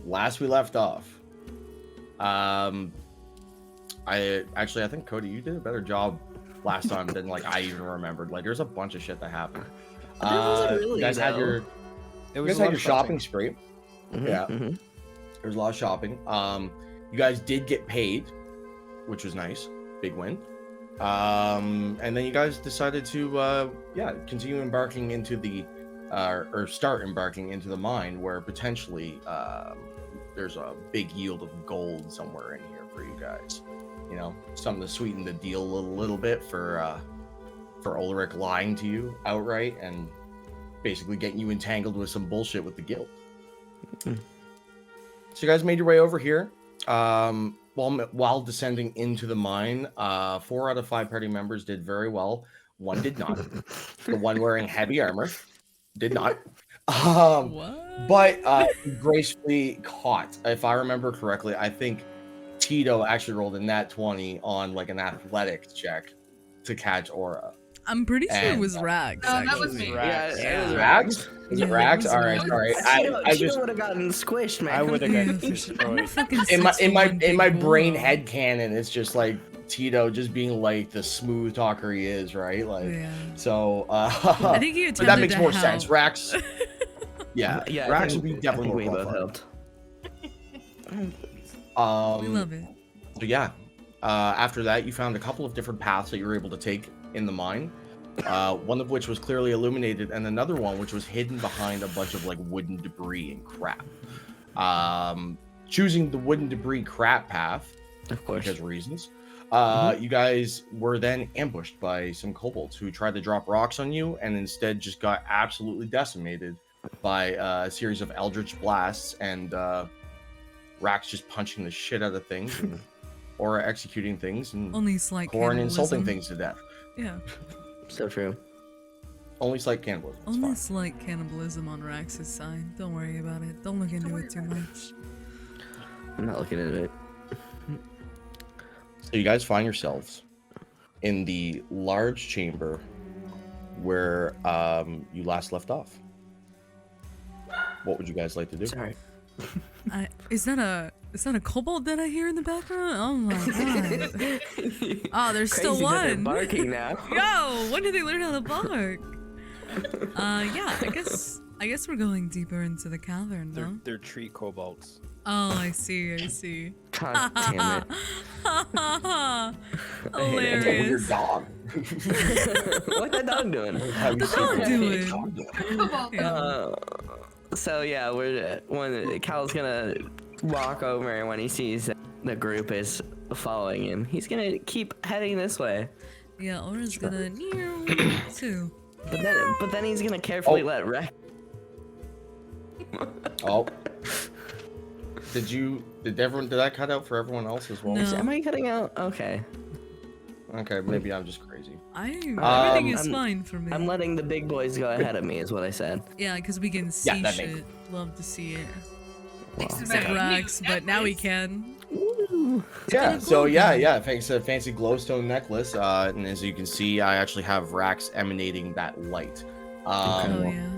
last we left off, I think Cody, you did a better job last time than like I even remembered. Like, there's a bunch of shit that happened. Really, you guys had your shopping spree. Yeah, there was a lot of shopping. You guys did get paid, which was nice, big win. And then you guys decided to continue embarking into the or start embarking into the mine, where potentially there's a big yield of gold somewhere in here for you guys. You know, something to sweeten the deal a little bit for Ulrich lying to you outright and basically getting you entangled with some bullshit with the guild. So you guys made your way over here. While descending into the mine, 4 out of 5 party members did very well. One did not. The one wearing heavy armor did not. But gracefully caught. If I remember correctly, I think Tito actually rolled a nat 20 on like an athletics check to catch Aura. I'm pretty sure it was Rax. No, that was me. Rax. Yeah, it was Rax? Was it Rax? All right, sorry. I just would have gotten squished, man. I would have gotten destroyed. in my brain head canon, it's just like Tito just being like the smooth talker he is, right? Like, so I think you but that makes more sense. Rax, Rax would be definitely more we both helped. We love it. So yeah, after that, you found a couple of different paths that you were able to take in the mine. One of which was clearly illuminated, and another one which was hidden behind a bunch of like wooden debris and crap. Choosing the wooden debris crap path, of course, because reasons. You guys were then ambushed by some kobolds who tried to drop rocks on you, and instead just got absolutely decimated by a series of eldritch blasts and Rax just punching the shit out of things, and, or executing things, and only slight Corn insulting things to death. Yeah. So true. Only slight cannibalism. Only slight cannibalism on Rax's side. Don't worry about it. Don't look into it too much. I'm not looking into it. So you guys find yourselves in the large chamber where you last left off. What would you guys like to do? Sorry. Is that a kobold that I hear in the background? Oh my god! Oh, there's still one. They're barking now. Yo, when did they learn how to bark? Yeah, I guess we're going deeper into the cavern, no? They're tree kobolds. Oh, I see. God damn it. Hilarious. Your dog. What's that dog doing? The dog doing? So yeah, when Cal's gonna walk over, and when he sees that the group is following him, he's gonna keep heading this way. Yeah, Aura's gonna too. But then he's gonna carefully let Rex. Oh. Did that cut out for everyone else as well? No. Am I cutting out? Okay. Okay, maybe I'm just crazy. Everything is fine for me. I'm letting the big boys go ahead of me, is what I said. Yeah, because we can see shit. Love to see it. Except Rax, but now we can. Yeah, so yeah, thanks to a fancy glowstone necklace, and as you can see, I actually have Rax emanating that light. Oh yeah.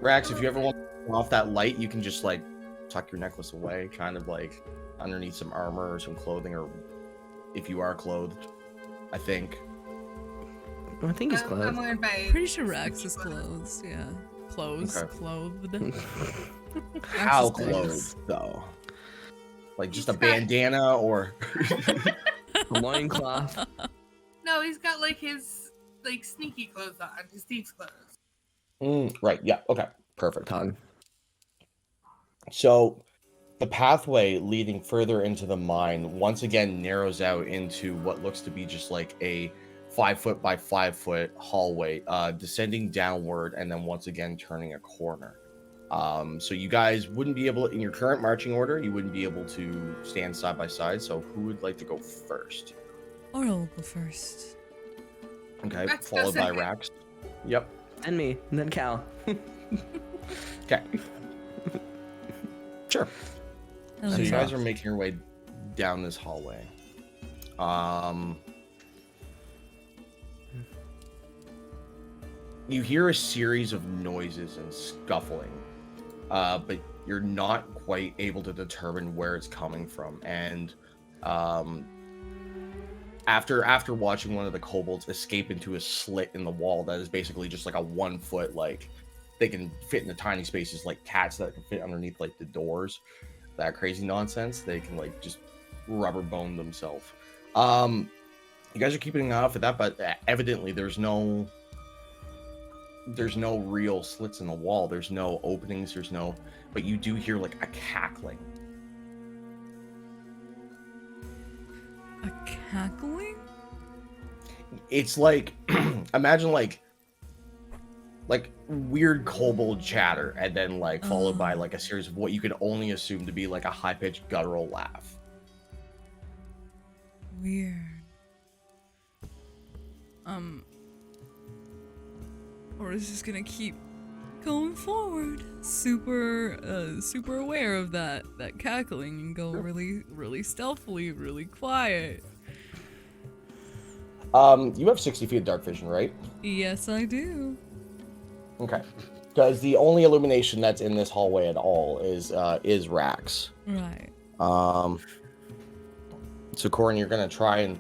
Rax, if you ever want to turn off that light, you can just like tuck your necklace away, kind of like underneath some armor or some clothing, or if you are clothed, I think. I think he's clothed. I'm wearing my... Pretty sure Rax is clothed, yeah. Clothed. How clothed, though? Like just a bandana or a loincloth? No, he's got like his sneaky clothes on, his thieves' clothes. Right, yeah, okay, perfect. Tongue. So the pathway leading further into the mine once again narrows out into what looks to be just like a 5-foot by 5-foot hallway, descending downward and then once again turning a corner. So you guys wouldn't be able, in your current marching order, you wouldn't be able to stand side by side. So who would like to go first? Aura will go first. Okay, followed by Rax. Yep. And me, and then Cal. Okay. Sure. So you guys are making your way down this hallway. You hear a series of noises and scuffling, but you're not quite able to determine where it's coming from. And after watching one of the kobolds escape into a slit in the wall that is basically just like a 1 foot, like they can fit in the tiny spaces like cats that can fit underneath like the doors, that crazy nonsense, they can like just rubber bone themselves. You guys are keeping an eye out for that, but evidently there's no real slits in the wall, there's no openings, but you do hear like a cackling. A cackling? It's like imagine like weird kobold chatter, and then like followed by like a series of what you could only assume to be like a high-pitched guttural laugh. Weird. Or is just gonna keep going forward, super aware of that cackling, and go really stealthily, really quiet. You have 60 feet of dark vision, right? Yes, I do. Okay. Because the only illumination that's in this hallway at all is Rax. Right. So Corin, you're gonna try and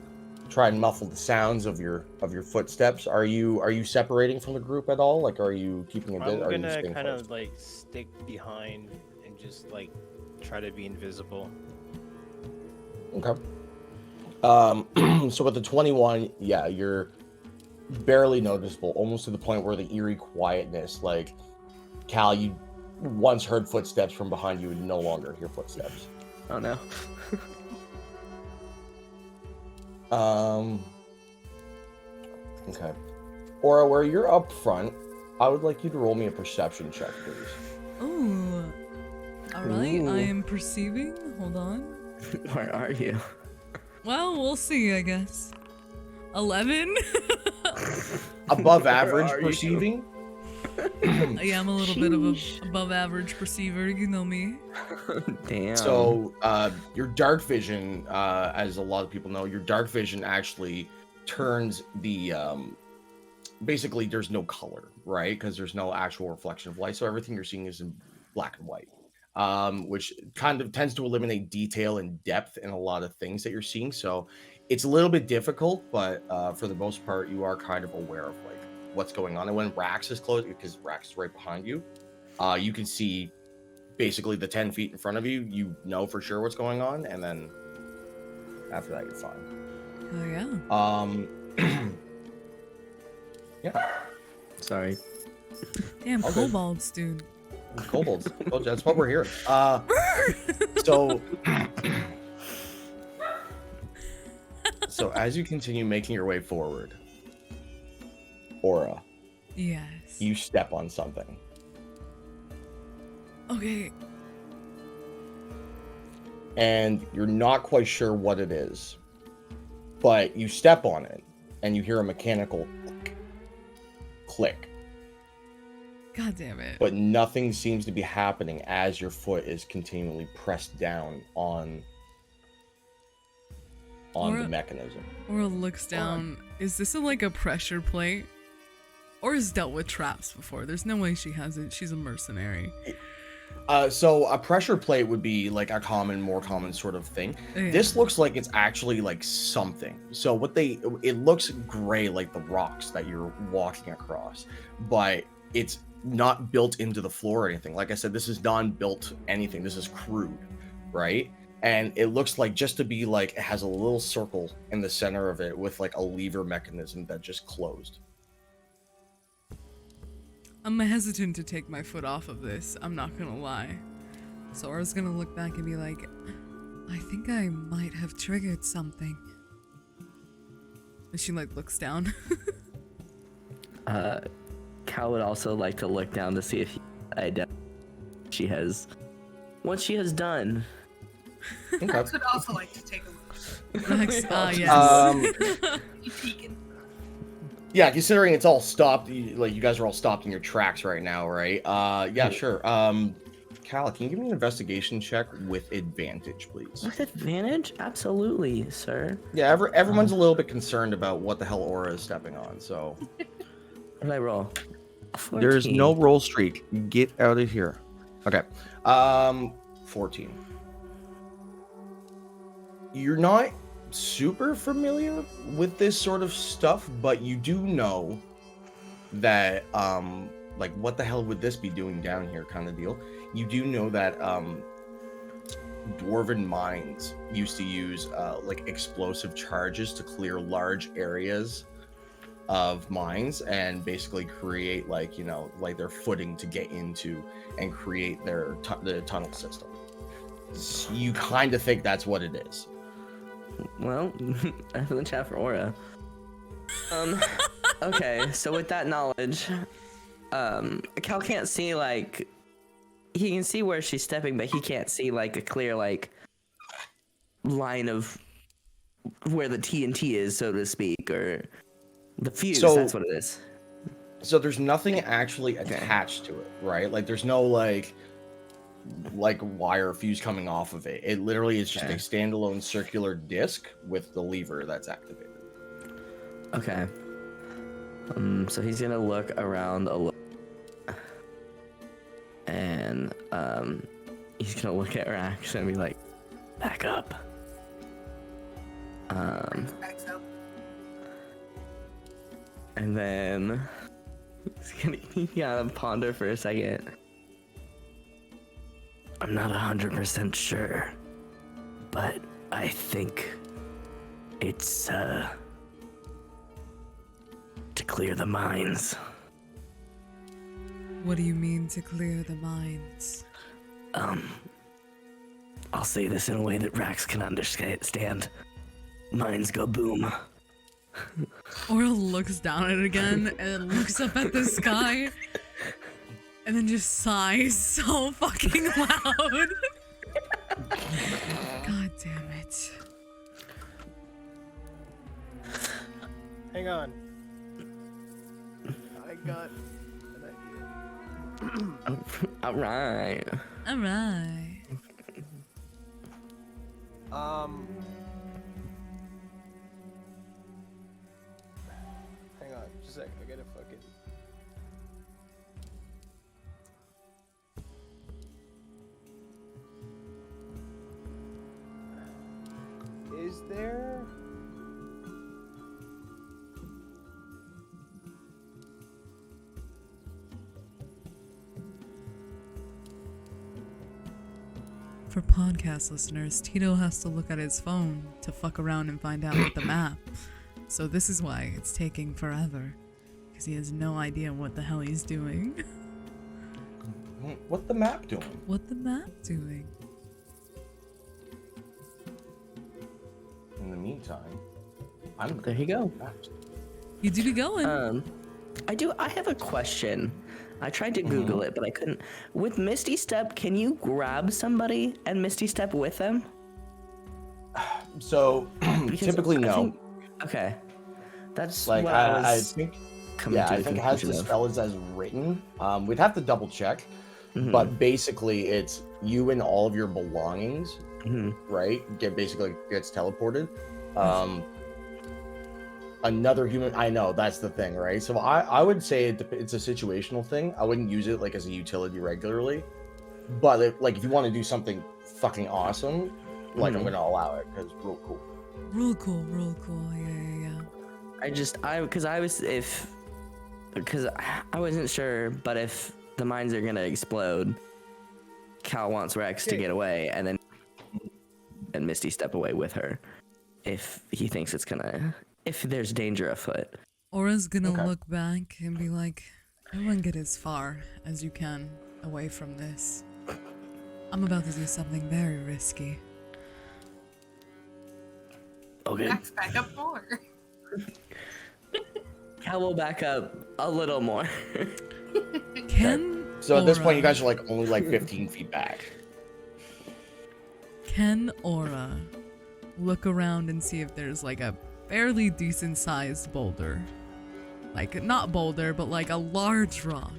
muffle the sounds of your footsteps. Are you separating from the group at all? Like, are you keeping a bit? I'm gonna kind of like stick behind and just like try to be invisible. Okay. So with the 21, yeah, you're barely noticeable, almost to the point where the eerie quietness, like Cal, you once heard footsteps from behind you, and no longer hear footsteps. Oh no. Okay. Aura, where you're up front, I would like you to roll me a perception check, please. Ooh. Alright, I am perceiving. Hold on. Where are you? Well, we'll see, I guess. 11? Above average perceiving? Yeah, I'm a little bit of a above average perceiver, you know me. Damn. So, your dark vision, as a lot of people know, your dark vision actually turns the, basically there's no color, right? Because there's no actual reflection of light, so everything you're seeing is in black and white, which kind of tends to eliminate detail and depth in a lot of things that you're seeing. So it's a little bit difficult, but for the most part, you are kind of aware of like what's going on. And when Rax is close, because Rax is right behind you, you can see basically the 10 feet in front of you. You know for sure what's going on, and then after that, you're fine. Oh yeah. Yeah. Sorry. Damn, All good. kobolds, dude. Kobolds. That's what we're hearing. So so as you continue making your way forward, Aura, Yes. you step on something. Okay. And you're not quite sure what it is, but you step on it and you hear a mechanical click, God damn it. but nothing seems to be happening as your foot is continually pressed down on the mechanism. Aura looks down. Is this like a pressure plate? Or has dealt with traps before? There's no way she hasn't. She's a mercenary. So a pressure plate would be like a more common sort of thing. Yeah. This looks like it's actually like something. So it looks gray like the rocks that you're walking across, but it's not built into the floor or anything. Like I said, this is non-built anything. This is crude, right? And it looks like, just to be like, it has a little circle in the center of it with like a lever mechanism that just closed. I'm hesitant to take my foot off of this. I'm not gonna lie. So Aura's gonna look back and be like, I think I might have triggered something. And she like looks down. Cal would also like to look down to see if what she has done. Okay. Rex would also like to take a look. Rex, yes. You peeking. Yeah, considering it's all stopped, you guys are all stopped in your tracks right now, right? Yeah, sure. Cal, can you give me an investigation check with advantage, please? With advantage? Absolutely, sir. Yeah, everyone's a little bit concerned about what the hell Aura is stepping on, so. What did I roll? 14. There's no roll streak. Get out of here. Okay. 14. You're not super familiar with this sort of stuff, but you do know that, like, what the hell would this be doing down here kind of deal. You do know that dwarven mines used to use like explosive charges to clear large areas of mines and basically create, like, you know, like their footing to get into and create their the tunnel system. So you kind of think that's what it is. Well, I have the chat for Aura. Okay, so with that knowledge, Cal can't see, like, he can see where she's stepping, but he can't see, like, a clear, like, line of where the TNT is, so to speak, or the fuse. So, that's what it is. So there's nothing actually attached to it, right? Like, there's no like wire fuse coming off of it. It literally is just a standalone circular disc with the lever that's activated. Okay. So he's gonna look around a little, and he's gonna look at Rax and be like, "Back up." And then he's gonna ponder for a second. I'm not 100% sure, but I think it's to clear the mines. What do you mean to clear the mines? I'll say this in a way that Rax can understand. Mines go boom. Aura looks down at it again and looks up at the sky and then just sighs so fucking loud. God damn it. Hang on. I got an idea. Alright. Alright. Hang on, just a sec. I gotta fucking. Is there? For podcast listeners, Tito has to look at his phone to fuck around and find out what the map. So this is why it's taking forever. Because he has no idea what the hell he's doing. What the map doing? What the map doing? In the meantime, There you go. You do be going. I have a question. I tried to Google it, but I couldn't. With Misty Step, can you grab somebody and Misty Step with them? So typically no. Okay, that's like what I think. Yeah, I think it has the of. spell as written. We'd have to double check, but basically it's you and all of your belongings, right? Gets teleported. Another human, I know that's the thing, right? So I would say it's a situational thing. I wouldn't use it like as a utility regularly, but if you want to do something fucking awesome, like I'm gonna allow it because real cool. Real cool. Yeah. Because I wasn't sure, but if the mines are gonna explode, Cal wants Rex to get away, and Misty step away with her, if he thinks if there's danger afoot. Aura's gonna look back and be like, everyone get as far as you can away from this. I'm about to do something very risky. Okay. Max, back up more. Cal will back up a little more. So at this point, you guys are only 15 feet back. Can Aura look around and see if there's a fairly decent sized boulder? Not boulder, but a large rock.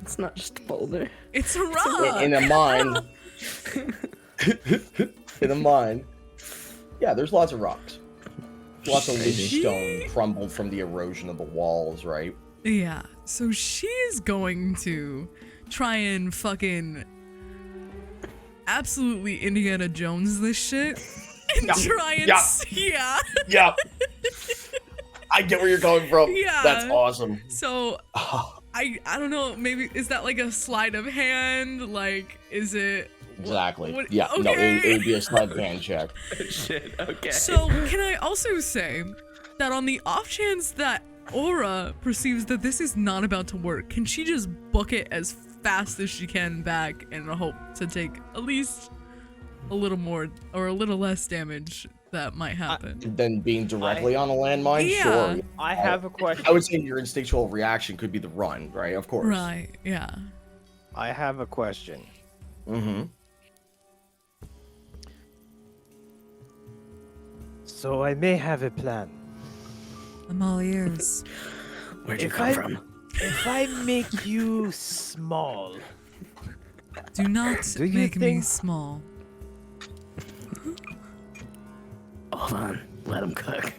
It's not just a boulder. It's a rock! In a mine. In a mine. Yeah, there's lots of rocks. Lots of loose stone crumbled from the erosion of the walls, right? Yeah, so she's going to try and fucking absolutely Indiana Jones this shit and try and Yeah. I get where you're going from. Yeah. That's awesome. So I don't know, maybe is that like a sleight of hand? Like, is it Exactly. what- Yeah. okay. No, it would be a sleight of hand check. Shit. Okay. So can I also say that on the off chance that Aura perceives that this is not about to work, can she just book it as fast as she can back and hope to take at least a little more or a little less damage that might happen? Then being directly on a landmine, Yeah. sure. I have a question. I would say your instinctual reaction could be the run, right? Of course. Right, yeah. I have a question. Mm-hmm. So I may have a plan. I'm all ears. Where'd you If come from? If I make you small, Do not Do you make me think- small. Hold on. Let him cook.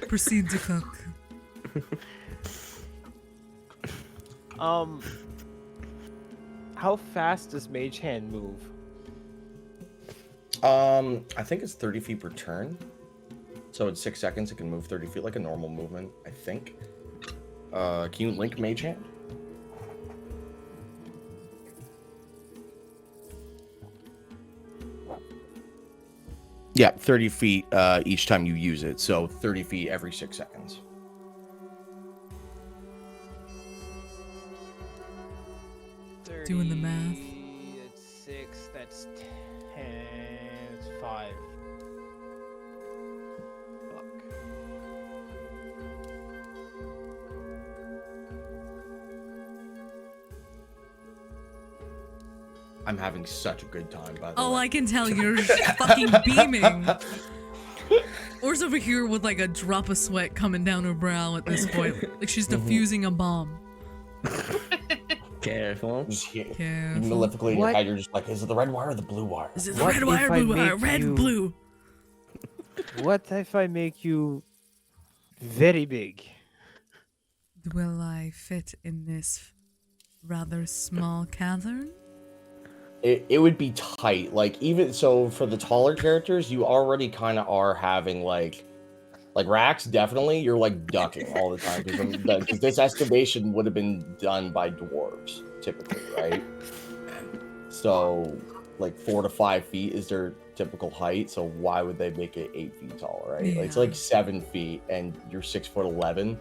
Proceed to cook. how fast does Mage Hand move? I think it's 30 feet per turn. So in 6 seconds, it can move 30 feet like a normal movement, I think. Can you link Mage Hand? Yeah, 30 feet each time you use it. So 30 feet every 6 seconds. Doing the math. That's 6, that's 10, it's 5. Fuck. I'm having such a good time, by the Oh, way. I can tell you're fucking beaming. Or's over here with like a drop of sweat coming down her brow at this point. Like she's defusing a bomb. Careful. Just here, Careful. malefically in your What? head, you're just like, is it the red wire or the blue wire? Is it the What red wire, if I blue wire? make Red, you- blue. What if I make you very big? Will I fit in this rather small cavern? It would be tight. Like, even so, for the taller characters, you already kind of are having like Rax, definitely, you're like ducking all the time because this estimation would have been done by dwarves typically, right? So, like 4 to 5 feet is their typical height. So why would they make it 8 feet tall, right? Like, it's Yeah. like 7 feet, and you're 6'11".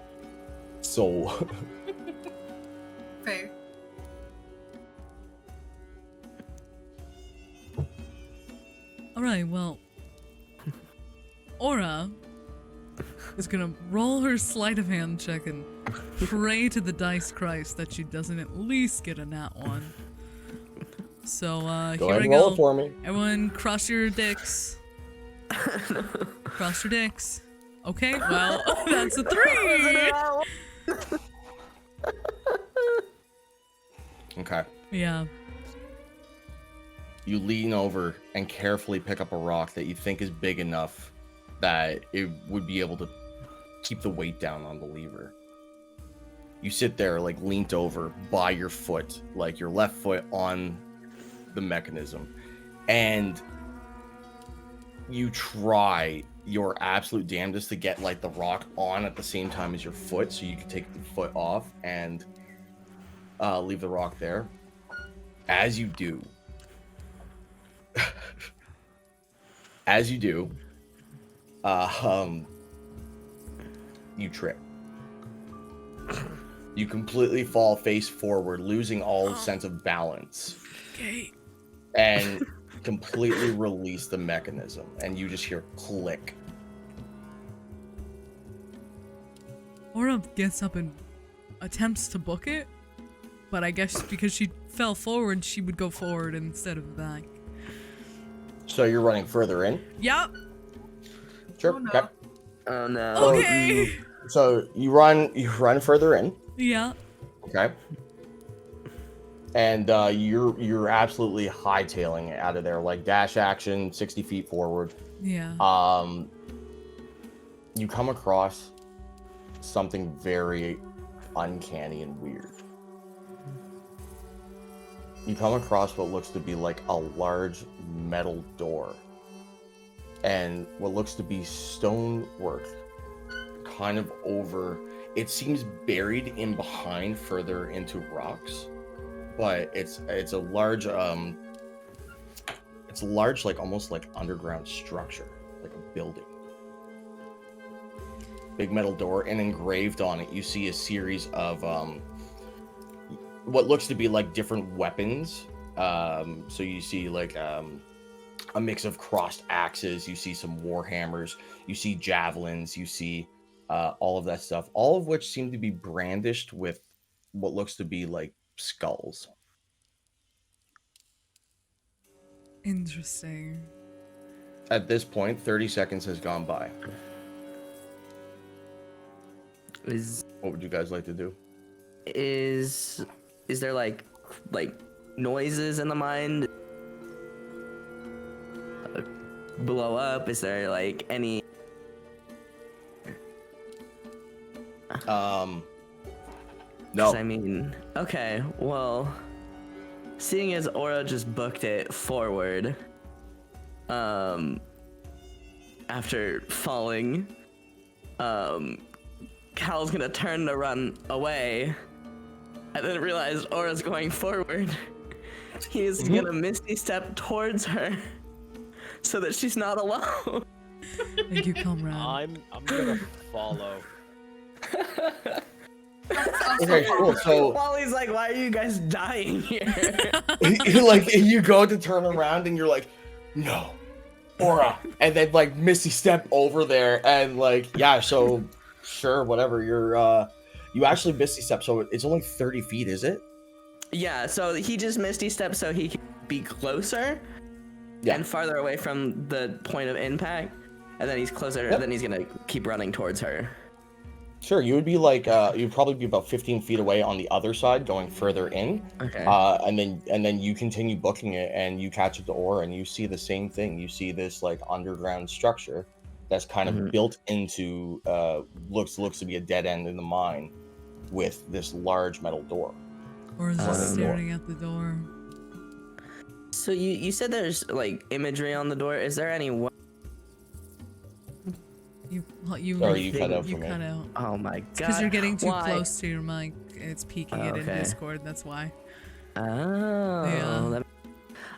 So Fair. Alright, well. Aura is gonna roll her sleight of hand check and pray to the dice Christ that she doesn't at least get a nat one. So, go here ahead we and roll go. it for me. Everyone, cross your dicks. Cross your dicks. Okay, well, that's a 3! Okay. Yeah. You lean over and carefully pick up a rock that you think is big enough that it would be able to keep the weight down on the lever. You sit there, like, leaned over by your foot, like your left foot on the mechanism, and you try your absolute damnedest to get, like, the rock on at the same time as your foot so you can take the foot off and leave the rock there. As you do, you trip. You completely fall face forward, losing all sense of balance, Okay. and completely release the mechanism, and you just hear click. Aura gets up and attempts to book it, but I guess because she fell forward, she would go forward instead of back. So you're running further in? Yep. Sure. Oh, no. Okay. Oh no. Okay. So you run further in. Yeah. Okay. And you're absolutely hightailing it out of there, like dash action, 60 feet forward. Yeah. You come across something very uncanny and weird. you come across what looks to be like a large metal door, and what looks to be stonework kind of over. It seems buried in behind further into rocks, but it's a large like almost like underground structure, like a building. Big metal door, and engraved on it you see a series of what looks to be like different weapons. So you see like a mix of crossed axes, you see some war hammers, you see javelins, you see all of that stuff, all of which seem to be brandished with what looks to be like skulls. Interesting. At this point, 30 seconds has gone by. What would you guys like to do? Is there like noises in the mind? Blow up? Is there like any? No. I mean, okay, well, seeing as Aura just booked it forward, after falling, Cal's gonna turn to run away, and then realize Aura's going forward. He's gonna Misty Step towards her, so that she's not alone. Thank you, comrade. I'm gonna follow. Okay, cool. So Wally's like, why are you guys dying here? you go to turn around and you're like, no, Aura, and then like Misty Step over there, and like, yeah, so sure, whatever. You actually Misty Step, so it's only 30 feet, is it? Yeah, so he just Misty Step so he can be closer and farther away from the point of impact, and then he's closer, and then he's gonna keep running towards her. Sure, you would be like, you'd probably be about 15 feet away on the other side, going further in. Okay. And then you continue booking it, and you catch up to Aura, and you see the same thing. You see this like underground structure that's kind of built into looks to be a dead end in the mine, with this large metal door. Or is just staring at the door. So you said there's like imagery on the door. Is there any? Sorry, you cut out for me. Cut out. Oh my god! Because you're getting too close to your mic. It's peeking it in Discord. That's why. Oh.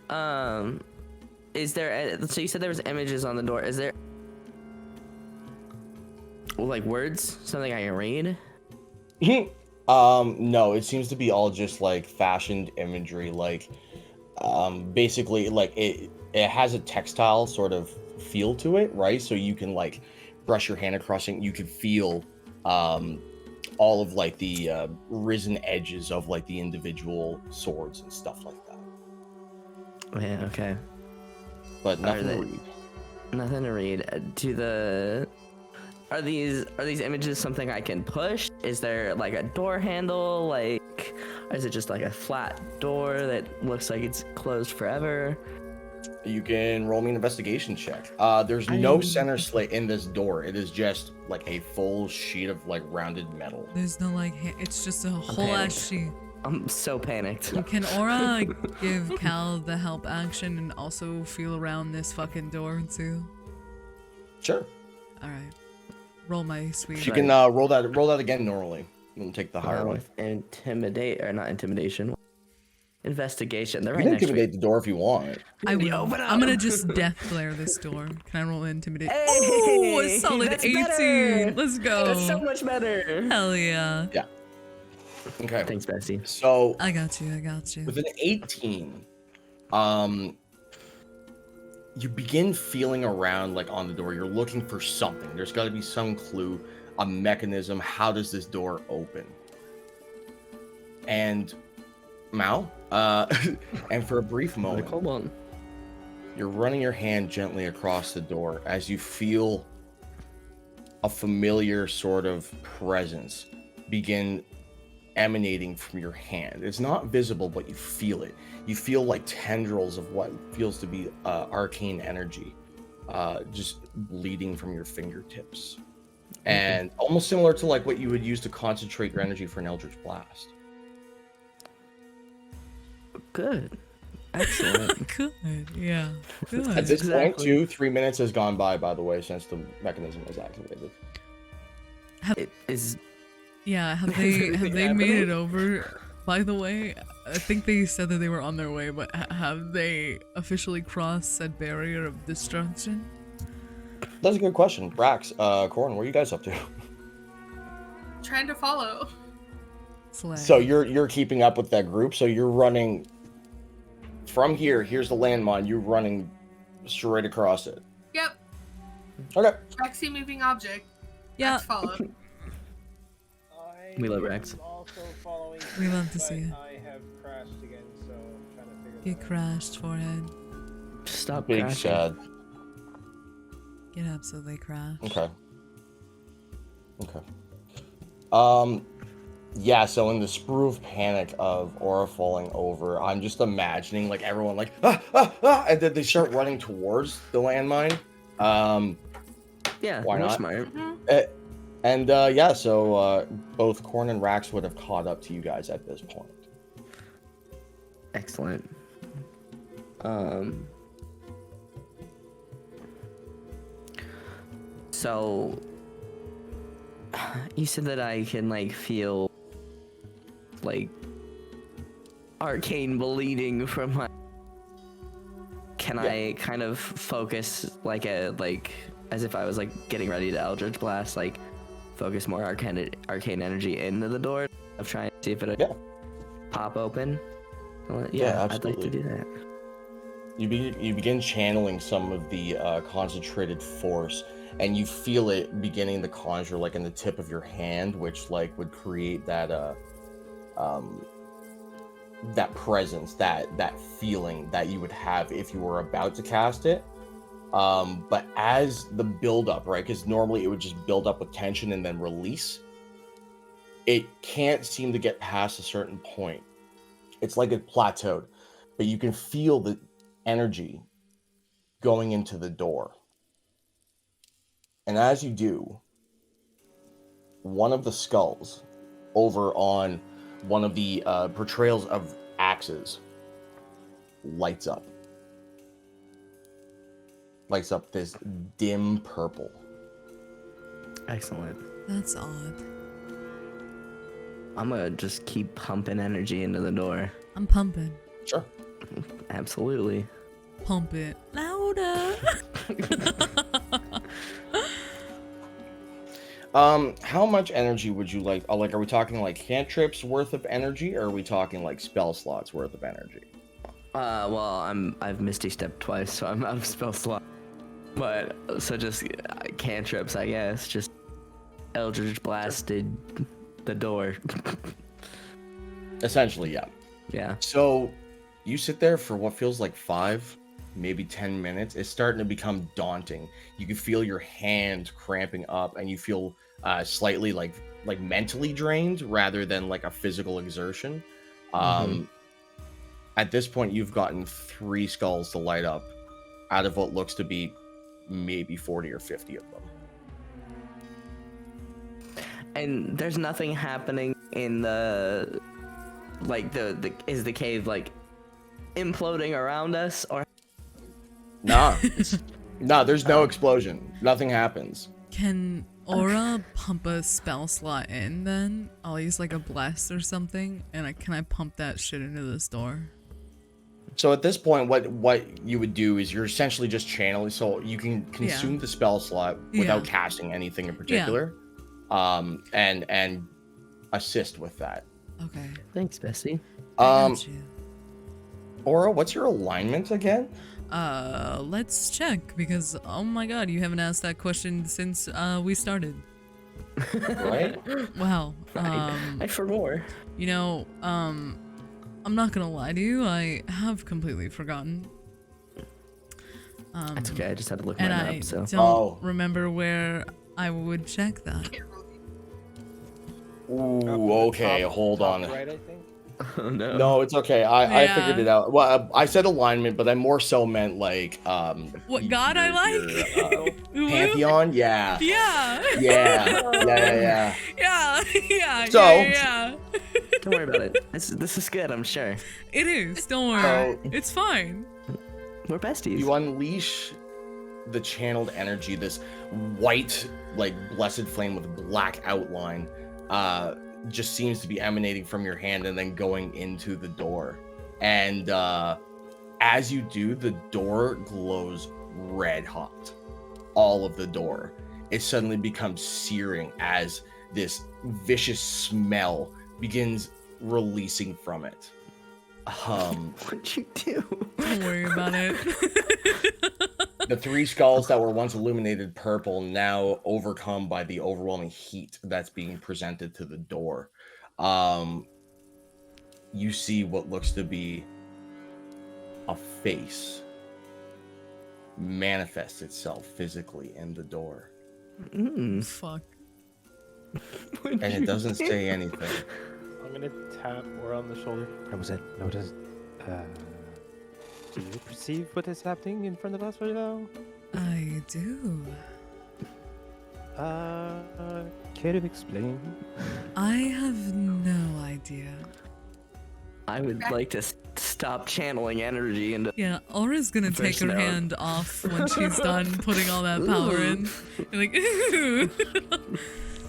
Yeah. Is there? So you said there was images on the door. Is there? Like words? Something I can read? No, it seems to be all just like fashioned imagery, like basically like it has a textile sort of feel to it, right? So you can like brush your hand across it, you can feel all of like the risen edges of like the individual swords and stuff like that. Yeah, okay. But nothing to read. Nothing to read. Are these images something I can push? Is there like a door handle, like, or is it just like a flat door that looks like it's closed forever? You can roll me an investigation check. There's no center slit in this door. It is just like a full sheet of like rounded metal. There's no like, it's just a whole ass sheet. I'm so panicked. Can Aura give Cal the help action and also feel around this fucking door too? Sure. All right. Roll my sweet. She can roll that again normally. You can take the higher one. Intimidate or not intimidation. Investigation. They're You right can next to intimidate me. the door if you want. I will. Open up. I'm gonna just death glare this door. Can I roll intimidate? Hey, Oh, a solid that's 18. better. Let's go. That's so much better. Hell yeah. Yeah. Okay. Thanks, Bessie. So I got you. with an 18, you begin feeling around like on the door. You're looking for something. There's got to be some clue, a mechanism. How does this door open? And Mal, and for a brief moment, Hold on. you're running your hand gently across the door as you feel a familiar sort of presence begin emanating from your hand. It's not visible, but you feel it. You feel like tendrils of what feels to be arcane energy just bleeding from your fingertips. And almost similar to like what you would use to concentrate your energy for an Eldritch Blast. Good. Excellent. Good. Yeah. Good. At this point, Exactly. too, 3 minutes has gone by the way since the mechanism was activated. It is. Yeah. Have they made it over? By the way, I think they said that they were on their way, but have they officially crossed said barrier of destruction? That's a good question. Rax, Corin, what are you guys up to? Trying to follow. Slay. So you're keeping up with that group. So you're running from here. Here's the landmine. You're running straight across it. Yep. Okay. Rexy moving object. Yeah. Let's follow. We love Rax. I'm also following We love to but see it. I have crashed again, so I'm trying to figure Get that out. crashed, forehead. Stop Big crashing. sad. Get absolutely crashed. Okay. Okay. Yeah, so in the sprue of panic of Aura falling over, I'm just imagining like everyone like and then they start running towards the landmine. Yeah, Why we're not? smart. And yeah, so both Corn and Rax would have caught up to you guys at this point. Excellent. So you said that I can like feel like arcane bleeding from my. Can I kind of focus like as if I was like getting ready to Eldritch Blast, like focus more arcane energy into the door of trying to see if it would pop open? Yeah, I'd like to absolutely. do that. You begin channeling some of the concentrated force, and you feel it beginning to conjure like in the tip of your hand, which like would create that that presence, that feeling that you would have if you were about to cast it. But as the buildup, right? Because normally it would just build up with tension and then release. It can't seem to get past a certain point. It's like it plateaued, but you can feel the energy going into the door. And as you do, one of the skulls over on one of the portrayals of axes lights up this dim purple. Excellent. That's odd. I'm gonna just keep pumping energy into the door. I'm pumping. Sure. Absolutely. Pump it louder. How much energy would you like? Like, are we talking like cantrips worth of energy, or are we talking like spell slots worth of energy? Well, I've Misty Stepped twice, so I'm out of spell slot. But so just cantrips, I guess. Just Eldritch blasted the door. Essentially, yeah. Yeah. So you sit there for what feels like 5, maybe 10 minutes. It's starting to become daunting. You can feel your hand cramping up, and you feel slightly like mentally drained rather than like a physical exertion. At this point, you've gotten 3 skulls to light up out of what looks to be maybe 40 or 50 of them. And there's nothing happening in the is the cave like imploding around us, or Nah. Nah, there's no explosion. Nothing happens. Can Aura pump a spell slot in then? I'll use like a bless or something, and can I pump that shit into this door? So at this point, what you would do is you're essentially just channeling, so you can consume the spell slot without casting anything in particular, and assist with that. Okay. thanks, Bessie. I got you. Aura, what's your alignment again? Let's check, because oh my god, you haven't asked that question since we started. Right? Wow. I for more. You know, I'm not gonna lie to you, I have completely forgotten. That's okay. I just had to look And mine I up. So don't remember where I would check that. Ooh, okay, hold on. Right, I think. oh no. No, it's okay. I Yeah. figured it out. Well, I said alignment, but I more so meant like What god I like? your, Pantheon? Yeah. Yeah. Yeah. Yeah. Yeah. Yeah. So- Yeah. Don't worry about it. This is good, I'm sure. It is. Don't worry. It's fine. We're besties. You unleash the channeled energy, this white, like blessed flame with black outline, just seems to be emanating from your hand and then going into the door. And as you do, the door glows red hot. All of the door. It suddenly becomes searing as this vicious smell begins releasing from it. What'd you do? Don't worry about it. The 3 skulls that were once illuminated purple, now overcome by the overwhelming heat that's being presented to the door. You see what looks to be a face manifest itself physically in the door. Fuck. And it doesn't say anything. I'm gonna tap Aura on the shoulder. I was notice. Do you perceive what is happening in front of us right now? I do. Care to explain? I have no idea. I would like to stop channeling energy into. Yeah, Aura's gonna take First her note. hand off when she's done putting all that power in. You're like, ooh.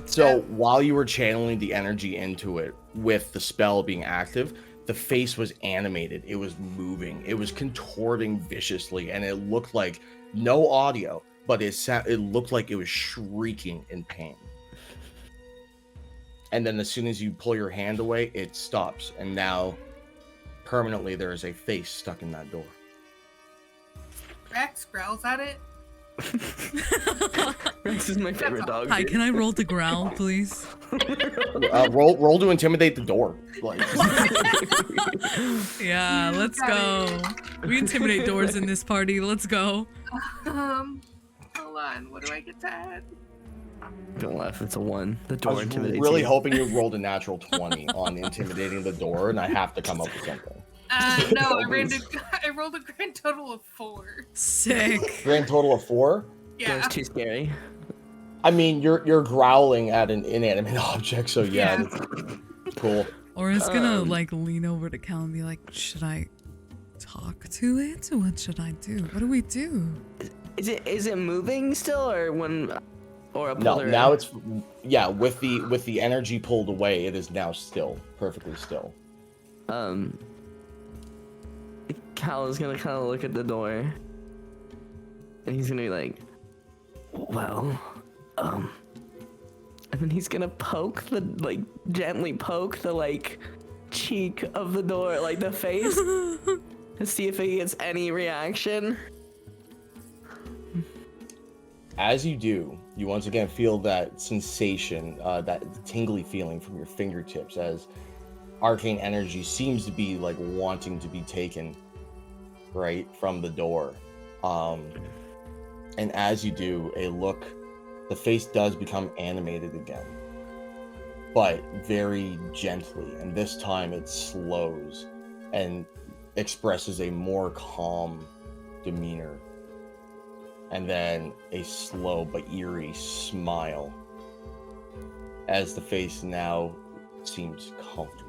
So while you were channeling the energy into it with the spell being active, the face was animated. It was moving. It was contorting viciously, and it looked like no audio, but it looked like it was shrieking in pain. And then as soon as you pull your hand away, it stops, and now permanently there is a face stuck in that door. Rax growls at it. This is my favorite dog. Hi, dude. can I roll to growl, please? Roll to intimidate the door. Like, Yeah, let's go. We intimidate doors in this party. Let's go. Hold on. What do I get to add? Don't laugh. It's a 1. The I door was intimidates really you. hoping you rolled a natural 20 on intimidating the door, and I have to come up with something. No, I rolled a grand total of 4. Sick. Grand total of 4. Yeah. Door's too scary. I mean, you're growling at an inanimate object, so yeah, that's cool. Aura's gonna like lean over to Cal and be like, should I talk to it? What should I do? What do we do? Is it moving still, or when Aura pulled No, her now in? it's with the energy pulled away, it is now still, perfectly still. Cal is gonna kind of look at the door, and he's gonna be like, well, and then he's gonna gently poke the cheek of the door, like the face, to see if he gets any reaction. As you do, you once again feel that sensation, that tingly feeling from your fingertips as arcane energy seems to be like wanting to be taken right from the door. And as you do, the face does become animated again, but very gently, and this time it slows and expresses a more calm demeanor, and then a slow but eerie smile as the face now seems comfortable.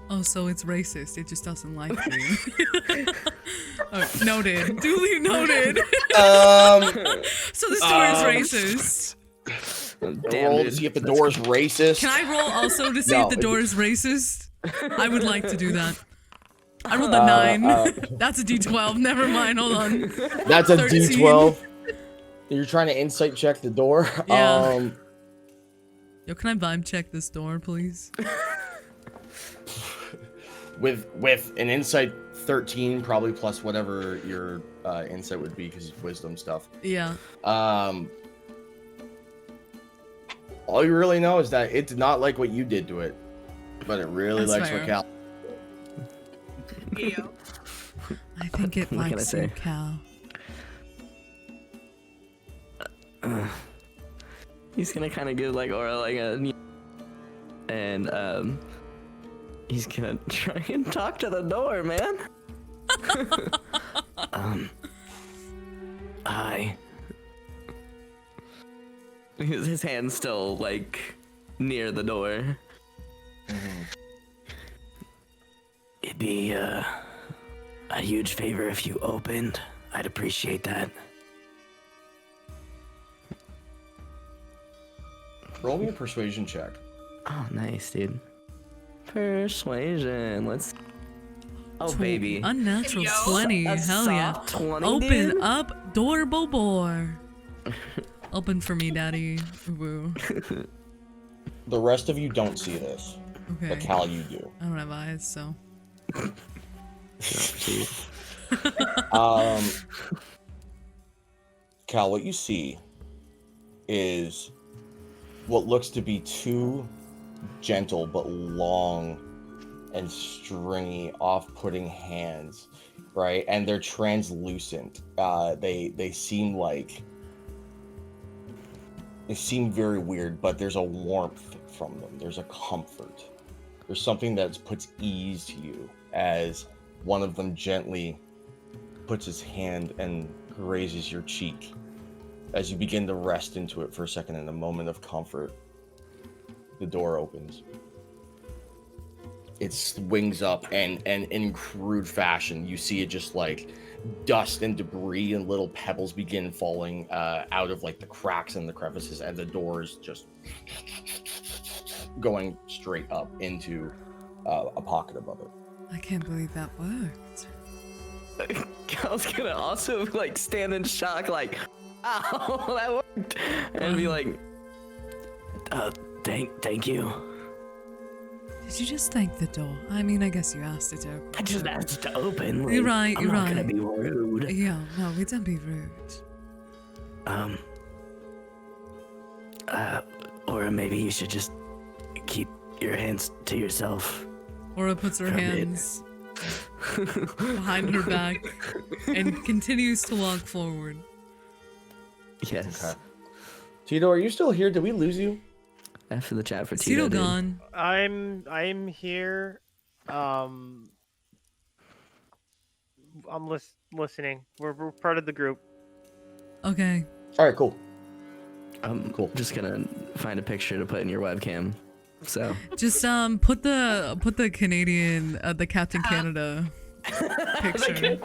Oh, so it's racist. It just doesn't like me. Oh, noted. Duly noted. So this door is racist. Roll to see if the door is racist. Can I roll also to see if the door is racist? I would like to do that. I rolled a 9. That's a D12. Never mind. Hold on. That's a 13. D12. You're trying to insight check the door. Yeah. Yo, can I vibe check this door, please? With an insight 13, probably plus whatever your insight would be because it's wisdom stuff. Yeah. All you really know is that it did not like what you did to it, but it really That's likes fair. what Cal. Ew. I think it What can I likes say? you, Cal. He's gonna kind of give Aura a, and he's gonna try and talk to the door, man. Hi. His hand's still near the door. Mm-hmm. a huge favor if you opened. I'd appreciate that. Roll me a persuasion check. Oh, nice, dude. Persuasion. Let's. Oh, baby. Unnatural Yo. 20. A Hell yeah. soft 20, Open dude? up, door bobor. Open for me, daddy. Woo. The rest of you don't see this, Okay. but Cal, you do. I don't have eyes, so. Cal, what you see is what looks to be two gentle but long and stringy, off-putting hands, right? And they're translucent. They seem like they seem very weird, but there's a warmth from them. There's a comfort. There's something that puts ease to you as one of them gently puts his hand and grazes your cheek as you begin to rest into it for a second in a moment of comfort. The door opens. It swings up, and in crude fashion, you see it just like dust and debris and little pebbles begin falling out of like the cracks and the crevices, and the door is just going straight up into a pocket above it. I can't believe that worked. I was gonna also like stand in shock, like, "Ow, that worked," and be like, "Thank you." Did you just thank the door? I mean, I guess you asked it to open. I just asked to open. Like, You're right, I'm you're not right. gonna be rude. Yeah, no, we don't be rude. Or maybe you should just keep your hands to yourself. Aura puts her From it. hands behind her back and continues to walk forward. Yes. Okay. Tito, are you still here? Did we lose you? After the chat for Tito Tito, dude. gone. I'm here. I'm listening. We're part of the group. Okay. All right, cool. I'm Cool. just gonna find a picture to put in your webcam. So Just put the Canadian the Captain Canada picture.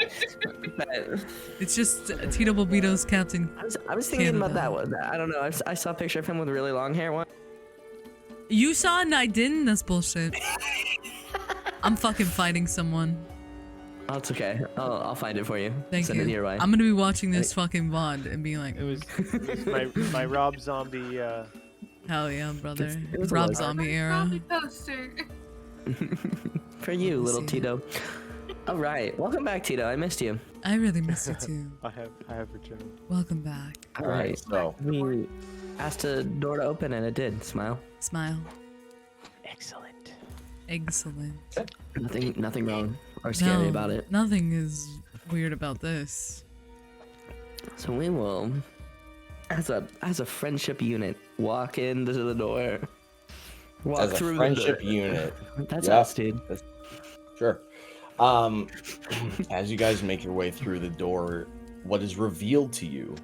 It's just Tito Bobito's Captain. I was thinking about that Canada. one. I don't know. I saw a picture of him with really long hair. One. You saw it and I didn't? That's bullshit. I'm fucking fighting someone. Oh, it's okay. I'll find it for you. Thank Send you. it your way. I'm gonna be watching this fucking VOD and being like, It was my Rob Zombie. hell yeah, brother. It was a Rob look. Zombie era. Zombie poster. For you, little See. Tito. All right. Welcome back, Tito. I missed you. I really miss you too. I have returned. Welcome back. All All right, right. so We asked a door to open and it did. Smile. Smile. Excellent. Excellent. Nothing wrong or scary No, about it. Nothing is weird about this. So we will, as a friendship unit, walk into the door. Walk as a through friendship the door. unit, That's Yeah. us, dude. sure. As you guys make your way through the door, what is revealed to you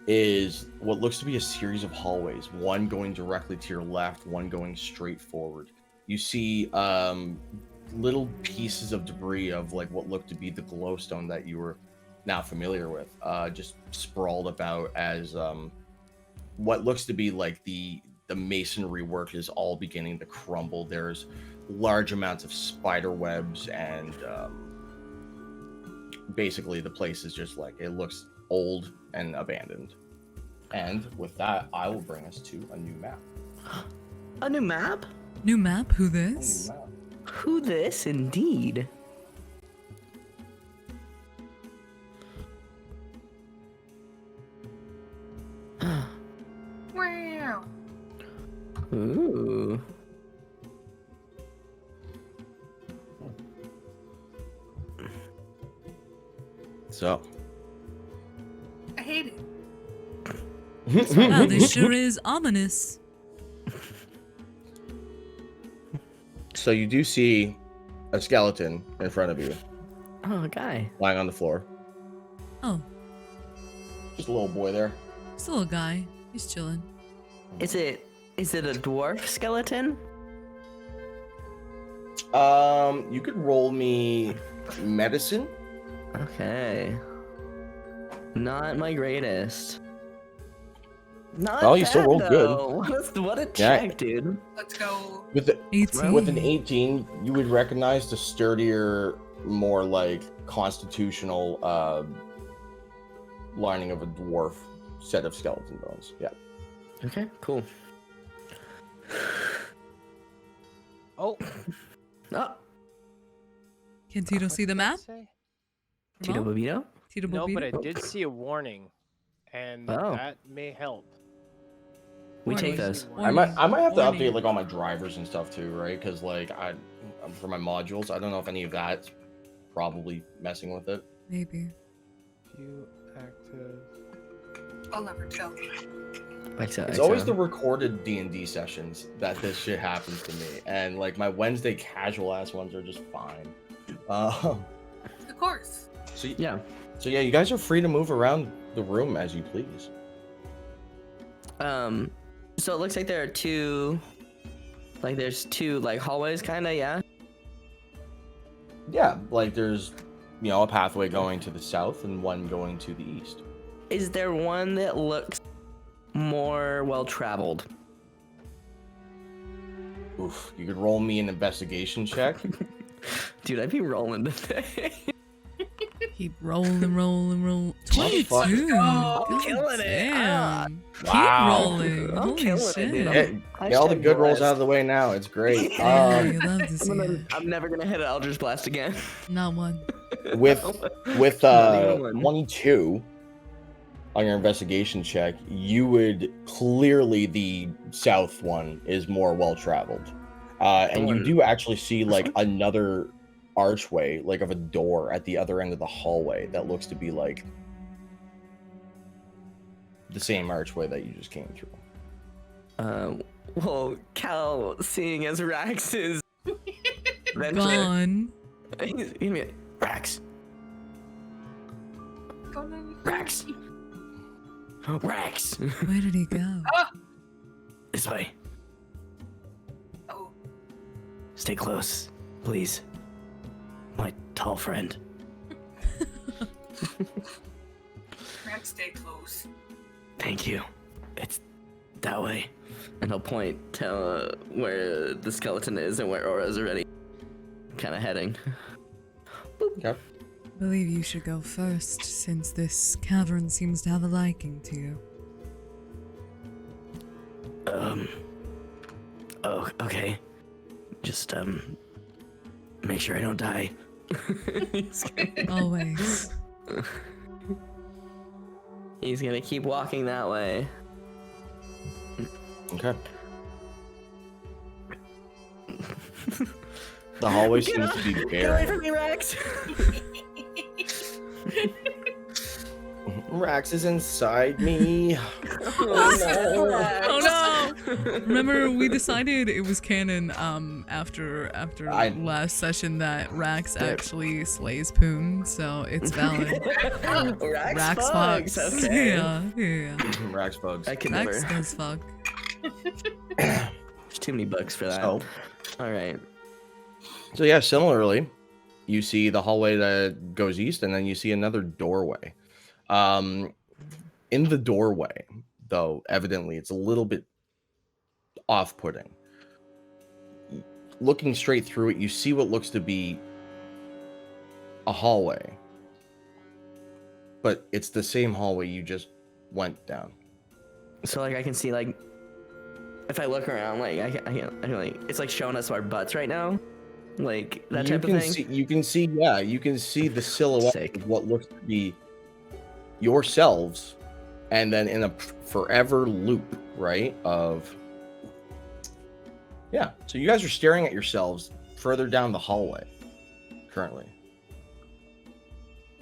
is what looks to be a series of hallways, one going directly to your left, one going straight forward. You see little pieces of debris of like what looked to be the glowstone that you were now familiar with, just sprawled about as what looks to be like the masonry work is all beginning to crumble. There's large amounts of spider webs, and basically the place is just like, it looks old and abandoned. And with that, I will bring us to a new map. A new map? New map? Who A new this? map. Who this, indeed? Wow. Ooh. So, I hate it. Wow, this sure is ominous. so you do see a skeleton in front of you, Oh, a guy. lying on the floor. Oh, Just a little boy there. it's a little guy. He's chilling. Is it a dwarf skeleton? You could roll me medicine. Okay. Not my greatest. Not Well, you still bad, rolled good. though. What a check, dude. Let's go. With the, 18. with an 18, you would recognize the sturdier, more like constitutional lining of a dwarf set of skeleton bones. Yeah. Okay, cool. Oh, Oh, Can Tito see the map? Tito Ramon? Bobito? Tito No, but I Bobito? did see a warning, and Oh. that may help. We take Warning. those. I might have to Warning. update like all my drivers and stuff too, right? Because like for my modules, I don't know if any of that's probably messing with it. Maybe. View active. I'll never tell. It's always the recorded D&D sessions that this shit happens to me, and like my Wednesday casual ass ones are just fine. Of course. So Yeah. yeah, you guys are free to move around the room as you please. So it looks like there are two, like there's two like hallways, kind of, yeah. Yeah, like there's a pathway going to the south and one going to the east. Is there one that looks more well traveled? Oof, you could roll me an investigation check. Dude, I'd be rolling today. Keep rolling. 22. Oh, God killing it. damn. Wow. Keep rolling. I'm Holy killing it, shit. dude. Get all the good rolls out of the way now. It's great. Yeah, you love to see it. I'm never gonna hit an Eldritch Blast again. Not one. with Not even one. 22 on your investigation check, you would clearly the south one is more well traveled, and you do actually see like another archway, like of a door at the other end of the hallway that looks to be like the same archway that you just came through. Well, Cal, seeing as Rax is Gone. he's gonna be like, Rax, Rax, Rax, Where did he go? this way. Oh, Stay close, please. My tall friend. Rax, stay close. Thank you. It's that way. And he'll point to where the skeleton is and where Aura's already kind of heading. Okay. I believe you should go first, since this cavern seems to have a liking to you. Oh, okay. Just, make sure I don't die. Always. He's gonna keep walking that way. Okay. The hallway Get seems off- to be Get away bare. from me, Rex! Rax is inside me. Oh no! Remember, we decided it was canon after last session that Rax actually slays Poon, so it's valid. Rax fucks. Okay. Yeah. Rax bugs. I can Rax never. does fuck. There's too many bugs for that. So, Alright. so yeah, similarly, you see the hallway that goes east, and then you see another doorway. In the doorway, though, evidently it's a little bit off-putting. Looking straight through it, you see what looks to be a hallway, but it's the same hallway you just went down. So, like, I can see, like, if I look around, like, I can like, it's like showing us our butts right now. Like, that type of thing. You can see the silhouette Sick. of what looks to be yourselves, and then in a forever loop, right? So you guys are staring at yourselves further down the hallway currently.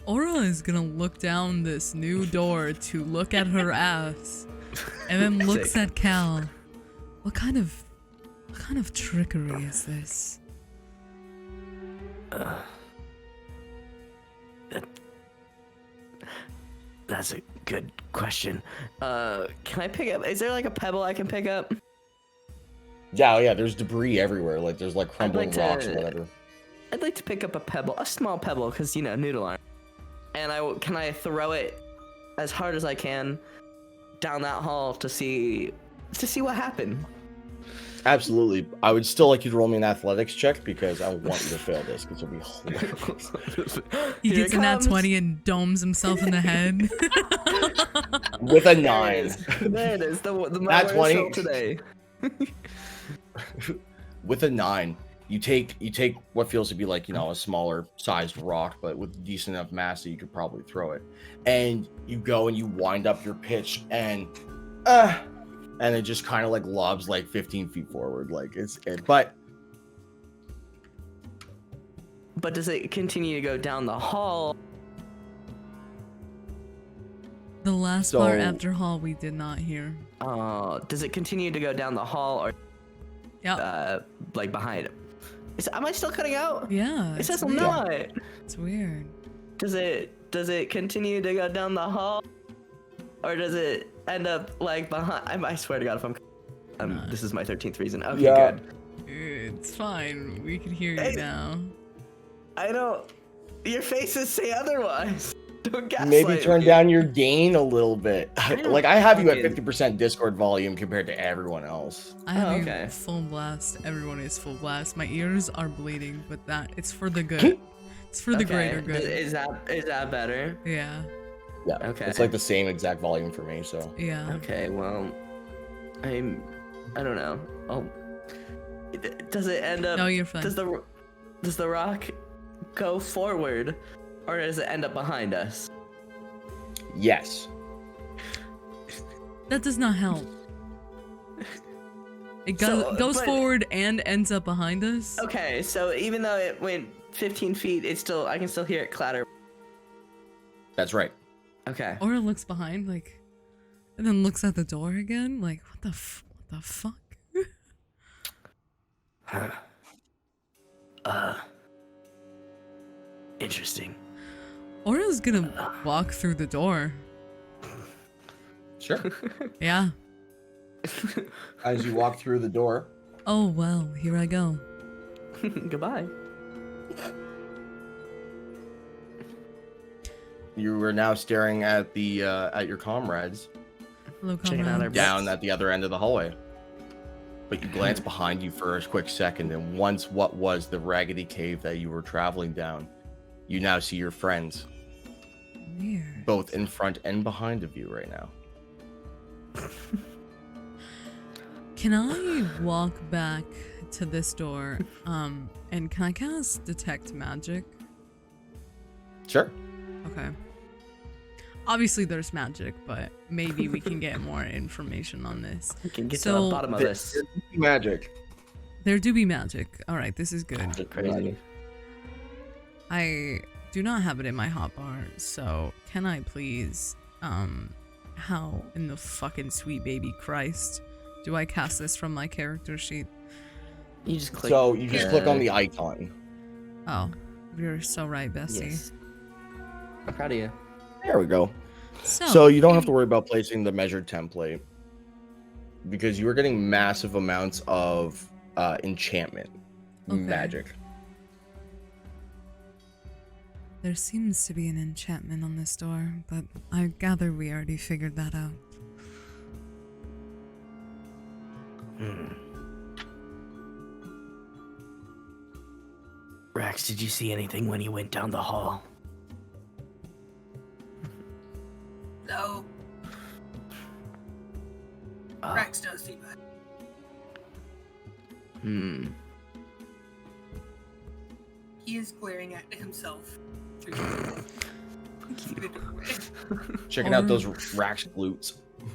Aura is gonna look down this new door to look at her ass, and then looks Sick. at Cal. What kind of trickery is this? That's a good question. Can I pick up? Is there like a pebble I can pick up? Yeah, yeah. There's debris everywhere. Like there's like crumbling rocks or whatever. I'd like to pick up a pebble, a small pebble, because noodle arm, and can I throw it as hard as I can down that hall to see what happened. Absolutely. I would still like you to roll me an athletics check because I want you to fail this because it'll be hilarious. He gets a nat 20 and domes himself in the head. With a 9. There it is. The Nat 20 today. With a 9, you take what feels to be like, a smaller sized rock, but with decent enough mass that you could probably throw it. And you go and you wind up your pitch and it just kind of like lobs like 15 feet forward. Like but does it continue to go down the hall? The last part after hall we did not hear. Does it continue to go down the hall or like behind it? Am I still cutting out? Yeah. It says I'm not. It's weird. Does it continue to go down the hall? Or does it end up like behind? I swear to God, if I'm this is my 13th reason. Okay, good. It's fine. We can hear you now. I know. Your faces say otherwise. Don't gaslight maybe turn me. down your gain a little bit. Like I have you at 50% Discord volume compared to everyone else. I have you full blast. Everyone is full blast. My ears are bleeding, but it's for the good. It's for the greater good. Is that better? Yeah. Yeah. Okay. It's like the same exact volume for me, so. Yeah. Okay, well, I don't know. Does it end up? No, you're fine. Does the rock go forward, or does it end up behind us? Yes. That does not help. It goes forward and ends up behind us. Okay, so even though it went 15 feet, I can still hear it clatter. That's right. Okay. Or it looks behind, like, and then looks at the door again, like, what the fuck? Interesting. Aura's gonna walk through the door. Sure. Yeah. As you walk through the door. Oh, well, here I go. Goodbye. You are now staring at at your comrades. Hello, Checking out comrades. Down at the other end of the hallway. But you glance behind you for a quick second, and once what was the raggedy cave that you were traveling down, you now see your friends. Weird. Both in front and behind of you right now. Can I walk back to this door, and can I cast Detect Magic? Sure. Okay. Obviously there's magic, but maybe we can get more information on this. We can get to the bottom of this. Magic. There do be magic. Alright, this is good. Crazy. I do not have it in my hotbar, so can I please, how in the fucking sweet baby Christ do I cast this from my character sheet? You just click. So you just click on the icon. Oh, you're so right, Bessie. Yes. I'm proud of you. There we go. So you don't have to worry about placing the measured template because you are getting massive amounts of enchantment magic. There seems to be an enchantment on this door, but I gather we already figured that out. Rax, did you see anything when you went down the hall? No. Rax does see that. He is glaring at himself. Checking out those Rax glutes.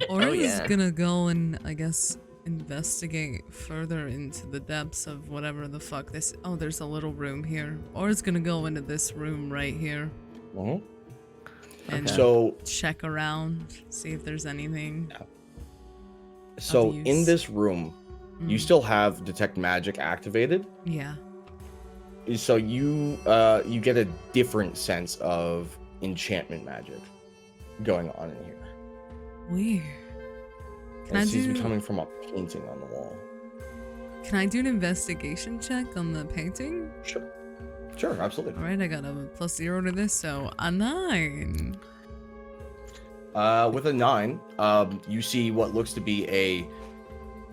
Aura's gonna go and, I guess, investigate further into the depths of whatever the fuck this. Oh, there's a little room here. Aura's gonna go into this room right here. And so check around, see if there's anything. So in this room, you still have Detect Magic activated. Yeah. So you get a different sense of enchantment magic going on in here. Weird. It seems to be coming from a painting on the wall. Can I do an investigation check on the painting? Sure. Sure, absolutely. All right, I got a +0 to this, so a 9. With a 9, you see what looks to be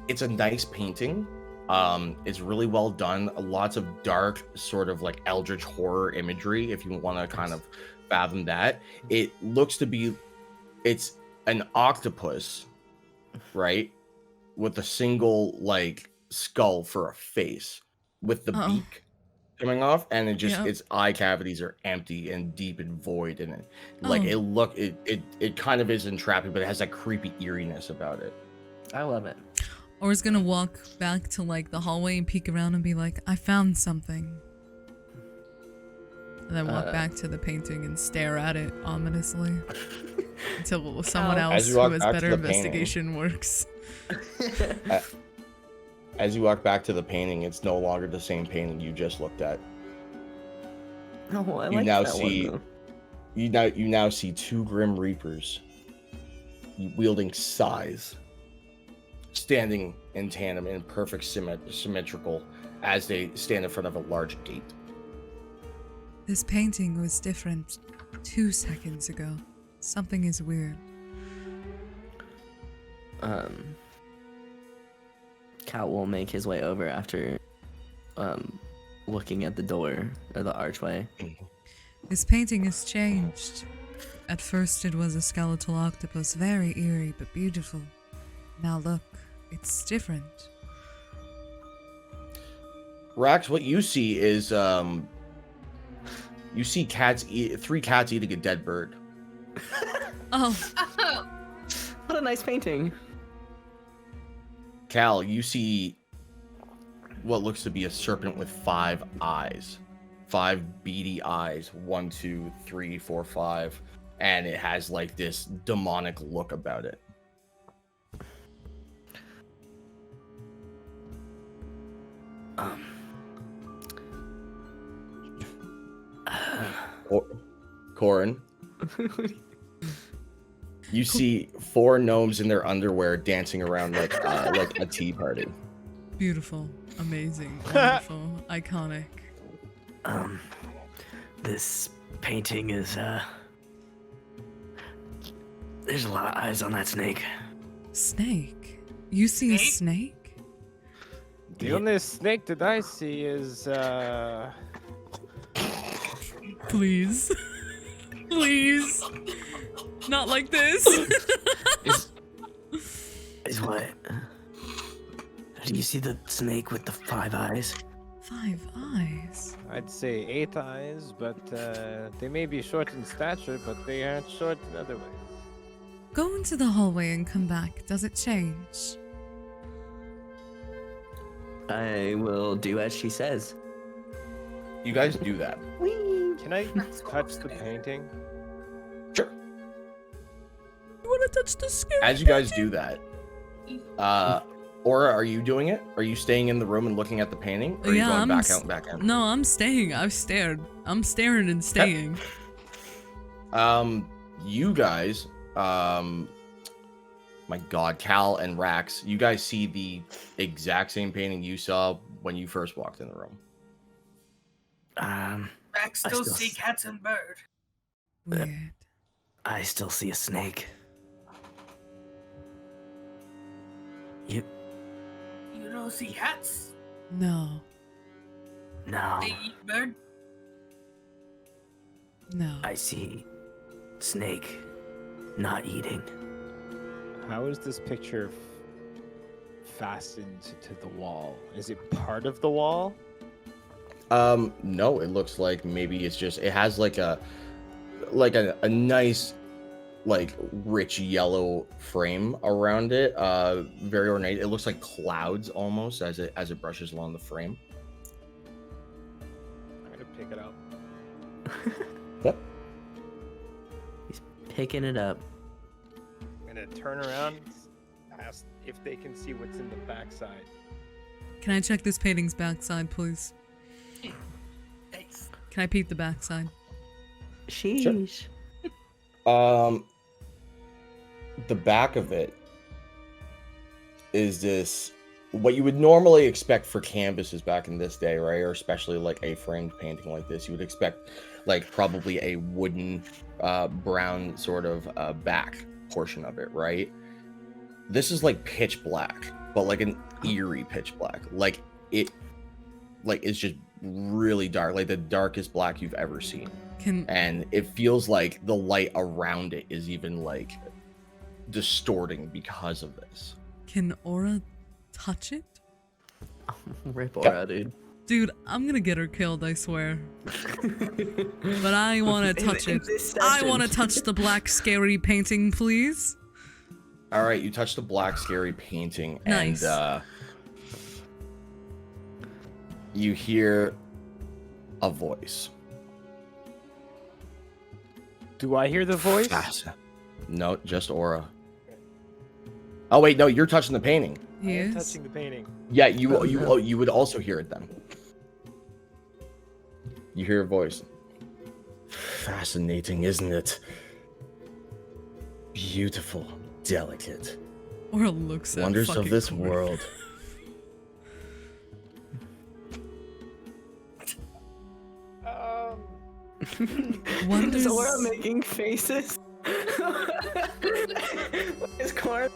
it's a nice painting. It's really well done. Lots of dark, sort of like eldritch horror imagery, if you want to kind of fathom that. It looks to be, it's an octopus, right? With a single like skull for a face, with the beak coming off, and its eye cavities are empty and deep and void in it. Like it kind of is entrapping, but it has that creepy eeriness about it. I love it. Or is gonna walk back to like the hallway and peek around and be like, I found something. And then walk back to the painting and stare at it ominously until someone else who has better investigation works. As you walk back to the painting, it's no longer the same painting you just looked at. Oh, I you like now that see one, you now see 2 Grim Reapers wielding scythes, standing in tandem in perfect symmetrical as they stand in front of a large gate. This painting was different 2 seconds ago. Something is weird. Cal will make his way over after looking at the door or the archway. This painting has changed. At first it was a skeletal octopus, very eerie but beautiful. Now look, it's different. Rax, what you see is you see 3 cats eating a dead bird. Oh. What a nice painting. Cal, you see what looks to be a serpent with 5 eyes. 5 beady eyes. 1, 2, 3, 4, 5. And it has like this demonic look about it. Corin. You see 4 gnomes in their underwear dancing around like a tea party. Beautiful, amazing, wonderful, iconic. This painting is there's a lot of eyes on that snake. Snake? You see a snake? The only snake that I see is Please. Please. Not like this. Is what? Do you see the snake with the 5 eyes? 5 eyes? I'd say 8 eyes, but they may be short in stature, but they aren't short in other ways. Go into the hallway and come back. Does it change? I will do as she says. You guys do that. Can I touch the painting? Sure. You want to touch the scary As you guys do that, Aura, are you doing it? Are you staying in the room and looking at the painting? Or are you going back out and back in? No, I'm staying. I've stared. I'm staring and staying. You guys, my God, Cal and Rax, you guys see the exact same painting you saw when you first walked in the room. Rax still see cats and bird. Weird. I still see a snake. You don't see cats? No. No. They eat bird? No. I see snake not eating. How is this picture fastened to the wall? Is it part of the wall? No, it looks like maybe it's just, it has like a nice, like rich yellow frame around it. Very ornate. It looks like clouds almost as it brushes along the frame. I'm gonna pick it up. Yep. He's picking it up. I'm gonna turn around, ask if they can see what's in the backside. Can I check this painting's backside, please? Thanks. Can I peek the backside? Sheesh. The back of it is this what you would normally expect for canvases back in this day, right? Or especially like a framed painting like this, you would expect like probably a wooden brown sort of back portion of it, right? This is like pitch black, but like an eerie pitch black. Like it's just really dark, like the darkest black you've ever seen. And it feels like the light around it is even like distorting because of this. Can Aura touch it? Rip Aura, dude. Dude, I'm gonna get her killed, I swear. But I wanna touch it. I wanna touch the black scary painting, please. All right, you touch the black scary painting, nice. And you hear a voice. Do I hear the voice? No, just Aura. Oh wait, no, you're touching the painting. I'm touching the painting. Yeah, you would also hear it then. You hear a voice. Fascinating, isn't it? Beautiful, delicate. Aura looks at wonders of this Corey. world. Wonders. Is Aura making faces? Is Corn?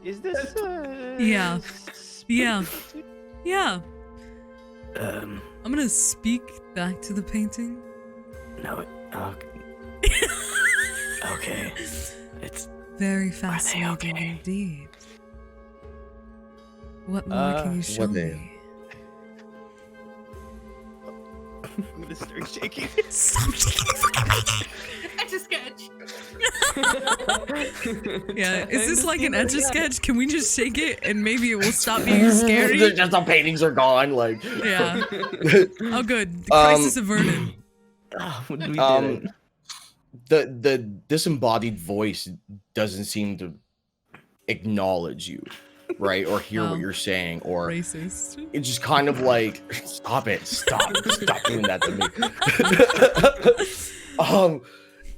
Is this? Yeah. Yeah. Yeah. Um. I'm gonna speak back to the painting. No. Okay. It's very fascinating okay? indeed. What more can you show me? I'm gonna start shaking. Stop shaking the fucking painting! Etch-a-sketch. Yeah, is this like an etch-a-sketch? Can we just shake it and maybe it will stop being scary? Just the paintings are gone, like. Yeah. Oh, good. The crisis averted. Oh, we did it. The disembodied voice doesn't seem to acknowledge you, right, or hear what you're saying, or racist. It's just kind of like, stop doing that to me.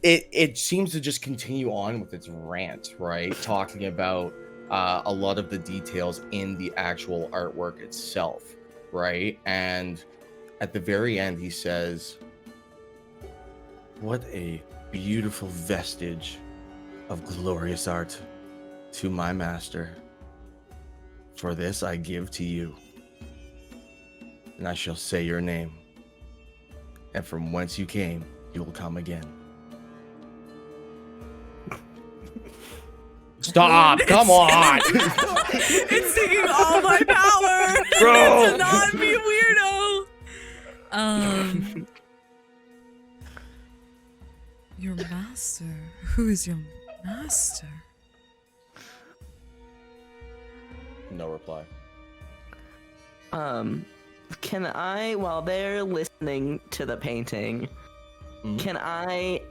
It seems to just continue on with its rant, right, talking about a lot of the details in the actual artwork itself, right, and at the very end he says, "What a beautiful vestige of glorious art to my master. For this I give to you, and I shall say your name, and from whence you came, you will come again." Stop! Come on! It's taking all my power to not be a weirdo. Your master? Who is your master? No reply. Can I, while they're listening to the painting, can I,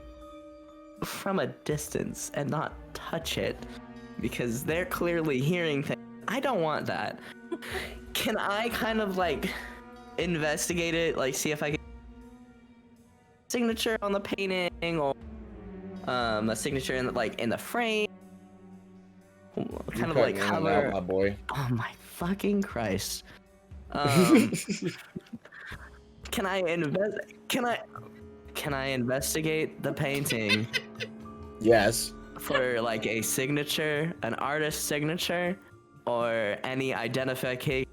from a distance and not touch it, because they're clearly hearing things? I don't want that. Can I kind of like investigate it, like see if I can signature on the painting, or a signature in the frame, kind of like cover? My boy. Oh my fucking Christ! Can I investigate the painting? Yes. For like a signature, an artist's signature, or any identification?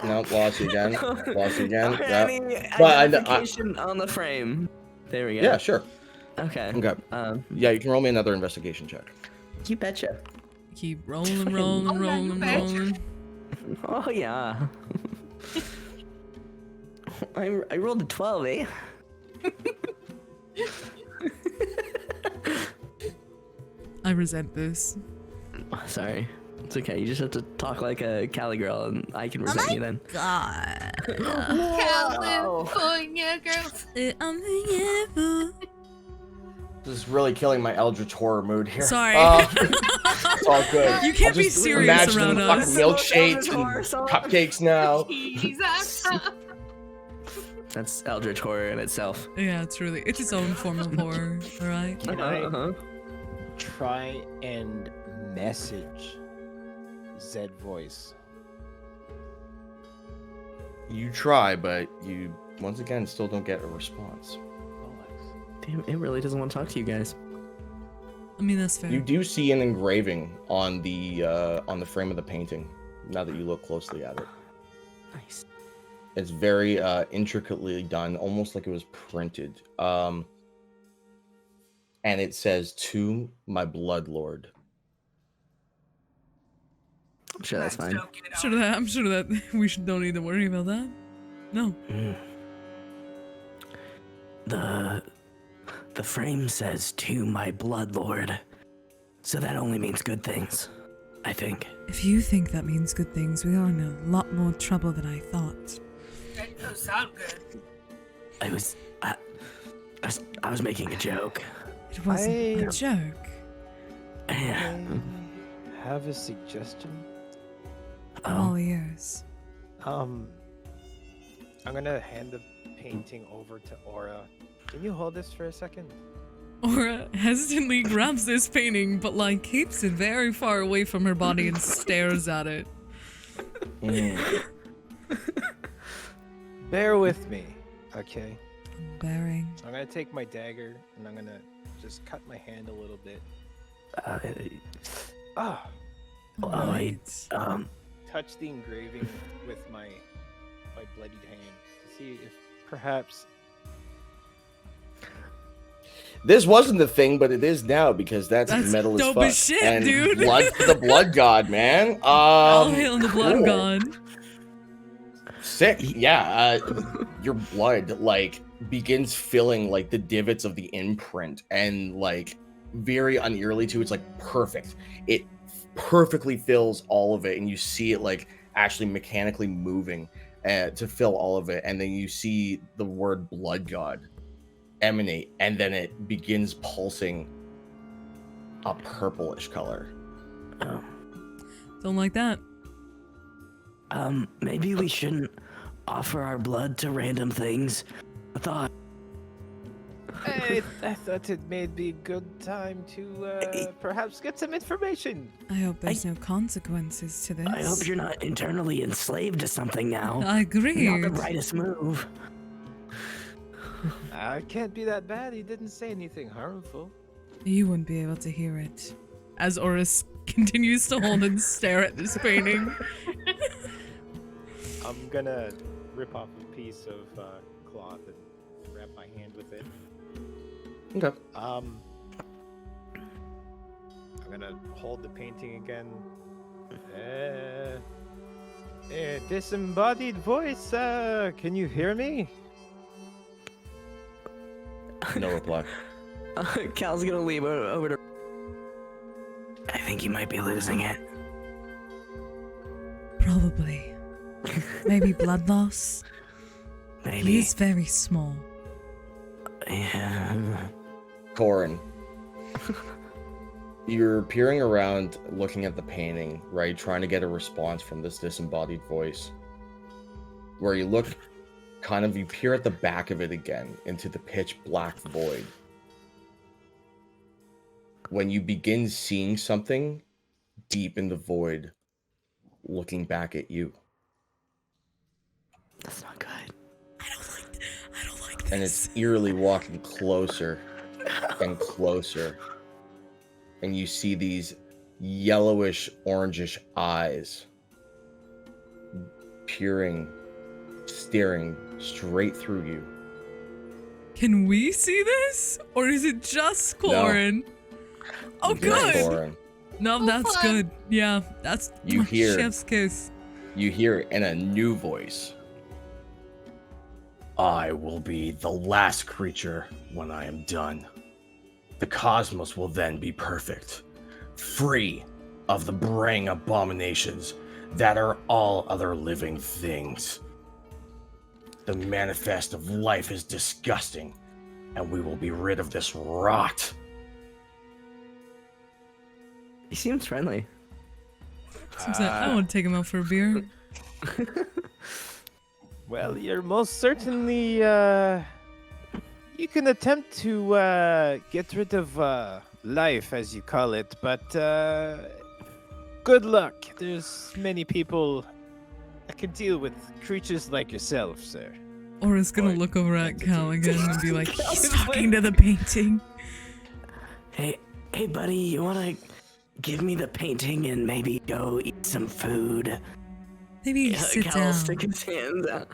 No, lost you again. Lost you again. Or Yep. any But identification on the frame. There we go. Yeah, sure. Okay. Okay. Yeah, you can roll me another investigation check. You betcha. Keep rolling. Oh yeah. I rolled a 12, eh? I resent this. Sorry. It's okay. You just have to talk like a Cali girl, and I can resent you then. God. California girls. This is really killing my Eldritch horror mood here. Sorry. It's all good. You can't be serious around us. Fucking milkshakes and cupcakes now. Jesus. That's Eldritch horror in itself. Yeah, truly. It's its own form of horror, alright? Can I try and message Zed voice. You try, but you once again still don't get a response. Damn, it really doesn't want to talk to you guys. I mean, that's fair. You do see an engraving on the frame of the painting. Now that you look closely at it, Nice. it's very intricately done, almost like it was printed. And it says, "To my blood lord." I'm sure that's fine. I'm sure that we don't need to worry about that. No. The frame says "to my blood lord," so that only means good things, I think. If you think that means good things, we are in a lot more trouble than I thought. That does sound good. I was making a joke. It wasn't a joke. Yeah. I have a suggestion. I'm all ears. I'm gonna hand the painting over to Aura. Can you hold this for a second? Aura hesitantly grabs this painting, but like keeps it very far away from her body and stares at it. Bear with me, okay? I'm bearing. I'm gonna take my dagger and I'm gonna just cut my hand a little bit. Alright. Touch the engraving with my bloodied hand to see if perhaps. This wasn't the thing, but it is now because that's metal as dope fuck. as shit, and dude. Blood for the blood god, man. All hail the blood cool. god. Sick. Yeah. Your blood like begins filling like the divots of the imprint, and like very unearly too. It's like perfect. It perfectly fills all of it, and you see it like actually mechanically moving to fill all of it, and then you see the word blood god emanate, and then it begins pulsing a purplish color. Don't like that. Maybe we shouldn't offer our blood to random things. I thought it may be a good time to perhaps get some information. I hope there's no consequences to this. I hope you're not internally enslaved to something now. I agree. Not the brightest move. I can't be that bad. He didn't say anything harmful. You wouldn't be able to hear it. As Oris continues to hold and stare at this painting. I'm gonna rip off a piece of cloth and wrap my hand with it. Okay. I'm gonna hold the painting again. Disembodied voice, can you hear me? No reply. Cal's gonna leave over to. I think you might be losing it. Probably. Maybe blood loss. Maybe. He is very small. Yeah. Corin, you're peering around looking at the painting, right? Trying to get a response from this disembodied voice. Where you look, you peer at the back of it again into the pitch black void. When you begin seeing something deep in the void looking back at you. That's not good. I don't like this. And it's eerily walking closer and closer. And you see these yellowish, orangish eyes staring straight through you. Can we see this? Or is it just Corin? No. Oh, Just good. Corin. No, that's good. Yeah, that's You hear- chef's kiss. You hear it in a new voice. I will be the last creature when I am done. The cosmos will then be perfect, free of the braying abominations that are all other living things. The manifest of life is disgusting, and we will be rid of this rot. He seems friendly. Seems like I want to take him out for a beer. Well, you're most certainly, you can attempt to get rid of life, as you call it, but good luck. There's many people that can deal with creatures like yourself, sir. Aura's gonna Or look over at Cal again and be like, Cal's he's like- talking to the painting. Hey, buddy, you wanna give me the painting and maybe go eat some food? Maybe sit Cal down. stick his hands out.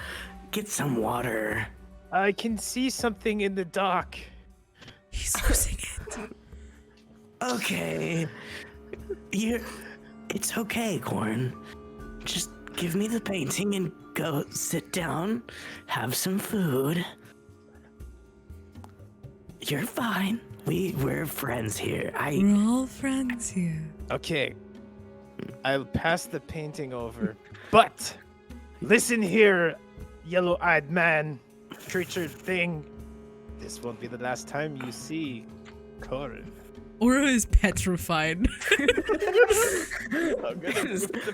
Get some water. I can see something in the dark. He's losing it. Okay. It's okay, Corn. Just give me the painting and go sit down, have some food. You're fine. We're friends here. We're all friends here. Okay, I'll pass the painting over. But listen here, yellow-eyed man, creature thing. This won't be the last time you see Corin. Aura is petrified.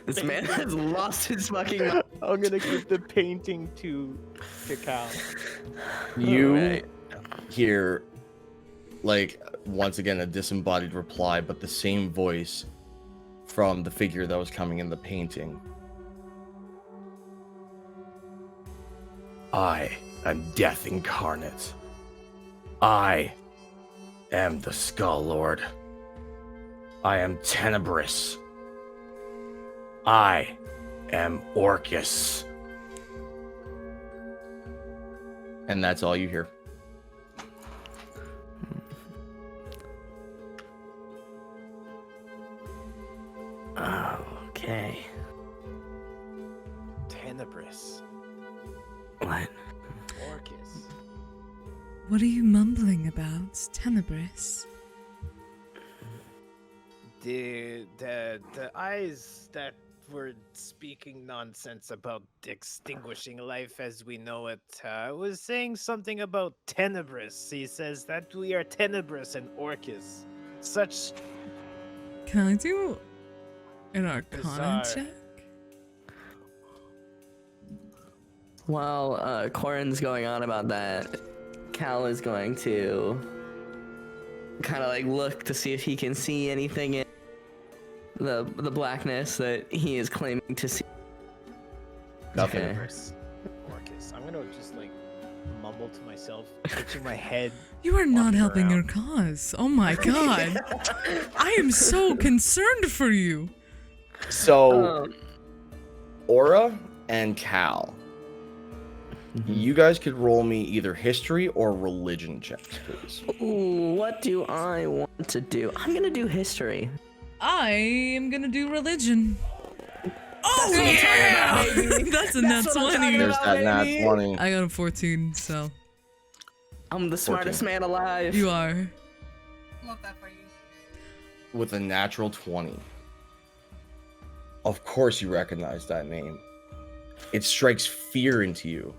This man has lost his fucking mind. I'm gonna give the painting to Cal. You Alright. hear, like, once again, a disembodied reply, but the same voice from the figure that was coming in the painting. I am Death Incarnate. I am the Skull Lord. I am Tenebrous. I am Orcus. And that's all you hear. Okay. Tenebrous. What? Orcus. What are you mumbling about, Tenebrous? The eyes that were speaking nonsense about extinguishing life as we know it was saying something about Tenebrous. He says that we are Tenebrous and Orcus. Such Can I do an Arcana Bizarre. check? While Corin's going on about that, Cal is going to kind of like look to see if he can see anything in the blackness that he is claiming to see. Nothing. Okay. Tenebrous. Orcus. I'm gonna just like mumble to myself, touching my head. You are not Walking helping around. your cause. Oh my god. I am so concerned for you. So, Aura and Cal, you guys could roll me either history or religion checks, please. Ooh, what do I want to do? I'm gonna do history. I am gonna do religion. Oh what I'm talking yeah! about, baby. That's a That's nat what I'm 20. talking There's about, that nat baby. 20. I got a 14, so I'm the smartest 14. man alive. you are. Love that for you. With a natural 20. Of course you recognize that name. It strikes fear into you.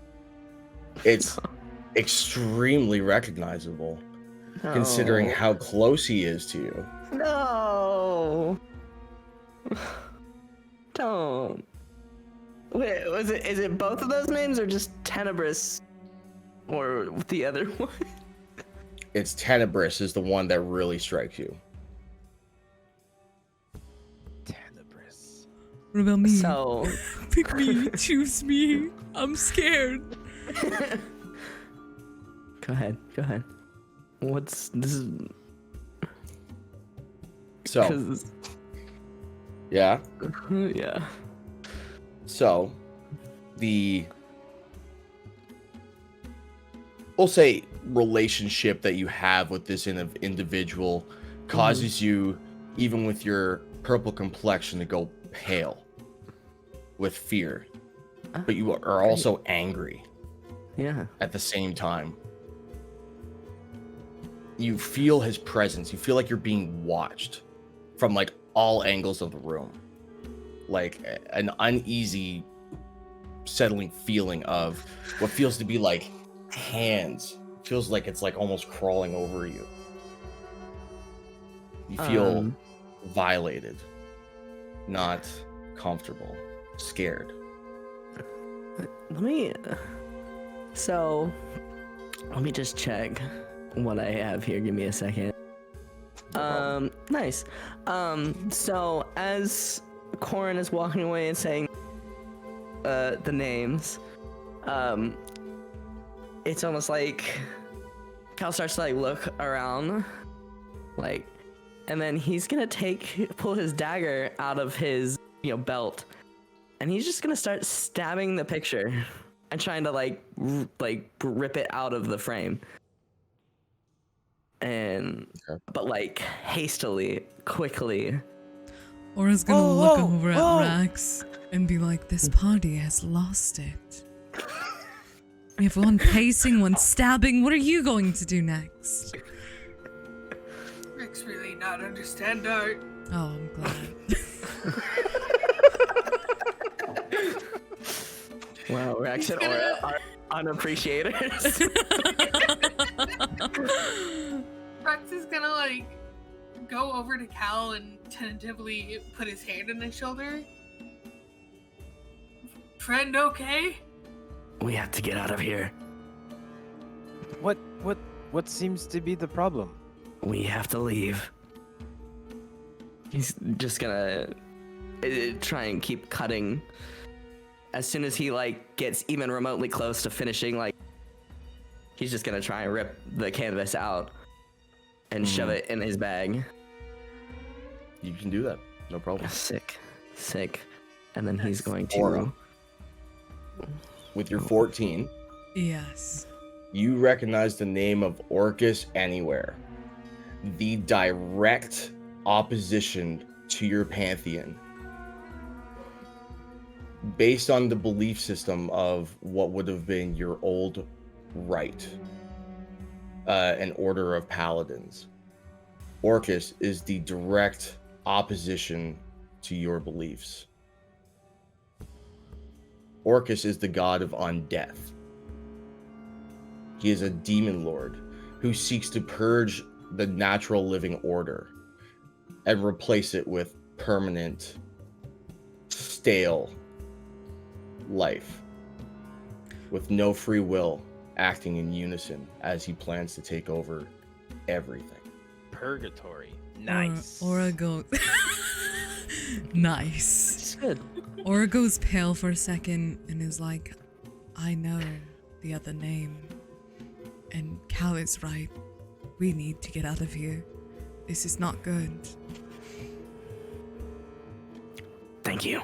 It's extremely recognizable, considering No. how close he is to you. No. Don't. Wait, is it both of those names or just Tenebrous or the other one? It's Tenebrous is the one that really strikes you. Tenebrous. What about me? So, Pick me, choose me. I'm scared. go ahead. What's this is So, 'cause- yeah. yeah. So, we'll say relationship that you have with this individual causes you, even with your purple complexion, to go pale with fear. But you are also angry Yeah. at the same time. You feel his presence. You feel like you're being watched from like all angles of the room. Like an uneasy, settling feeling of what feels to be like hands. Feels like it's like almost crawling over you. You feel violated, not comfortable, scared. Let me just check what I have here. Give me a second. Nice. So as Corin is walking away and saying the names, it's almost like Cal starts to like look around, like, and then he's gonna pull his dagger out of his belt, and he's just gonna start stabbing the picture and trying to like rip it out of the frame. And but like hastily, quickly. Aura's gonna look over at Rax and be like, this party has lost it. We have one pacing, one stabbing. What are you going to do next? Rick's really not understand art. Oh, I'm glad. Wow, Rax and Aura are unappreciators. Rex is gonna like go over to Cal and tentatively put his hand on his shoulder. Friend, okay? We have to get out of here. What seems to be the problem? We have to leave. He's just gonna try and keep cutting. As soon as he like gets even remotely close to finishing, like he's just gonna try and rip the canvas out and shove it in his bag. You can do that. No problem. Sick. And then he's going to... Aura. With your 14, Yes. you recognize the name of Orcus Anywhere. The direct opposition to your pantheon. Based on the belief system of what would have been your old rite, an order of paladins. Orcus is the direct opposition to your beliefs. Orcus is the god of undeath. He is a demon lord who seeks to purge the natural living order and replace it with permanent, stale life with no free will, acting in unison as he plans to take over everything. Purgatory. Nice. Aura goes... Nice. It's good. Aura goes pale for a second and is like, I know the other name. And Cal is right. We need to get out of here. This is not good. Thank you.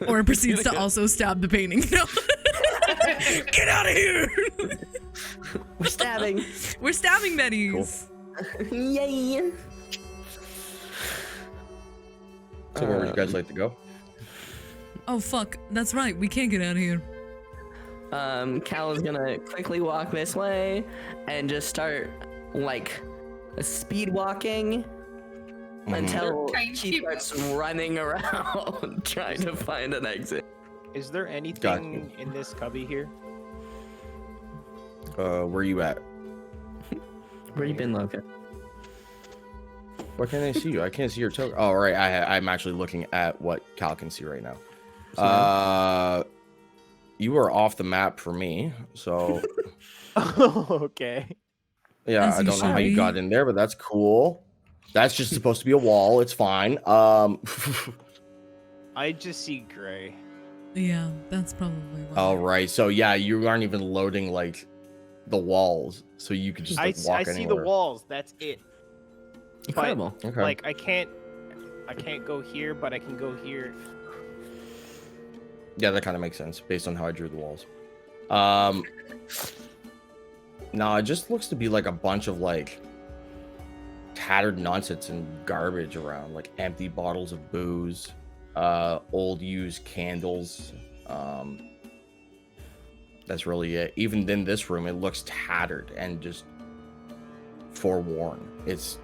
Aura proceeds to also stab the painting. No. Get out of here! We're stabbing. We're stabbing Betty's. Yay. So where would you guys like to go? Oh fuck, that's right, we can't get out of here. Cal is gonna quickly walk this way and just start like speed walking until she starts running around trying to find an exit. Is there anything in this cubby here? Where you at? Where you been, Logan? Why can't I see you? I can't see your token. Oh, right. I'm actually looking at what Cal can see right now. You are off the map for me, so... Okay. Yeah, As I you don't know how should you be. got in there, but that's cool. That's just supposed to be a wall. It's fine. I just see gray. Yeah, that's probably why. All right. So, yeah, you aren't even loading, like, the walls, so you could just, like, walk I see anywhere. the walls. That's it. Incredible. Okay. Like I can't go here, but I can go here. Yeah, that kind of makes sense based on how I drew the walls. No, it just looks to be like a bunch of like tattered nonsense and garbage around, like empty bottles of booze, old used candles. That's really it. Even in this room, it looks tattered and just forworn. It's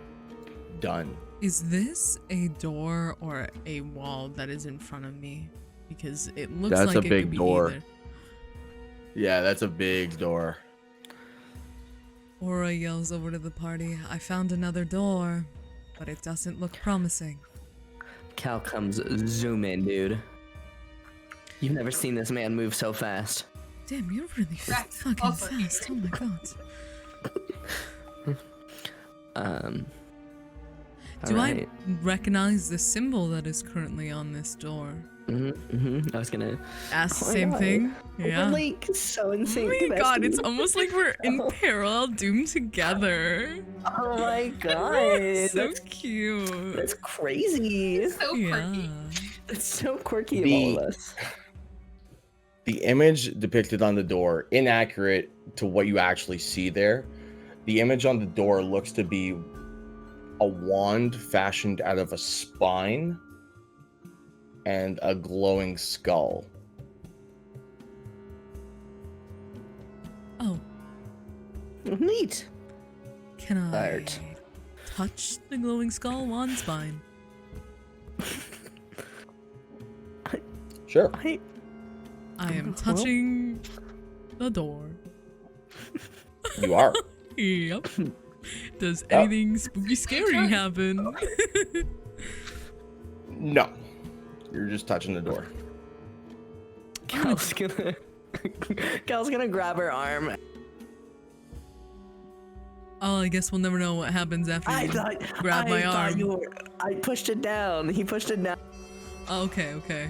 done. Is this a door or a wall that is in front of me? Because it looks That's like a it big could be door. either. Yeah, that's a big door. Aura yells over to the party, I found another door, but it doesn't look promising. Cal comes zoom in, dude. You've never seen this man move so fast. Damn, you're really That's fucking also fast. Oh my god. Do I recognize the symbol that is currently on this door? I was gonna ask the same thing. Yeah. We're like so in sync. Oh my god, it's almost like we're in parallel doom together. Oh my god. So cute. That's crazy. So quirky. It's so quirky of all of us. The image depicted on the door, inaccurate to what you actually see there. The image on the door looks to be a wand fashioned out of a spine and a glowing skull. Oh. Neat. Can I Art. touch the glowing skull wand spine? Sure. I am touching the door. You are. Yep. Does anything spooky scary happen? No. You're just touching the door. Cal's gonna grab her arm. Oh, I guess we'll never know what happens after you grab my arm. I pushed it down. He pushed it down. Oh, okay, okay.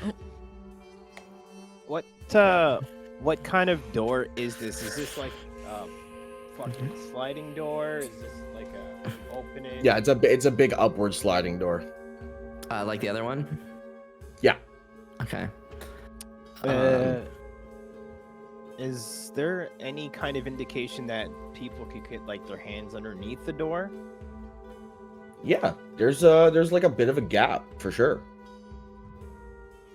Oh. What kind of door is this? Is this like fucking sliding door? Is this like a opening? Yeah, it's a big upward sliding door. Like the other one? Yeah. Okay. Is there any kind of indication that people could get like their hands underneath the door? Yeah, there's like a bit of a gap for sure.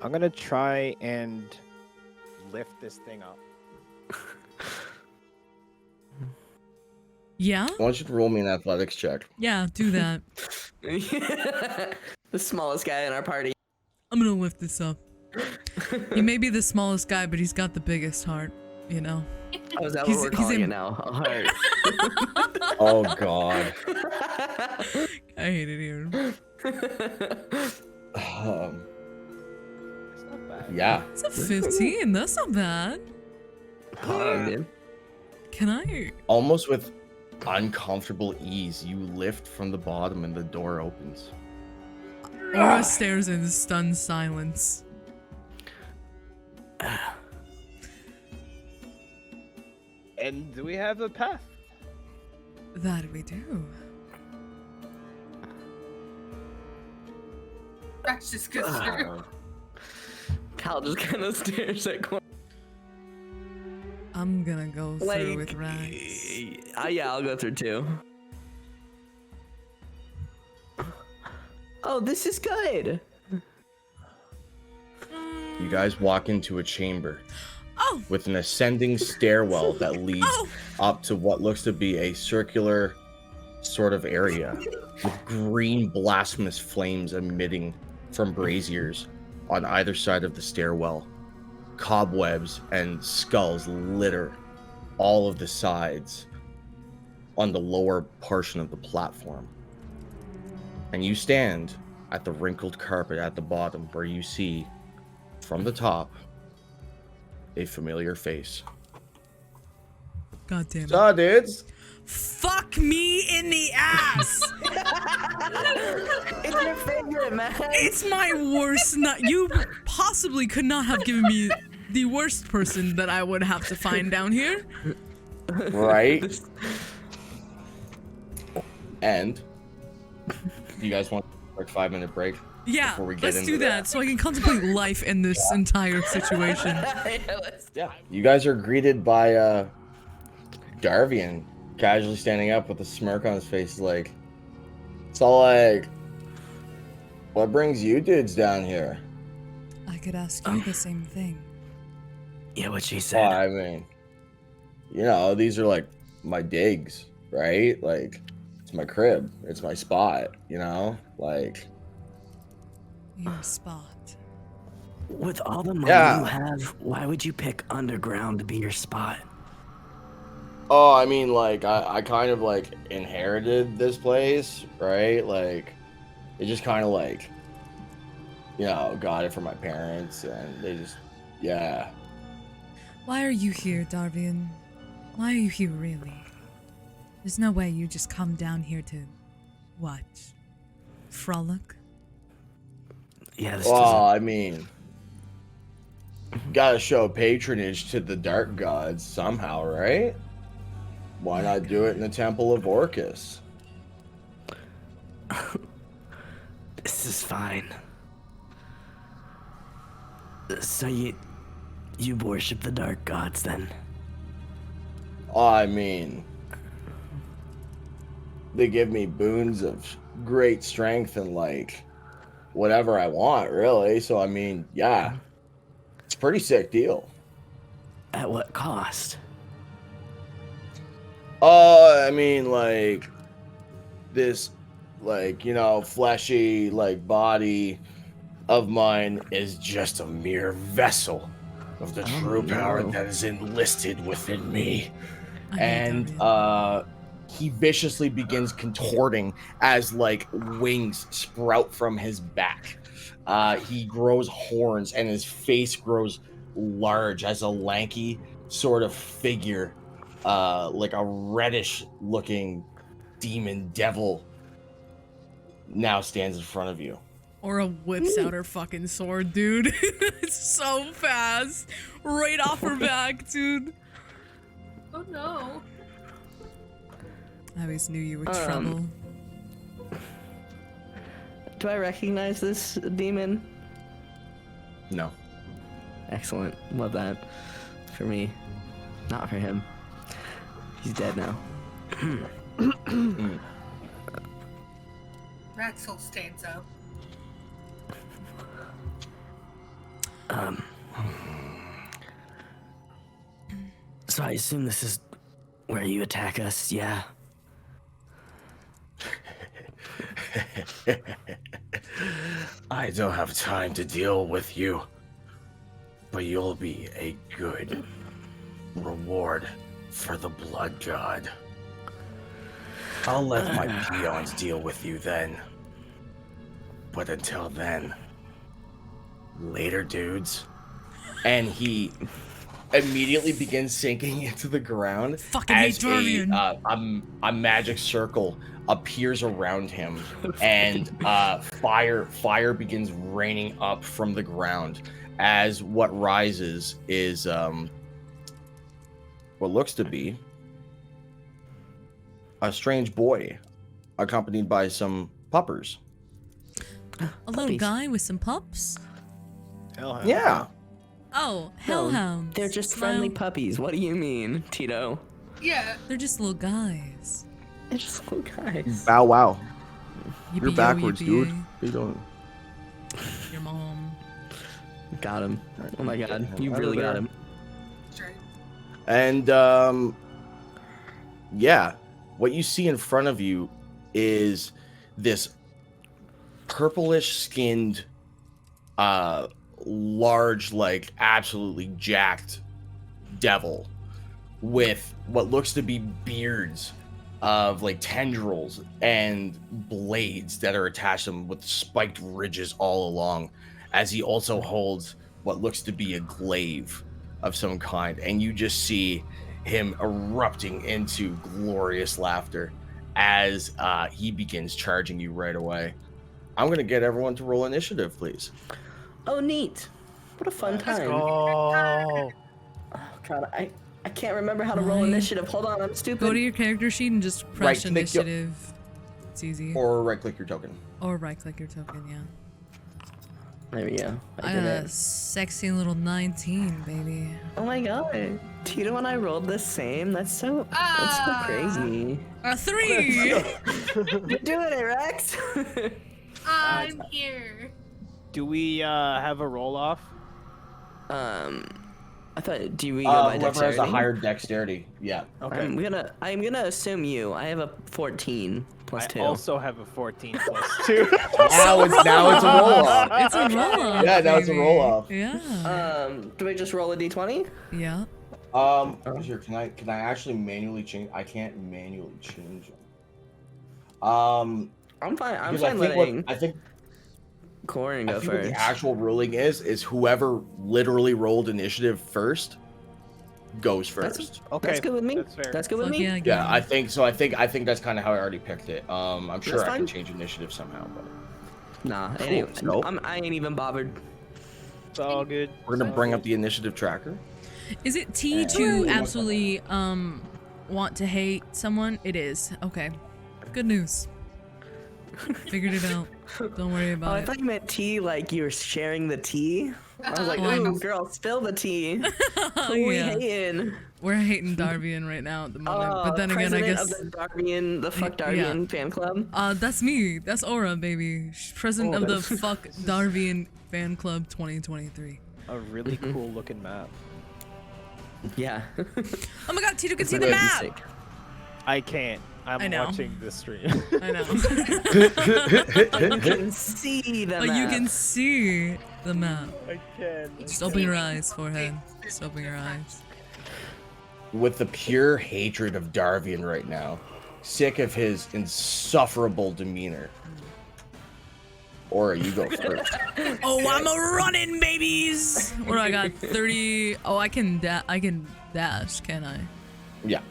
I'm gonna try and lift this thing up. Yeah? I want you to roll me an athletics check. Yeah, do that. The smallest guy in our party. I'm gonna lift this up. He may be the smallest guy, but he's got the biggest heart, you know? Oh, is that what we're calling it now? A heart. Oh, God. I hate it here. It's not bad. Yeah. It's a 15. That's not bad. Oh, dude. Can I? Almost with uncomfortable ease, you lift from the bottom and the door opens. Aura stares in stunned silence. And do we have a path? That we do. Rax just goes through. Cal just kind of stares at corner. I'm gonna go through with Rax. Yeah, I'll go through too. Oh, this is good. You guys walk into a chamber Oh! with an ascending stairwell that leads up to what looks to be a circular sort of area with green blasphemous flames emitting from braziers on either side of the stairwell. Cobwebs and skulls litter all of the sides on the lower portion of the platform. And you stand at the wrinkled carpet at the bottom where you see, from the top, a familiar face. God damn it. So, dudes. Fuck me in the ass! It's your favorite, man. It's my worst you possibly could not have given me the worst person that I would have to find down here. Right? And you guys want a quick 5-minute break? Yeah, Before we get let's into do that so I can contemplate life in this entire situation. Yeah. You guys are greeted by Darvian casually standing up with a smirk on his face, like, so like, what brings you dudes down here? I could ask you the same thing. Yeah, what she Well, said. I mean, you know, these are like my digs, right? Like, it's my crib, it's my spot, you know, like. Your spot. With all the money you have, why would you pick underground to be your spot? Oh, I mean, like, I kind of, like, inherited this place, right? Like, it just kind of, like, you know, got it from my parents, and they just, yeah. Why are you here, Darvian? Why are you here, really? There's no way you just come down here to What? Frolic? Yeah, this Well, I mean, gotta show patronage to the dark gods somehow, right? Why not do it in the Temple of Orcus? This is fine. So you worship the dark gods then? I mean, they give me boons of great strength and like whatever I want, really. So I mean, yeah, it's a pretty sick deal. At what cost? I mean, like this, like, you know, fleshy like body of mine is just a mere vessel of the true power that is enlisted within me. And he viciously begins contorting as like wings sprout from his back. He grows horns and his face grows large as a lanky sort of figure, like a reddish looking demon devil now stands in front of you. Aura whips out her fucking sword, dude. It's so fast. Right off her back, dude. Oh no. I always knew you were trouble. Do I recognize this demon? No. Excellent. Love that. For me. Not for him. He's dead now. Raxel stands up. So I assume this is where you attack us, yeah? I don't have time to deal with you, but you'll be a good reward for the blood god. I'll let my peons deal with you then. But until then, later, dudes. And he immediately begins sinking into the ground as a magic circle appears around him, and fire begins raining up from the ground as what rises is what looks to be a strange boy accompanied by some puppers. A little guy with some pups? Hellhound. Yeah. Oh, hellhounds. They're just friendly puppies. What do you mean, Tito? Yeah. They're just little guys. They're just little guys. Bow wow. Yippee-yo, You're backwards, dude. yippee-yay. You don't. Your mom. Got him. Oh my god, you really got him. Straight. And yeah, what you see in front of you is this purplish skinned large, like absolutely jacked devil with what looks to be beards of like tendrils and blades that are attached to him with spiked ridges all along, as he also holds what looks to be a glaive of some kind. And you just see him erupting into glorious laughter as he begins charging you right away. I'm gonna get everyone to roll initiative, please. Oh, neat. What a fun time. Oh. Oh god, I can't remember how to roll initiative. Hold on, I'm stupid. Go to your character sheet and just press initiative. It's easy. Or right-click your token. Or right-click your token, yeah. There we go. I got a sexy little 19, baby. Oh my god. Tito and I rolled the same. That's so crazy. A 3! You're doing it, Rex. I'm here. Do we have a roll off? I thought, do we go by Whoever dexterity? has a higher dexterity, yeah. Okay. I'm gonna assume you. I have a 14 plus 2. I also have a 14 plus 2. Now it's a roll off. It's a roll off. Yeah, now it's a baby. roll off. Yeah. Do we just roll a d20? Yeah. Here, can I actually manually change? I can't manually change them. I'm fine. I'm because fine letting I think Corin I go think what first. the actual ruling is whoever literally rolled initiative first goes first. Okay, That's good with me. That's fair. That's good with Fuck me. yeah, Yeah, I gang. think so. I think that's kind of how I already picked it. I'm sure That's I can fine. change initiative somehow, but Nah, Cool, anyway, so- I ain't even bothered. It's all good. we're gonna bring up the initiative tracker. Is it T to absolutely want to hate someone? It is. Okay. Good news. Figured it out. Don't worry Oh, about I it. thought you meant tea, like you were sharing the tea. I was like, Oh, I ooh, know. girl, spill the tea. Who we Yeah. hating? We're hating Darvian right now at the moment. but then again, I president guess of the Darvian, the fuck Darvian fan club. that's me. That's Aura, baby. President Oh, of the that's- fuck Darvian fan club 2023. A really cool looking map. Yeah. Oh my god, Tito can see It's the gonna be map! sick. I can't. I I'm know. watching the stream. I know. You can see the But you map. can see the map. I can. Just open your eyes, forehead. Just open your eyes. With the pure hatred of Darvian right now, sick of his insufferable demeanor. Aura, you go first. Oh, I'm a running, babies! What do I got? 30. Oh, I can dash, can I? Yeah,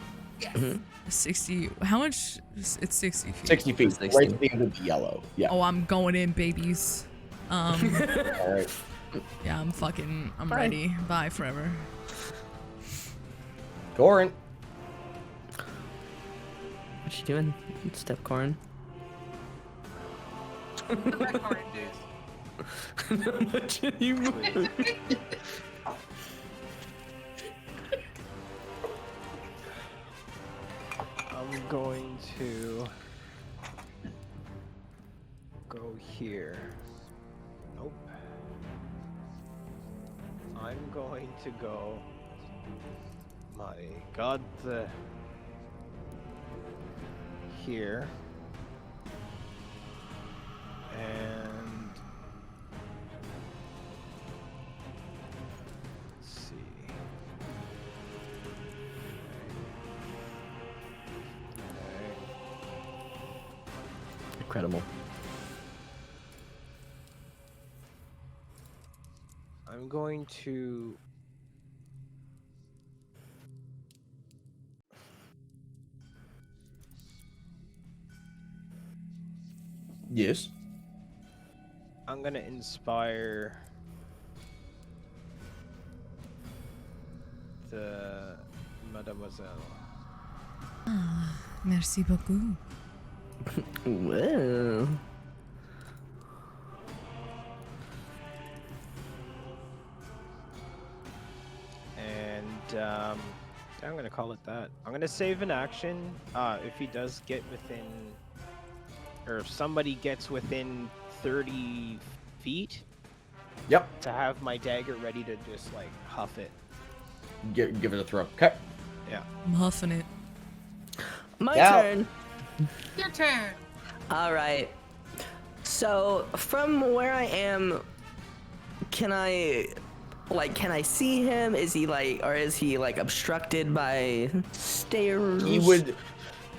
60. How much? It's 60 feet. 60 feet, 60. right to the end of the yellow. Yeah. Oh, I'm going in, babies. All right. Yeah, I'm ready. Bye forever. Goran. What you doing, Step Corn? That card, dude. What you I'm going to go here. Nope. I'm going to go. My God, here. And let's see. Okay. Incredible. I'm going to Yes. I'm gonna inspire the Mademoiselle. Merci beaucoup. Well. And I'm gonna call it that. I'm gonna save an action. If he does get within, or if somebody gets within 30 feet, Yep. to have my dagger ready to just like huff it. Give it a throw. Okay. Yeah. I'm huffing it. My Yeah. turn. Your turn. All right. So from where I am, can I see him? Is he like obstructed by stairs? He would,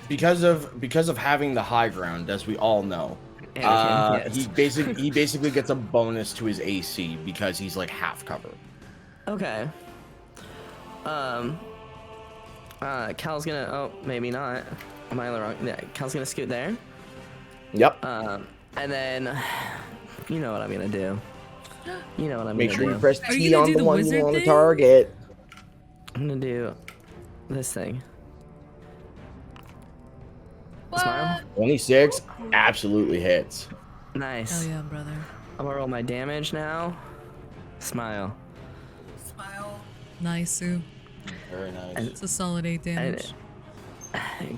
because of having the high ground, as we all know. Yes. He basically gets a bonus to his AC because he's like half covered. Okay. Cal's gonna. Oh, maybe not. Am I wrong? Yeah, Cal's gonna scoot there. Yep. And then, you know what I'm gonna do. You know what I'm Make gonna sure do. you press Are you T gonna on do the the one wizard you want to thing? target. I'm gonna do this thing. What? Smile. 26 absolutely hits. Nice. Hell yeah, brother. I'm gonna roll my damage now. Smile. Smile. Nice, Sue. Very nice. It's a solid 8 damage.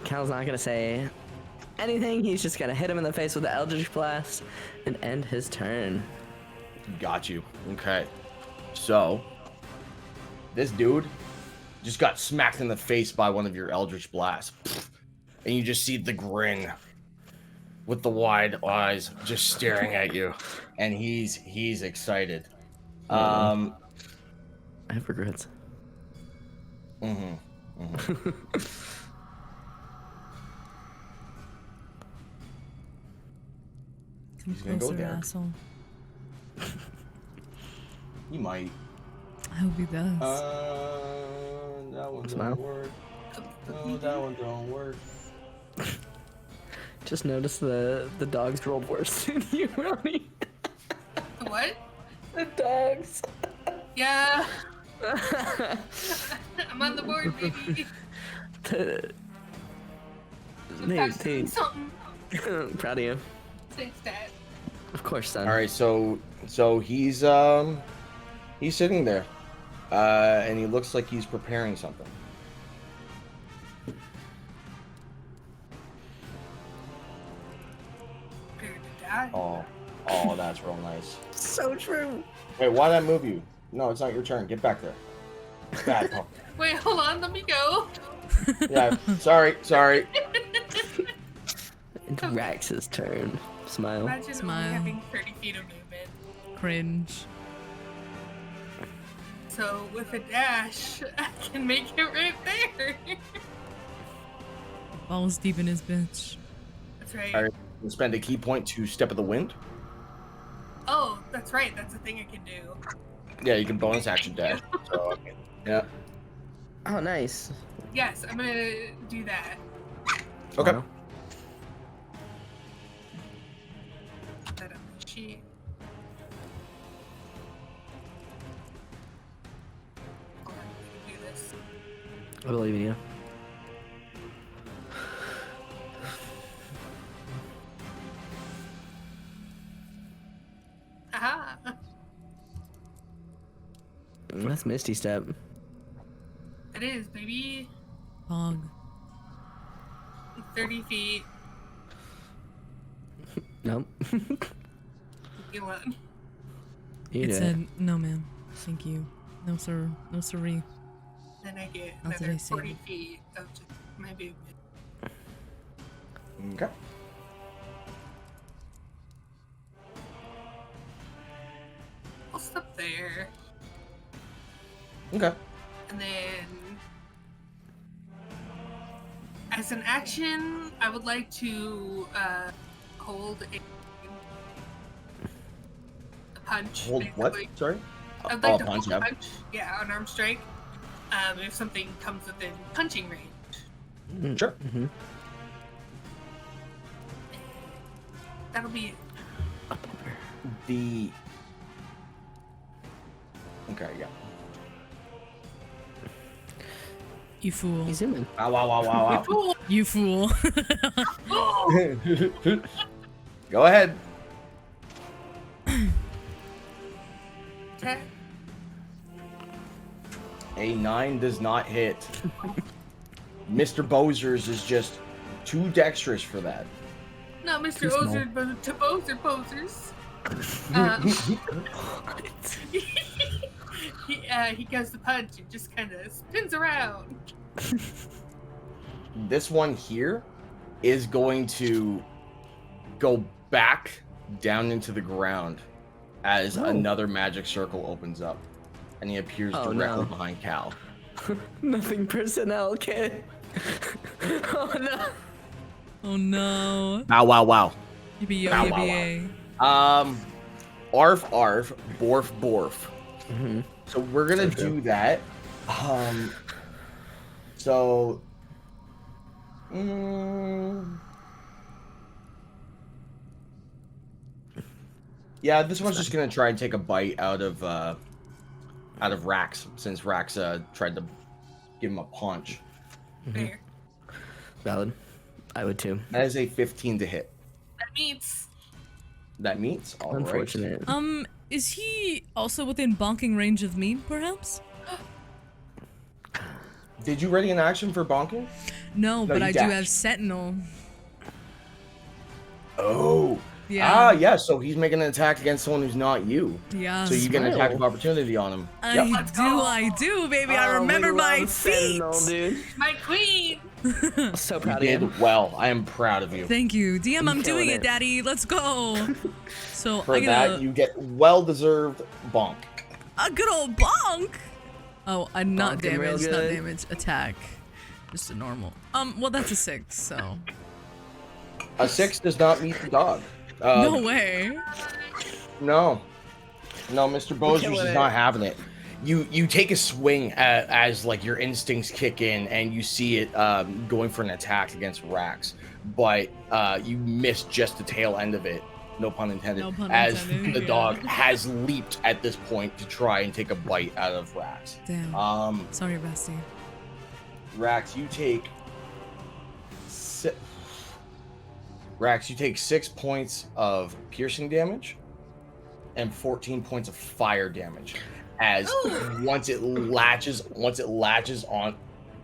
Cal's not gonna say anything. He's just gonna hit him in the face with the Eldritch Blast and end his turn. Got you. Okay. So, this dude just got smacked in the face by one of your Eldritch Blasts. And you just see the grin with the wide eyes just staring at you. And he's excited. I have regrets. Come gonna go closer, there. asshole. You might. I hope he does. No, that one Smile. don't work. No, that one don't work. Just notice the dogs rolled worse than you, Ronnie. The what? The dogs. Yeah. I'm on the board, baby. They, Something. proud of you. Thanks, Dad. Of course, son. All right, so he's sitting there, and he looks like he's preparing something. Prepare to die. Oh, that's real nice. So true. Wait, why did I move you? No, it's not your turn. Get back there. Bad pup. Wait, hold on. Let me go. Yeah, sorry. It's Rax's turn. Smile. Imagine Smile. only having 30 feet of movement. Cringe. So with a dash, I can make it right there. Balls deep in his bitch. That's right. All right, we'll spend a key point to Step of the Wind. Oh, that's right. That's a thing I can do. Yeah, you can bonus action dash. So, yeah. Oh, nice. Yes, I'm gonna do that. Okay. Wow. Put that on the sheet. Hold on, I can do this. I believe in you. Aha! That's Misty Step. It is, baby. Hog. 30 feet. Nope. You what? You It did. said, no ma'am. Thank you. No sir. No siree. Then I get What did another I say? 40 feet of just my movement. Okay. I'll stop there. Okay. And then, as an action, I would like to hold a punch. Hold what? basically. Sorry. I'd like to punch, hold a yeah. punch. Yeah, an arm strike. If something comes within punching range. Sure. Mm-hmm. That'll be it. The. Okay, yeah. You fool. He's zooming. Wow, wow, wow, wow, Cool. You fool. Oh! wow. Go ahead. Okay. A 9 does not hit. Mr. Bozers is just too dexterous for that. No, Mr. Too small. Ozer, but to Bozer posers. He goes to punch and just kind of spins around. This one here is going to go back down into the ground as another magic circle opens up. And he appears Oh, directly no. behind Cal. Nothing personnel, kid. Oh no. Oh no. Wow, wow, wow. Yippee yo Bow, wow, yippee Arf, arf, borf, borf. Mm-hmm. So we're gonna So true. do that. So. Yeah, this one's just gonna try and take a bite out of Rax, since Rax tried to give him a punch. There. Valid. I would too. That is a 15 to hit. That means That meets. All right. Unfortunate. Is he also within bonking range of me, perhaps? Did you ready an action for bonking? No, but you I do dashed. have Sentinel. Oh. Yeah. Ah, yeah. So he's making an attack against someone who's not you. Yeah. So you get an attack of Smile. opportunity on him. I do, baby. I remember my feet. Dude. my queen. So You proud of you. did well. I am proud of you. Thank you. DM, I'm doing killing it, it. Daddy. Let's go. So For I get that, you get well-deserved bonk. a good old bonk. Oh, not Bonking real damage, not good. damage. Attack. Just a normal. Well, that's a 6, so. A 6 does not meet the dog. No way. No. No, Mr. Bozers killing is it. not having it. you take a swing as like your instincts kick in, and you see it going for an attack against Rax, but you miss just the tail end of it. No pun intended. No pun as intended, the yeah. dog has leaped at this point to try and take a bite out of Rax. Damn. Sorry, bestie. Rax, you take 6 points of piercing damage and 14 points of fire damage. As once it latches on.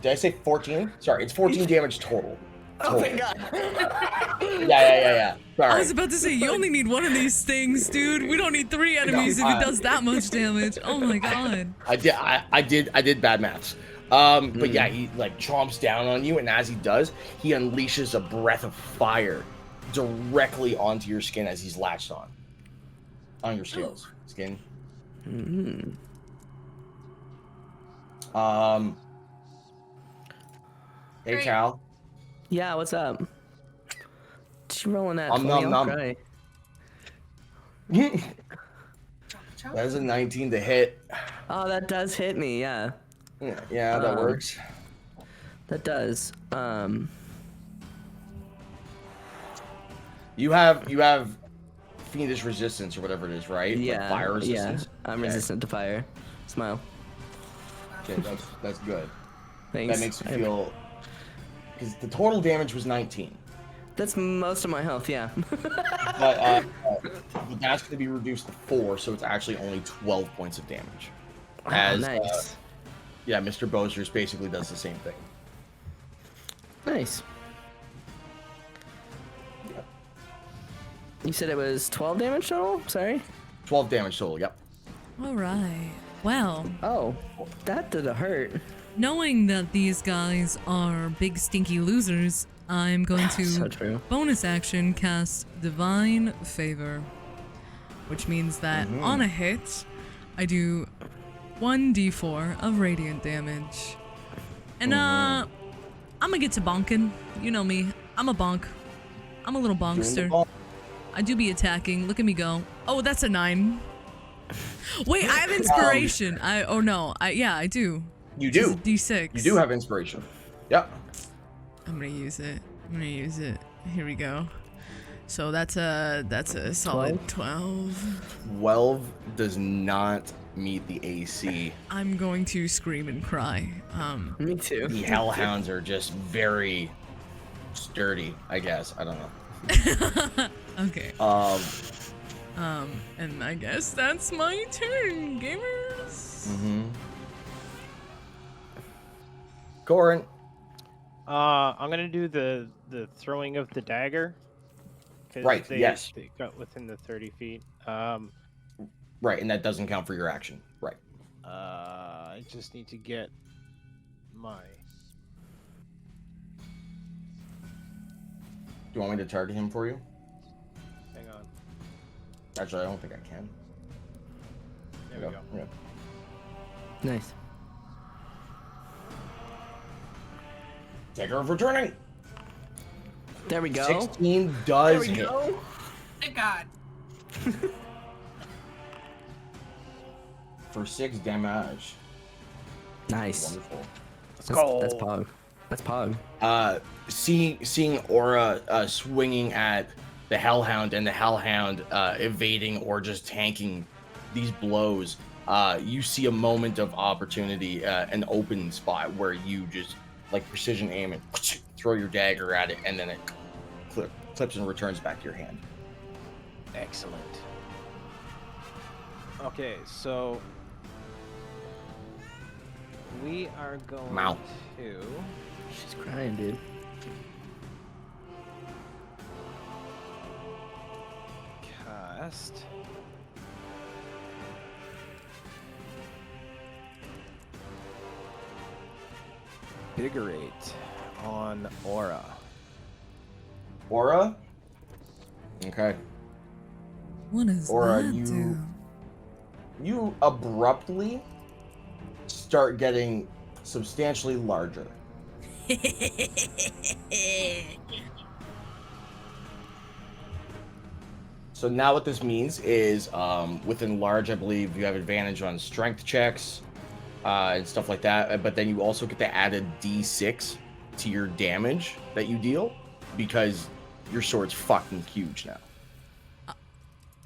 Did I say 14? Sorry, it's 14 damage total. Oh my god. Yeah. Sorry. I was about to say, you only need one of these things, dude. We don't need 3 enemies if it does that much damage. Oh my god. I did bad maths. But yeah, he like chomps down on you, and as he does, he unleashes a breath of fire directly onto your skin as he's latched on your scales. Skin. Hey, Great. Cal. Yeah, what's up? She rolling that. Nom. Cry. That is a 19 to hit. Oh, that does hit me. Yeah. Yeah, that works. That does. You have fiendish resistance or whatever it is, right? Yeah. Like fire resistance. Yeah. I'm resistant to fire. Smile. Okay, that's good. Thanks. That makes me feel. Because the total damage was 19. That's most of my health. Yeah. But that's going to be reduced to 4, so it's actually only 12 points of damage. Nice. Yeah, Mr. Bozers basically does the same thing. Nice. Yep. You said it was 12 damage total? Sorry? 12 damage total, yep. All right. Well, Oh, that did hurt. knowing that these guys are big stinky losers, I'm going to So true. bonus action cast Divine Favor, which means that on a hit, I do 1d4 of radiant damage. And I'm gonna get to bonking. You know me. I'm a bonk. I'm a little bonkster. I do be attacking. Look at me go. Oh, that's a 9. Wait, I have inspiration. I do. You do. It's a D6. You do have inspiration. Yep. I'm gonna use it. Here we go. So that's a solid 12. 12 does not meet the AC. I'm going to scream and cry. Me too. The hellhounds are just very sturdy, I guess. I don't know. Okay. And I guess that's my turn, gamers. Corin. I'm gonna do the throwing of the dagger. 'Cause Right, they, yes. They got within the 30 feet. Right, and that doesn't count for your action. Right. I just need to get my. Do you want me to target him for you? Hang on. Actually, I don't think I can. There we go. Yeah. Nice. Dagger of returning. There we go. 16 does There we hit. go. Thank God. For 6 damage. Nice. Wonderful. Let's go. That's Pog. That's Pog. Seeing Aura swinging at the Hellhound and the Hellhound evading or just tanking these blows, you see a moment of opportunity, an open spot where you just like precision aim and throw your dagger at it, and then it clips and returns back to your hand. Excellent. Okay, so we are going Wow. to. She's crying, dude. Cast. Invigorate on Aura. Aura? Okay. What does Aura, that do? You abruptly start getting substantially larger. So now what this means is with enlarge, I believe you have advantage on strength checks, and stuff like that. But then you also get to add a D6 to your damage that you deal because your sword's fucking huge now.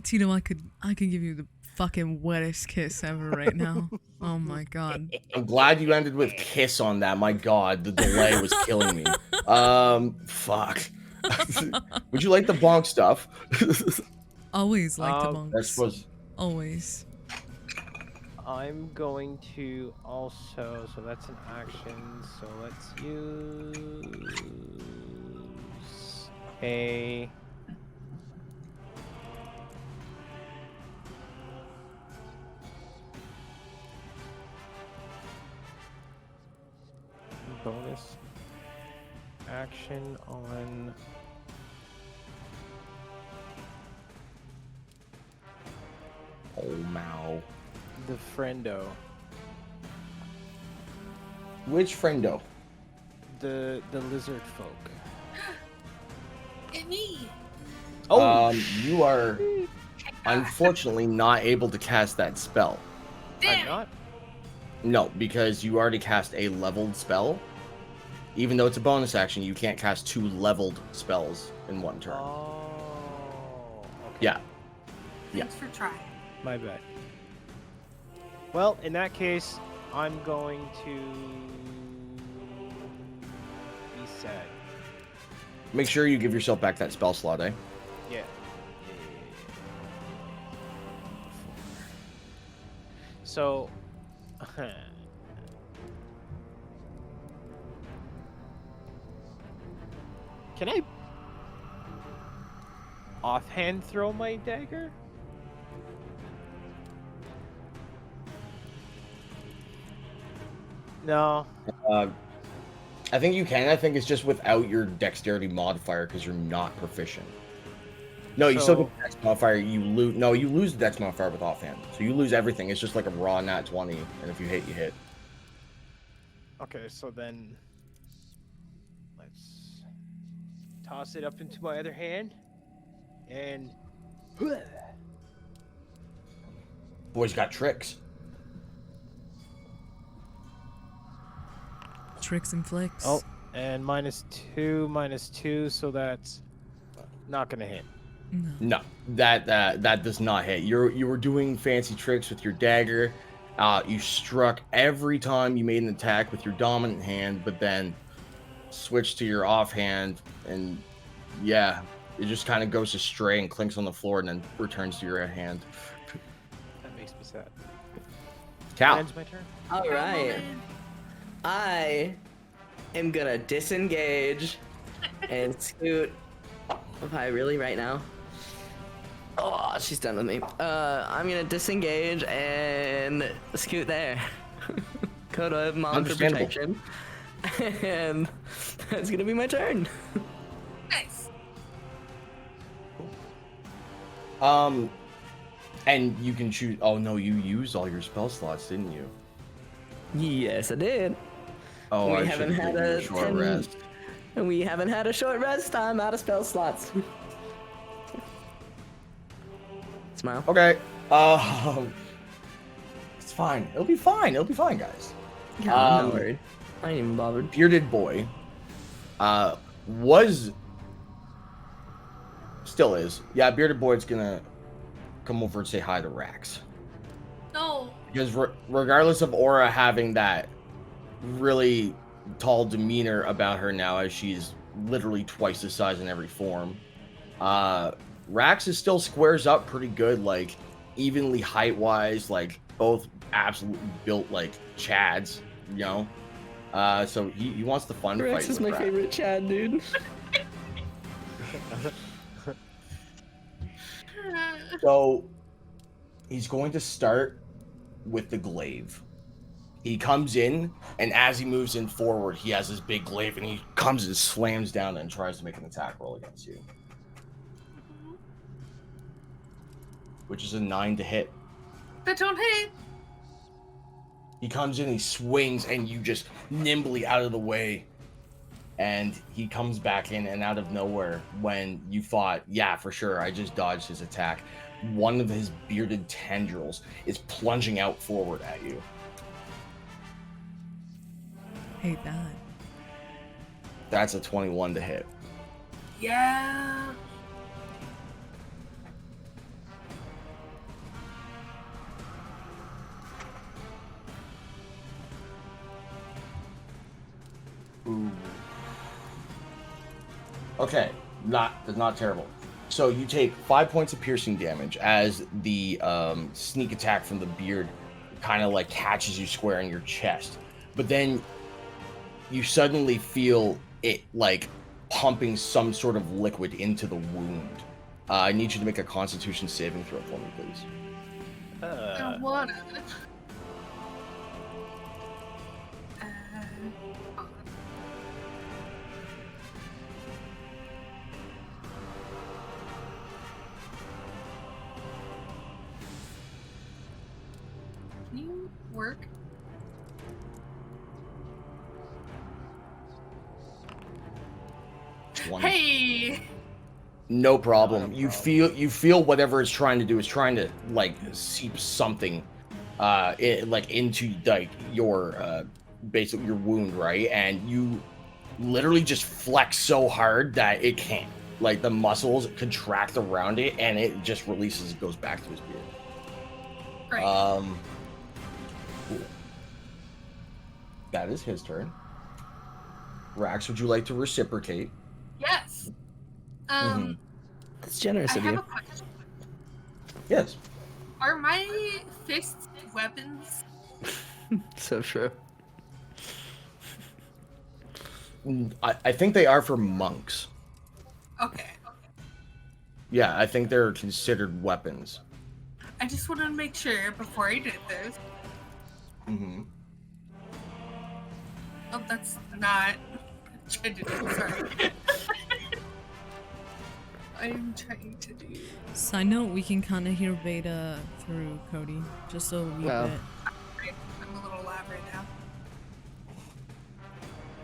Tito, I could give you the fucking wettest kiss ever right now. Oh my god. I'm glad you ended with kiss on that. My god, the delay was killing me. Fuck. Would you like the bonk stuff? Always like the bonks. That's supposed. Always. I'm going to also, so that's an action, so let's use a bonus action on Oh, Mao. the friendo. Which friendo? The lizard folk. It me. Oh, You are unfortunately not able to cast that spell. Damn. I'm not. No, because you already cast a leveled spell. Even though it's a bonus action, you can't cast 2 leveled spells in one turn. Oh, okay. Yeah. Thanks for trying. My bad. Well, in that case, I'm going to be sad. Make sure you give yourself back that spell slot, eh? Yeah. So, can I offhand throw my dagger? No. I think you can. I think it's just without your dexterity modifier because you're not proficient. No, you still So- get the dex modifier. You lose. No, you lose the dex modifier with offhand. So you lose everything. It's just like a raw nat 20, and if you hit, you hit. Okay, so then let's toss it up into my other hand and Boy's got tricks. Tricks and flicks. oh, and -2, so that's not gonna hit. No. No, that does not hit. You were doing fancy tricks with your dagger. You struck every time you made an attack with your dominant hand, but then switched to your offhand, and yeah, it just kind of goes astray and clinks on the floor, and then returns to your hand. That makes me sad. Cal. Ends my turn. All right. I am gonna disengage and scoot. Am I really right now? Oh, she's done with me. I'm gonna disengage and scoot there. Code of Mom for Understandable. protection. And that's gonna be my turn. Nice. And you can choose. Oh no, you used all your spell slots, didn't you? Yes, I did. Oh, We I haven't should have had given you a a short 10 rest. And we haven't had a short rest time out of spell slots. Smile. Okay. It's fine. It'll be fine. It'll be fine, guys. Yeah, I'm not worried. I ain't even bothered. Bearded boy, was, still is. Yeah, bearded boy's gonna come over and say hi to Rax. No. Because regardless of Aura having that really tall demeanor about her now, as she's literally twice the size in every form, Rax is still squares up pretty good, like evenly height-wise, like both absolutely built like Chads, you know. So he wants the fun Rex fight. is with my Rax. favorite Chad, dude. So he's going to start with the glaive. He comes in, and as he moves in forward, he has this big glaive, and he comes and slams down and tries to make an attack roll against you, which is a 9 to hit. That don't hit. He comes in, he swings, and you just nimbly out of the way. And he comes back in, and out of nowhere, when you thought, yeah, for sure, I just dodged his attack, one of his bearded tendrils is plunging out forward at you. hate that. That's a 21 to hit. Yeah. Ooh. Okay, that's not terrible. So you take 5 points of piercing damage as the sneak attack from the beard kind of like catches you square in your chest. But then you suddenly feel it like pumping some sort of liquid into the wound. I need you to make a Constitution saving throw for me, please. I wanna. Can you work? Hey! No problem. You feel whatever it's trying to do is trying to like seep something like into like your basically your wound, right? And you literally just flex so hard that it can't. Like the muscles contract around it and it just releases, it goes back to his beard. Great. Cool. That is his turn. Rax, would you like to reciprocate? Yes. That's generous I of have you. a question. Yes. Are my fists weapons? So true. I think they are for monks. Okay. Yeah, I think they're considered weapons. I just wanted to make sure before I did this. Mm-hmm. Oh, that's not. Sorry. I'm trying to do. Side note, we can kind of hear Beta through Cody, just a wee Wow. bit. I'm a little loud right now.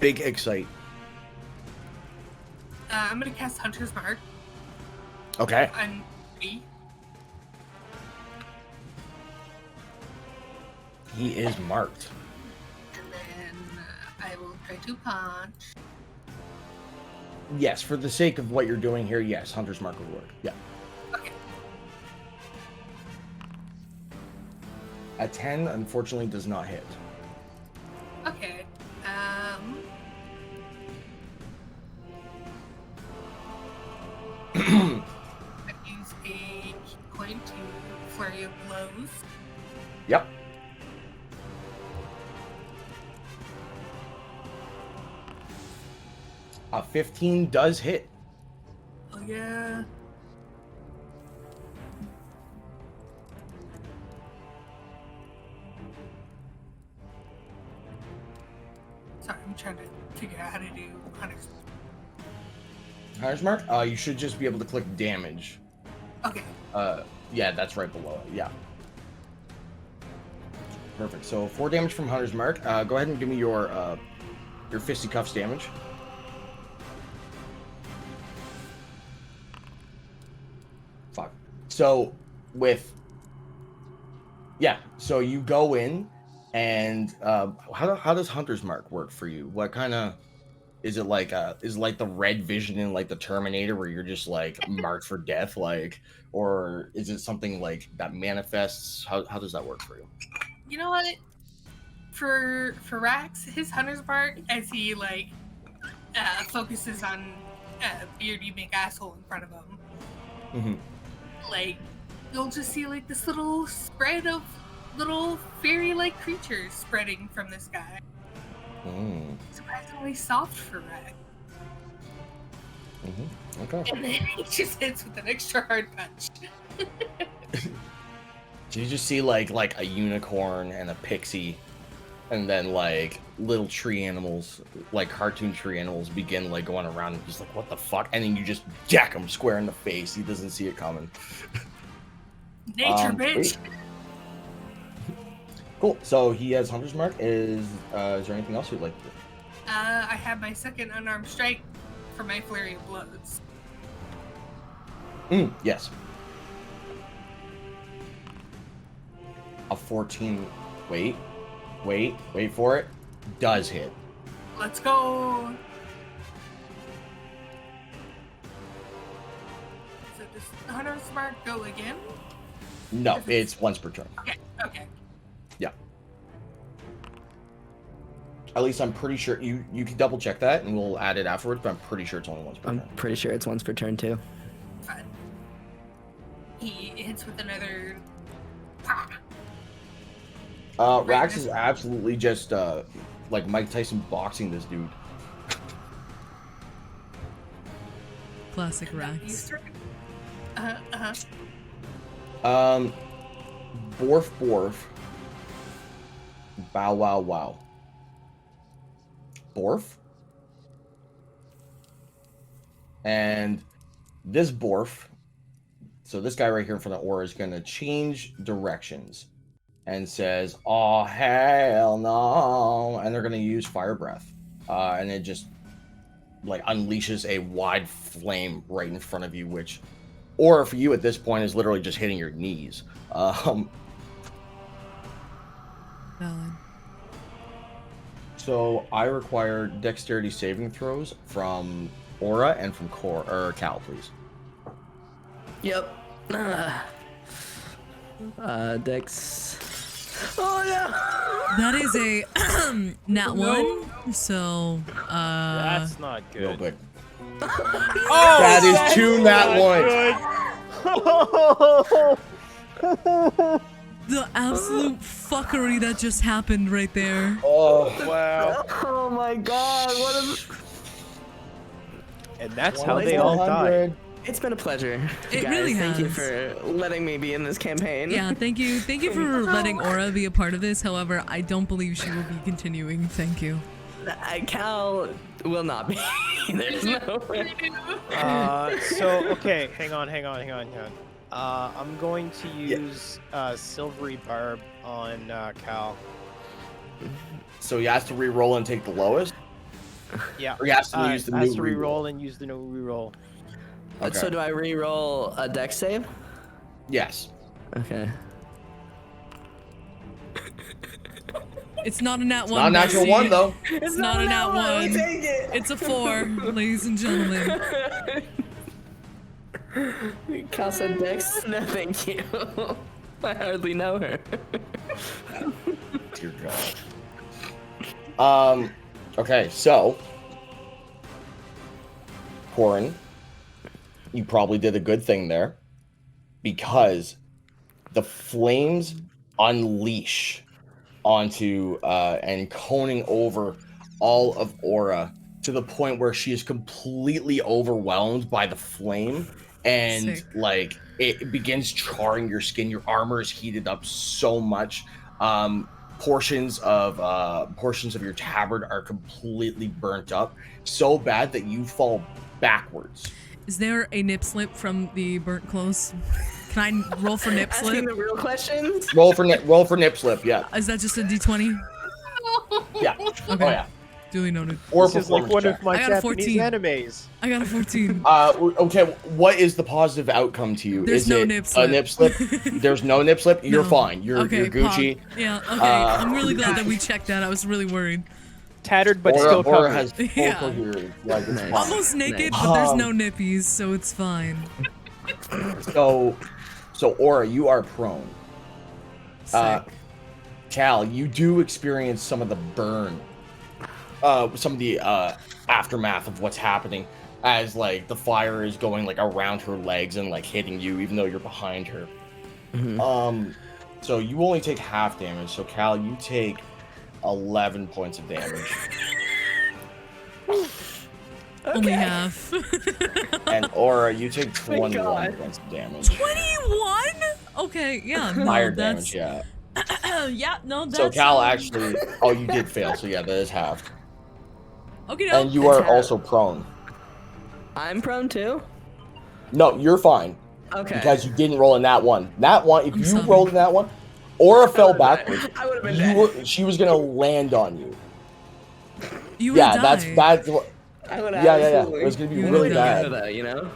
Big excite. I'm gonna cast Hunter's Mark Okay. on me. He is marked. And then I will try to punch. Yes, for the sake of what you're doing here, yes, Hunter's Mark would work. Yeah. Okay. A 10, unfortunately, does not hit. Okay. I use a key point to flurry of blows. Yep. A 15 does hit. Oh yeah. Sorry, I'm trying to figure out how to do Hunter's. Hunter's Mark? You should just be able to click damage. Okay. Yeah, that's right below it. Yeah. Perfect. So 4 damage from Hunter's Mark. Go ahead and give me your fisticuffs damage. Fuck. So so you go in, and how does Hunter's Mark work for you? What kind of is it like? Is it like the red vision in like the Terminator, where you're just like marked for death, like, or is it something like that manifests? How does that work for you? You know what? For Rax, his Hunter's Mark, as he like focuses on beardy big asshole in front of him, like you'll just see like this little spread of little fairy-like creatures spreading from this guy. Surprisingly soft for Rax. Okay. And then he just hits with an extra hard punch. So you just see like a unicorn and a pixie, and then like little tree animals, like cartoon tree animals, begin like going around and just like, what the fuck? And then you just jack him square in the face. He doesn't see it coming. Nature, bitch. Sweet. Cool. So he has Hunter's Mark. Is there anything else you'd like to do? I have my second unarmed strike for my flurry of blows. Yes. A 14. Wait for it. Does hit. Let's go. So does Hunter's Mark go again? No, it's once per turn. Okay. Okay. Yeah. At least I'm pretty sure you can double check that and we'll add it afterwards, but I'm pretty sure it's only once per turn. I'm pretty sure it's once per turn too. Fine. He hits with another. Rax is absolutely just like Mike Tyson boxing this dude. Classic Rax. Borf Borf. Bow wow wow. Borf. And this Borf, so this guy right here in front of Aura is going to change directions and says, oh, hell no. And they're going to use Fire Breath. And it just like unleashes a wide flame right in front of you, which Aura for you at this point is literally just hitting your knees. Valid. So I require dexterity saving throws from Aura and from Cal, please. Yep. Dex. Oh no! That is a nat 1. So That's not good. Real good. Oh, That is 2 nat 1s. the absolute fuckery that just happened right there. Oh, Wow. Oh my god, what is... And that's how they all died. It's been a pleasure. It guys. really Thank you has. for letting me be in this campaign. Yeah, thank you for letting Aura be a part of this. However, I don't believe she will be continuing. Thank you. Cal will not be. There's no way. So, okay, hang on. I'm going to use Silvery Barb on Cal. so he has to re-roll and take the lowest? Yeah. Or he has to use the has new to re-roll? reroll and use the new reroll. Okay. So do I re-roll a dex save? Yes. Okay. It's not a nat 1. Not a natural Bessie. 1, though. It's not a nat 1. Take it. It's a 4, ladies and gentlemen. Cal said dex? No, thank you. I hardly know her. Dear God. Okay, so Corin, you probably did a good thing there because the flames unleash onto and coning over all of Aura to the point where she is completely overwhelmed by the flame and Sick. like it begins charring your skin. Your armor is heated up so much. Portions of your tabard are completely burnt up, so bad that you fall backwards. Is there a nip slip from the burnt clothes? Can I roll for nip Asking slip? the real questions? Roll for nip slip, yeah. Is that just a d20? Yeah. Okay. Oh yeah. Duly noted. Or This is like performance one check. of my I got a Japanese 14. animes. I got a 14. Okay, what is the positive outcome to you? There's is no it nip slip. a nip slip? There's no nip slip? You're No. fine. You're Gucci. Pog. Yeah, okay. I'm really glad that we checked that. I was really worried. Tattered but Aura, still covered. Aura has full Yeah. coherence. Like, it's Nice. fine. Almost naked, Nice. but there's no nippies, so it's fine. So Aura, you are prone. Sick. Cal, you do experience some of the burn, some of the aftermath of what's happening as like the fire is going like around her legs and like hitting you, even though you're behind her. Mhm. So you only take half damage. So Cal, you take 11 points of damage, Only half. and Aura, you take Thank 21 God. points of damage. 21? Okay, yeah. No, Fire that's... damage, yeah. yeah, no, that's... So Cal actually, oh, you did fail. So yeah, that is halved. Okay, no. And you are It's half. also prone. I'm prone too? No, you're fine. Okay. Because you didn't roll in that one. That one, if I'm you sorry. rolled in that one, Aura fell would've died. backwards. I would've been You dead. were, she was gonna land on you. You Yeah, would that's die. bad. I would Yeah. absolutely. It was gonna be You really would've bad. That, you know?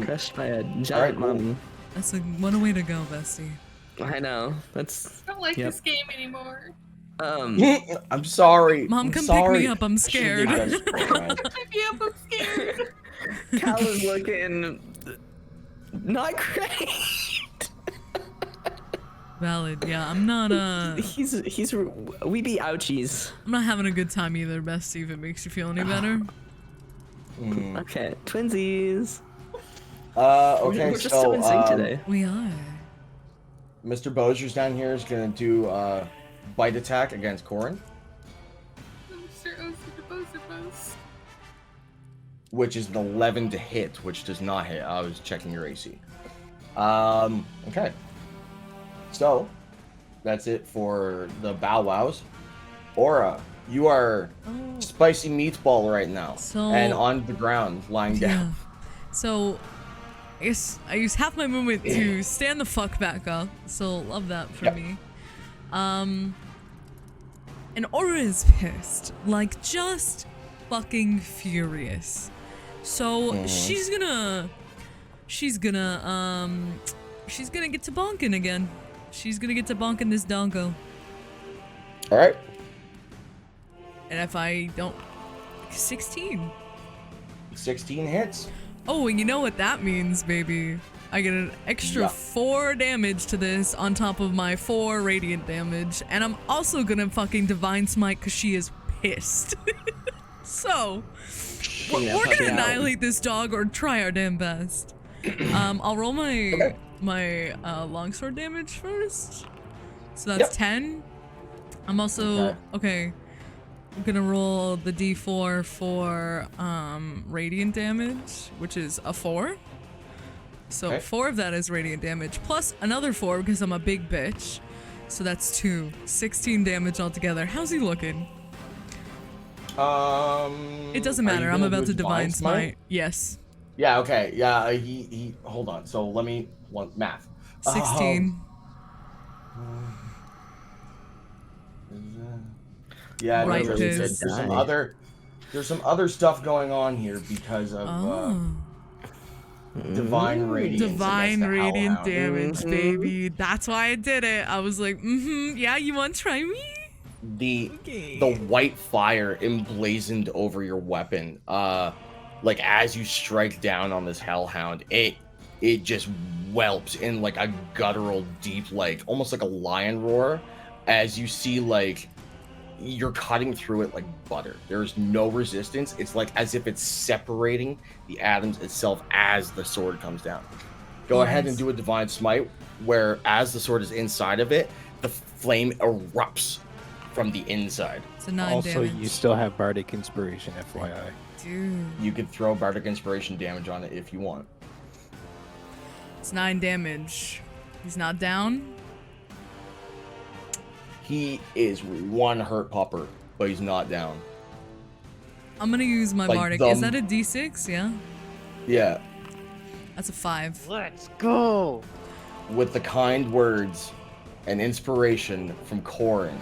Crushed by a giant Alright, cool. mummy. That's like, what a way to go, bestie. I know. That's... I don't like Yep. this game anymore. I'm sorry. Mom, I'm come sorry. pick me up. I'm scared. Pick me up, I'm scared. Cal is looking not great. Valid. Yeah, I'm not. He's we be ouchies. I'm not having a good time either. Bestie, if it makes you feel any better. Okay, twinsies. Okay, We're just so in sync today. We are. Mr. Bozier's down here is gonna do bite attack against Corin, which is an 11 to hit, which does not hit. I was checking your AC. Okay. So, that's it for the Bow Wows. Aura, you are spicy meatball right now, and on the ground, lying down. So, I guess I use half my movement to stand the fuck back up. So love that for me. And Aura is pissed, like just fucking furious. So she's gonna get to bonking again. She's gonna get to bonking this dongo. All right. And if I don't, 16. 16 hits. Oh, and you know what that means, baby. I get an extra 4 damage to this on top of my 4 radiant damage. And I'm also gonna fucking Divine Smite because she is pissed. So, we're gonna annihilate this dog or try our damn best. I'll roll my longsword damage first. So that's 10. I'm also, I'm gonna roll the d4 for radiant damage, which is a 4. So 4 of that is radiant damage, plus another 4 because I'm a big bitch. So that's 2. 16 damage altogether. How's he looking? It doesn't matter. I'm about to Divine Smite. Yes. Yeah, okay. Yeah, he hold on. So let me math. 16. Yeah, right, no, there's some other stuff going on here because of divine radiance. Divine radiant damage, baby. That's why I did it. I was like, yeah, you want to try me? The white fire emblazoned over your weapon. Like as you strike down on this hellhound, it just whelps in like a guttural, deep, like almost like a lion roar, as you see like you're cutting through it like butter. There's no resistance. It's like as if it's separating the atoms itself as the sword comes down. Go ahead and do a Divine Smite, where as the sword is inside of it, the flame erupts from the inside. It's a 9 also, damage. you still have Bardic Inspiration, FYI. Dude. You could throw Bardic Inspiration damage on it if you want. It's 9 damage. He's not down. He is 1 hurt pupper, but he's not down. I'm gonna use my Like Bardic. Is that a d6? Yeah. Yeah. That's a 5. Let's go! With the kind words and inspiration from Corin,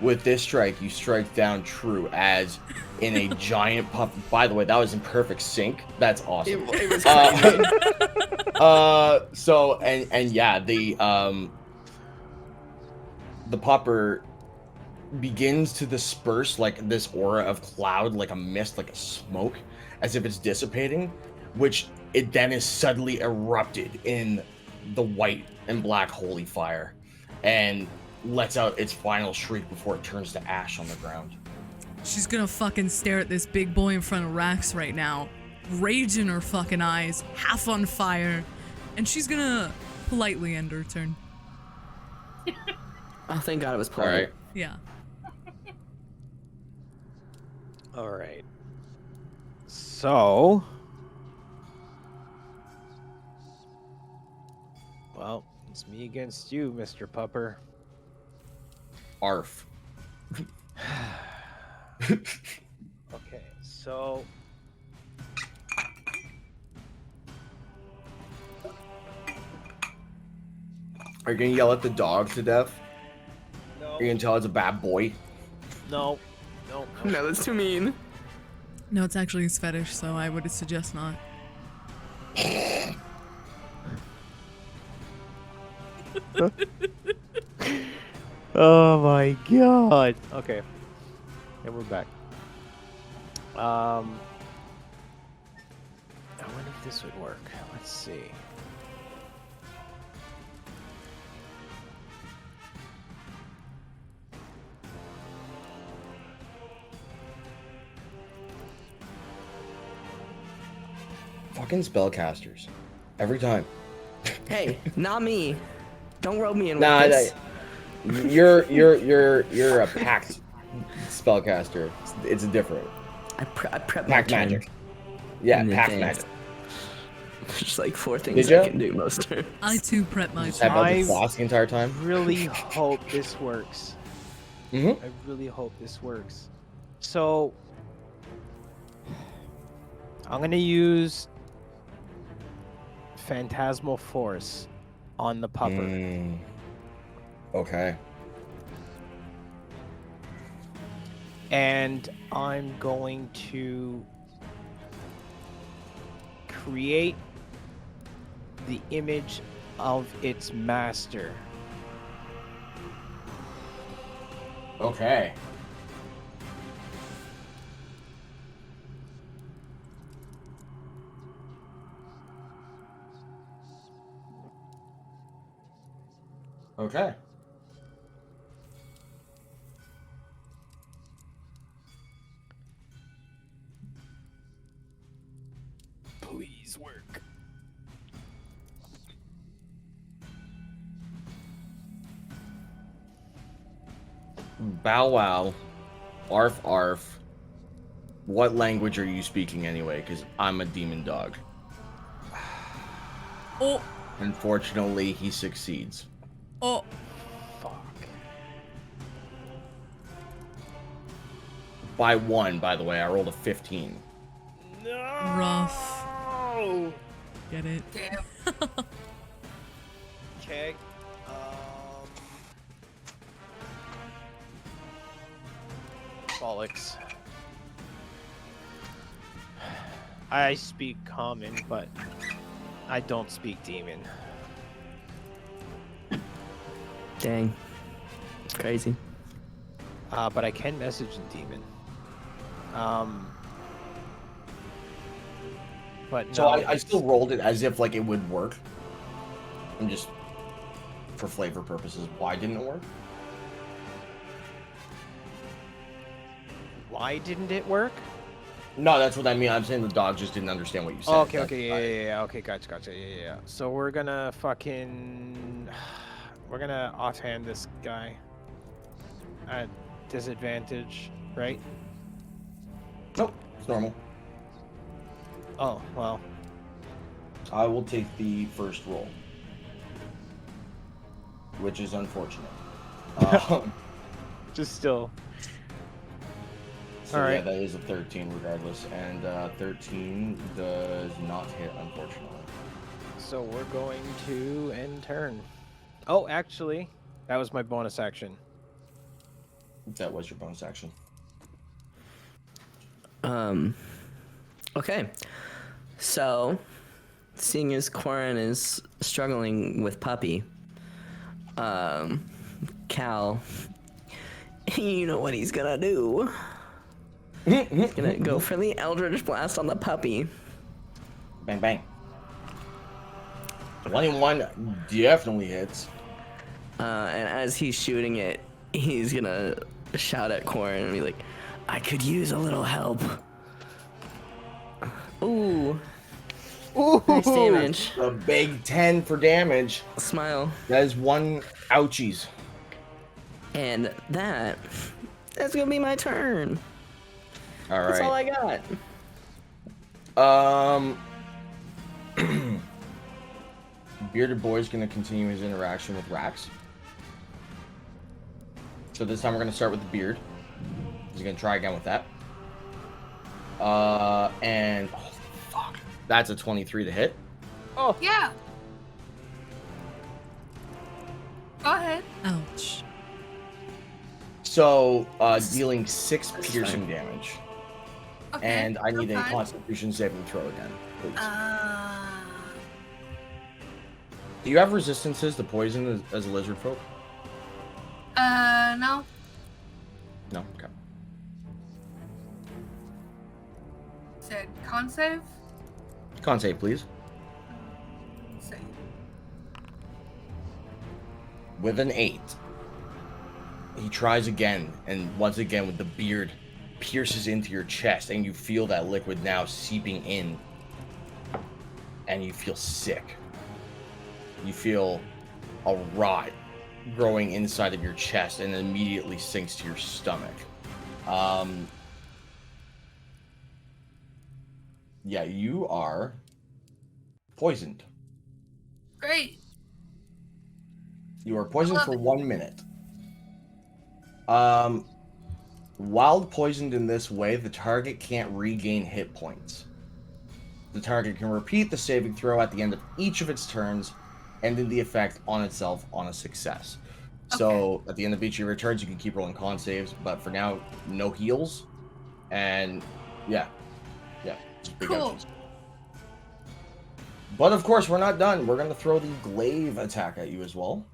with this strike, you strike down true as in a giant puff. By the way, that was in perfect sync. That's awesome. It was so yeah, the pupper begins to disperse like this aura of cloud, like a mist, like a smoke, as if it's dissipating, which it then is suddenly erupted in the white and black holy fire and lets out its final shriek before it turns to ash on the ground. She's gonna fucking stare at this big boy in front of Rax right now, rage in her fucking eyes, half on fire, and she's gonna politely end her turn. Oh, thank God it was polite. All right. Yeah. All right. So, well, it's me against you, Mr. Pupper. Arf. Okay, so Are you gonna yell at the dog to death? no, Are you gonna tell it's a bad boy? no. No, that's too mean. No, it's actually his fetish, so I would suggest not. Oh my god. Okay. And we're back. I wonder if this would work. Let's see. Fucking spellcasters. Every time. Hey, not me. Don't rope me in Nah, with this. you're a packed spellcaster. It's different. I prep my Packed turn magic. Yeah, in packed advance. magic. Just like 4 things Did I ya? can do most turns. I too prep my Just type out the I- boss the entire time. Really hope this works. Mm-hmm. I really hope this works. So I'm gonna use Phantasmal Force on the pupper. Okay. And I'm going to create the image of its master. Okay. Okay. Please work. Bow wow. Arf arf. What language are you speaking anyway? Because I'm a demon dog. Oh, Unfortunately, he succeeds. oh. Fuck. By 1, by the way. I rolled a 15. No. Rough. Get it? Damn. Okay. Bollocks. I speak common, but I don't speak demon. Dang. Crazy. But I can message in demon. But So no, I still rolled it as if like it would work. I'm just for flavor purposes. Why didn't it work? why didn't it work? No, that's what I mean. I'm saying the dog just didn't understand what you said. Oh, okay, That's okay, why. yeah. Okay, gotcha. Yeah. So we're gonna we're gonna offhand this guy at disadvantage, right? Nope, it's normal. Oh, well. I will take the first roll, which is unfortunate. Just still. So All yeah, right. that is a 13 regardless, and 13 does not hit, unfortunately. So we're going to end turn. Oh, actually, that was my bonus action. That was your bonus action. Okay. So, seeing as Quarren is struggling with Puppy, Cal, you know what he's gonna do. He's gonna go for the Eldritch Blast on the Puppy. Bang, bang. 21 definitely hits. And as he's shooting it, he's gonna shout at Quarren and be like, I could use a little help. Ooh. Ooh, Nice damage. a big 10 for damage. Smile. That is 1 ouchies. And that's gonna be my turn. All That's all right. I got. Bearded Boy's gonna continue his interaction with Rax. So this time we're gonna start with the beard. He's gonna try again with that. And oh fuck, that's a 23 to hit. Oh, Yeah. Go ahead. Ouch. So dealing 6 piercing damage. Okay. And I need a that's fine. Constitution saving throw again, please. Uh, Do you have resistances to poison as a lizard folk? No. No. Okay. Said con save. Con save, please. Save. With an 8, he tries again, and once again with the beard pierces into your chest, and you feel that liquid now seeping in, and you feel sick. You feel a rot growing inside of your chest, and it immediately sinks to your stomach. Yeah, you are poisoned. Great. You are poisoned love for it. 1 minute. While poisoned in this way, the target can't regain hit points. The target can repeat the saving throw at the end of each of its turns, ending the effect on itself on a success. So at the end of each of your turns, you can keep rolling con saves, but for now, no heals. And yeah, just big Cool. ouchies. But of course, we're not done. We're going to throw the glaive attack at you as well.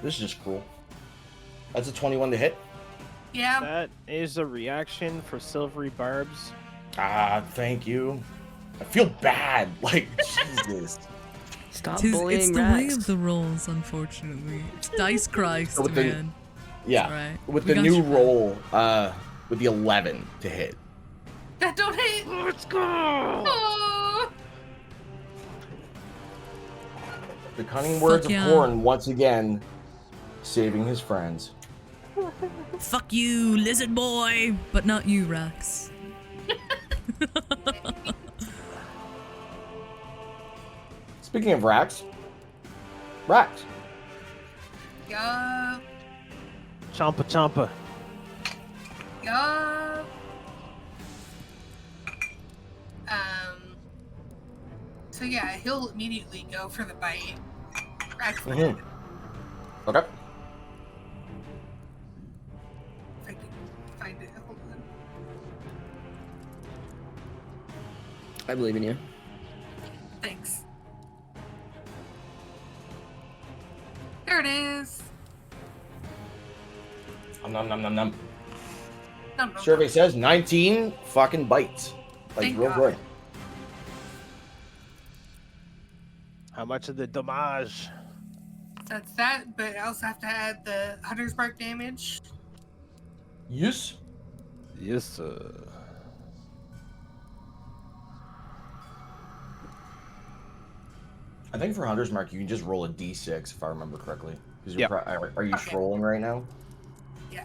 This is just cruel. That's a 21 to hit. Yeah. That is a reaction for silvery barbs. Ah, thank you. I feel bad. Like, Jesus. Stop It's bullying the way Rax. of the rolls, unfortunately. It's Dice Christ, So with the- man. Yeah. Right. With We the got new you, bro. roll, with the 11 to hit. That don't hit. Let's go! Oh. The cunning words yeah. of Horn once again saving his friends. Fuck you, lizard boy! But not you, Rax. Speaking of Rax. Rax. Yup. Champa champa. Yup. So yeah, he'll immediately go for the bite. Rax Okay. if I can find it. Hold on. I believe in you. Thanks. There it is. Nom nom nom nom. No, no, Survey says 19 fucking bites. Like, Thank real God. good. How much of the damage? That's that, but I also have to add the Hunter's Mark damage. Yes. Yes, sir. I think for Hunter's Mark, you can just roll a d6 if I remember correctly. Because Yep. Are you Okay. trolling right now? Yeah.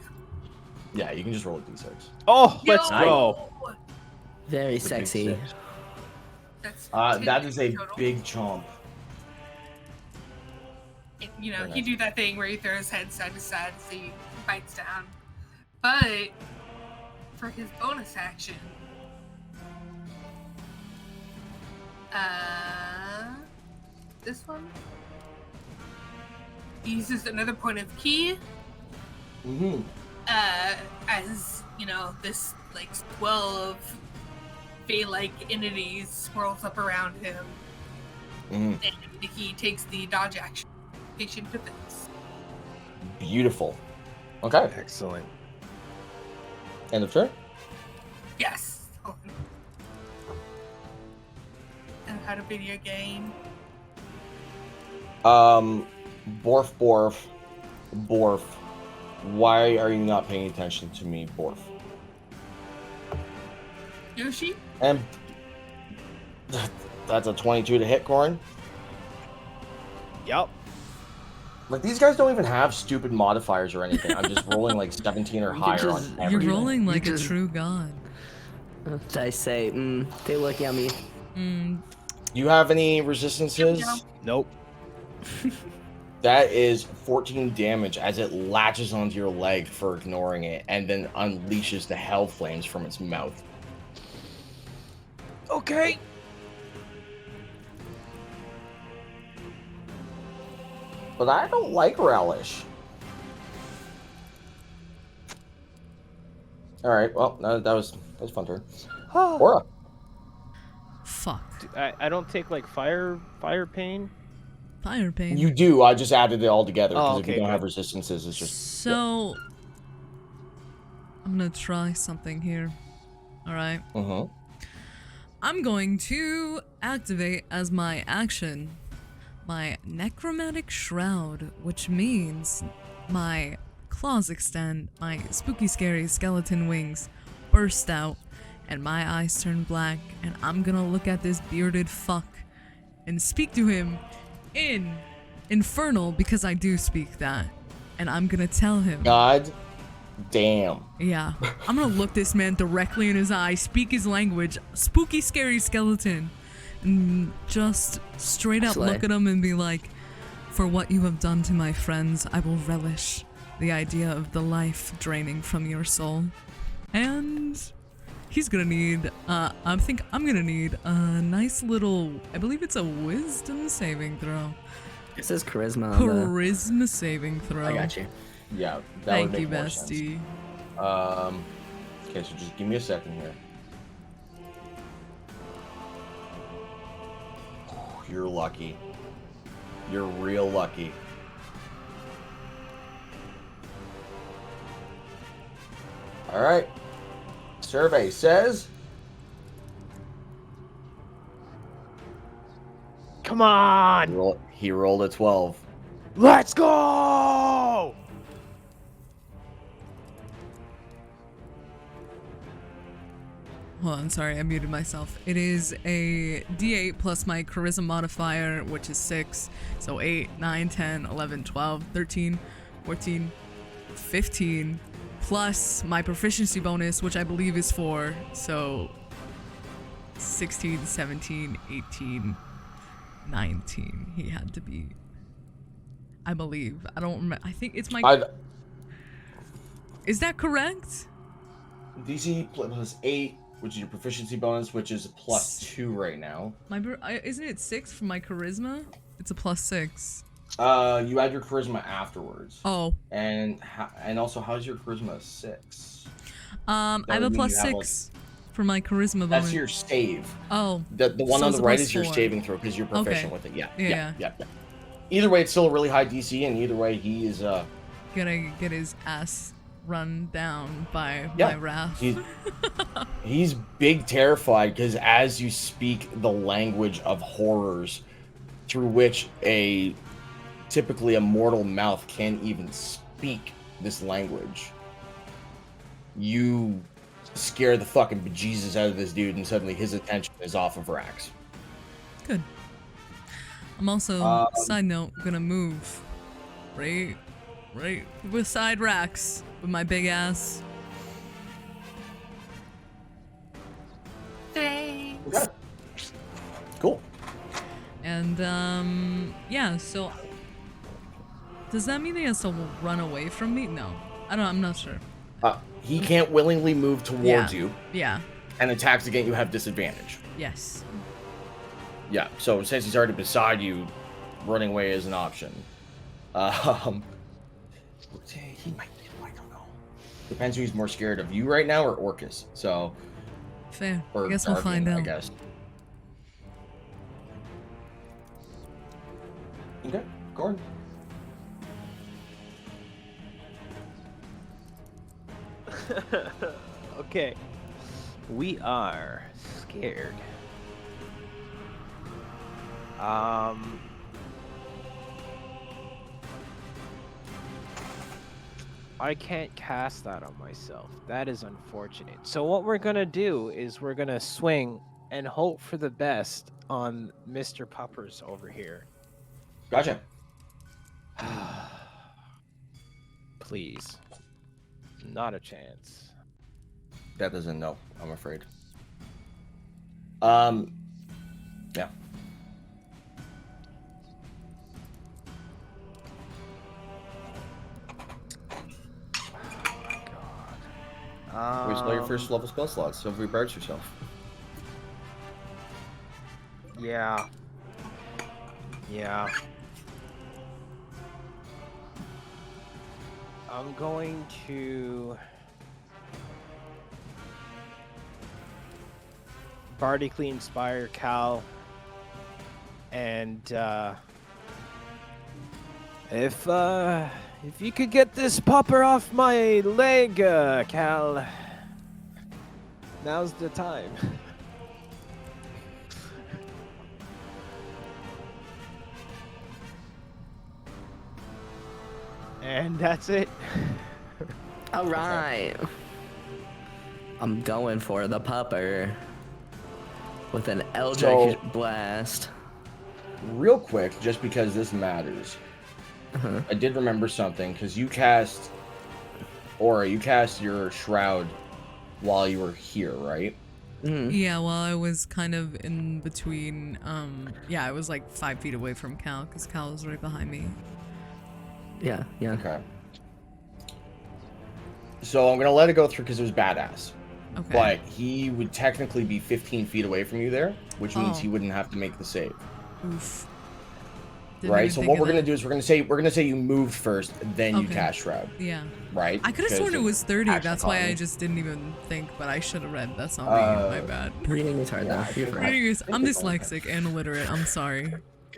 Yeah, you can just roll a d6. Oh, let's Yo! go. Very It's a big sexy. six. That's That 10 is a total. big chomp. And, you know, Very he nice. do that thing where he throws his head side to side as he bites down. But for his bonus action, this one, he uses another point of key. Mm-hmm. As you know, this like swell of fey-like entities swirls up around him, Mm-hmm. and he takes the dodge action, patient defense. Beautiful. Okay. Excellent. End of turn. Yes. Hold on. And had a video game. Borf. Why are you not paying attention to me, Borf? Yoshi. And that's a 22 to hit, Corn. Yup. Like, these guys don't even have stupid modifiers or anything. I'm just rolling like 17 or You higher just- on You're everything. rolling like a just- true god. I say, they look yummy. You have any resistances? Yum, yum. Nope. That is 14 damage as it latches onto your leg for ignoring it and then unleashes the hell flames from its mouth. Okay. But I don't like relish. Alright, well, that was a fun turn. Aura. Fuck. I don't take like fire pain. Fire pain. You do. I just added it all together because Oh, if you okay, don't have good. resistances, it's just. So, I'm gonna try something here. All right. I'm going to activate as my action my necromantic shroud, which means my claws extend, my spooky scary skeleton wings burst out, and my eyes turn black, and I'm gonna look at this bearded fuck and speak to him in Infernal, because I do speak that, and I'm gonna tell him, God damn. yeah, I'm gonna look this man directly in his eye, speak his language, spooky scary skeleton, and just straight up Slay. look at him and be like, for what you have done to my friends, I will relish the idea of the life draining from your soul. And he's gonna need, I think I'm gonna need a nice little, I believe it's a wisdom saving throw. It says charisma on the... Charisma saving throw. I got you. Yeah, that Thank would you, make more sense. bestie. Okay, so just give me a second here. You're lucky. You're real lucky. All right. Survey says Come on! he rolled a 12. Let's go! Hold on, sorry, I muted myself. It is a D8 plus my charisma modifier, which is 6. So 8, 9, 10, 11, 12, 13, 14, 15, plus my proficiency bonus, which I believe is 4. So 16, 17, 18, 19. He had to be, I believe. I don't remember. I think it's my... Is that correct? DC plus 8, which is your proficiency bonus, which is plus 2 right now. Isn't it 6 for my charisma? It's a plus 6. You add your charisma afterwards. Oh. And also, how's your charisma 6? I have a plus 6 for my charisma bonus. That's your save. Oh. The one so on it's the a right plus is your 4. saving throw because you're proficient with it. Yeah. Yeah. Either way, it's still a really high DC, and either way, he is gonna get his ass run down by my wrath. He's big terrified because as you speak the language of horrors through which typically a mortal mouth can't even speak this language, you scare the fucking bejesus out of this dude, and suddenly his attention is off of Rax. Good. I'm also, side note, gonna move right beside Rax with my big ass. Thanks. Okay. Cool. And yeah, so does that mean he has to run away from me? No. I'm not sure. He can't willingly move towards you. Yeah. And attacks against you have disadvantage. Yes. Yeah, so since he's already beside you, running away is an option. He might be, I don't know. Depends who he's more scared of, you right now or Orcus. So fair. Or I guess we'll find out. I guess. Okay, Gordon. Okay. We are scared. I can't cast that on myself. That is unfortunate. So what we're gonna do is we're gonna swing and hope for the best on Mr. Puppers over here. Gotcha. Please. Not a chance. That doesn't know, I'm afraid. Yeah. Waste all your first level spell slots, so rebarge yourself. Yeah. Yeah. I'm going to bardically inspire Cal and If you could get this popper off my leg, Cal, now's the time. And that's it. All right. I'm going for the pupper with an Eldritch Blast. Real quick, just because this matters, I did remember something, because you cast your Shroud while you were here, right? Yeah, while I was kind of in between, I was like 5 feet away from Cal, because Cal was right behind me. Yeah. Okay. So I'm going to let it go through because it was badass. Okay. But he would technically be 15 feet away from you there, which means he wouldn't have to make the save. Oof. Right? So what we're going to do is we're going to say you moved first, then you cast Shroud. Yeah. Right? I could have sworn it was 30. That's why I just didn't even think, but I should have read. That's not me. My bad. Reading is hard though. I'm dyslexic and illiterate. I'm sorry.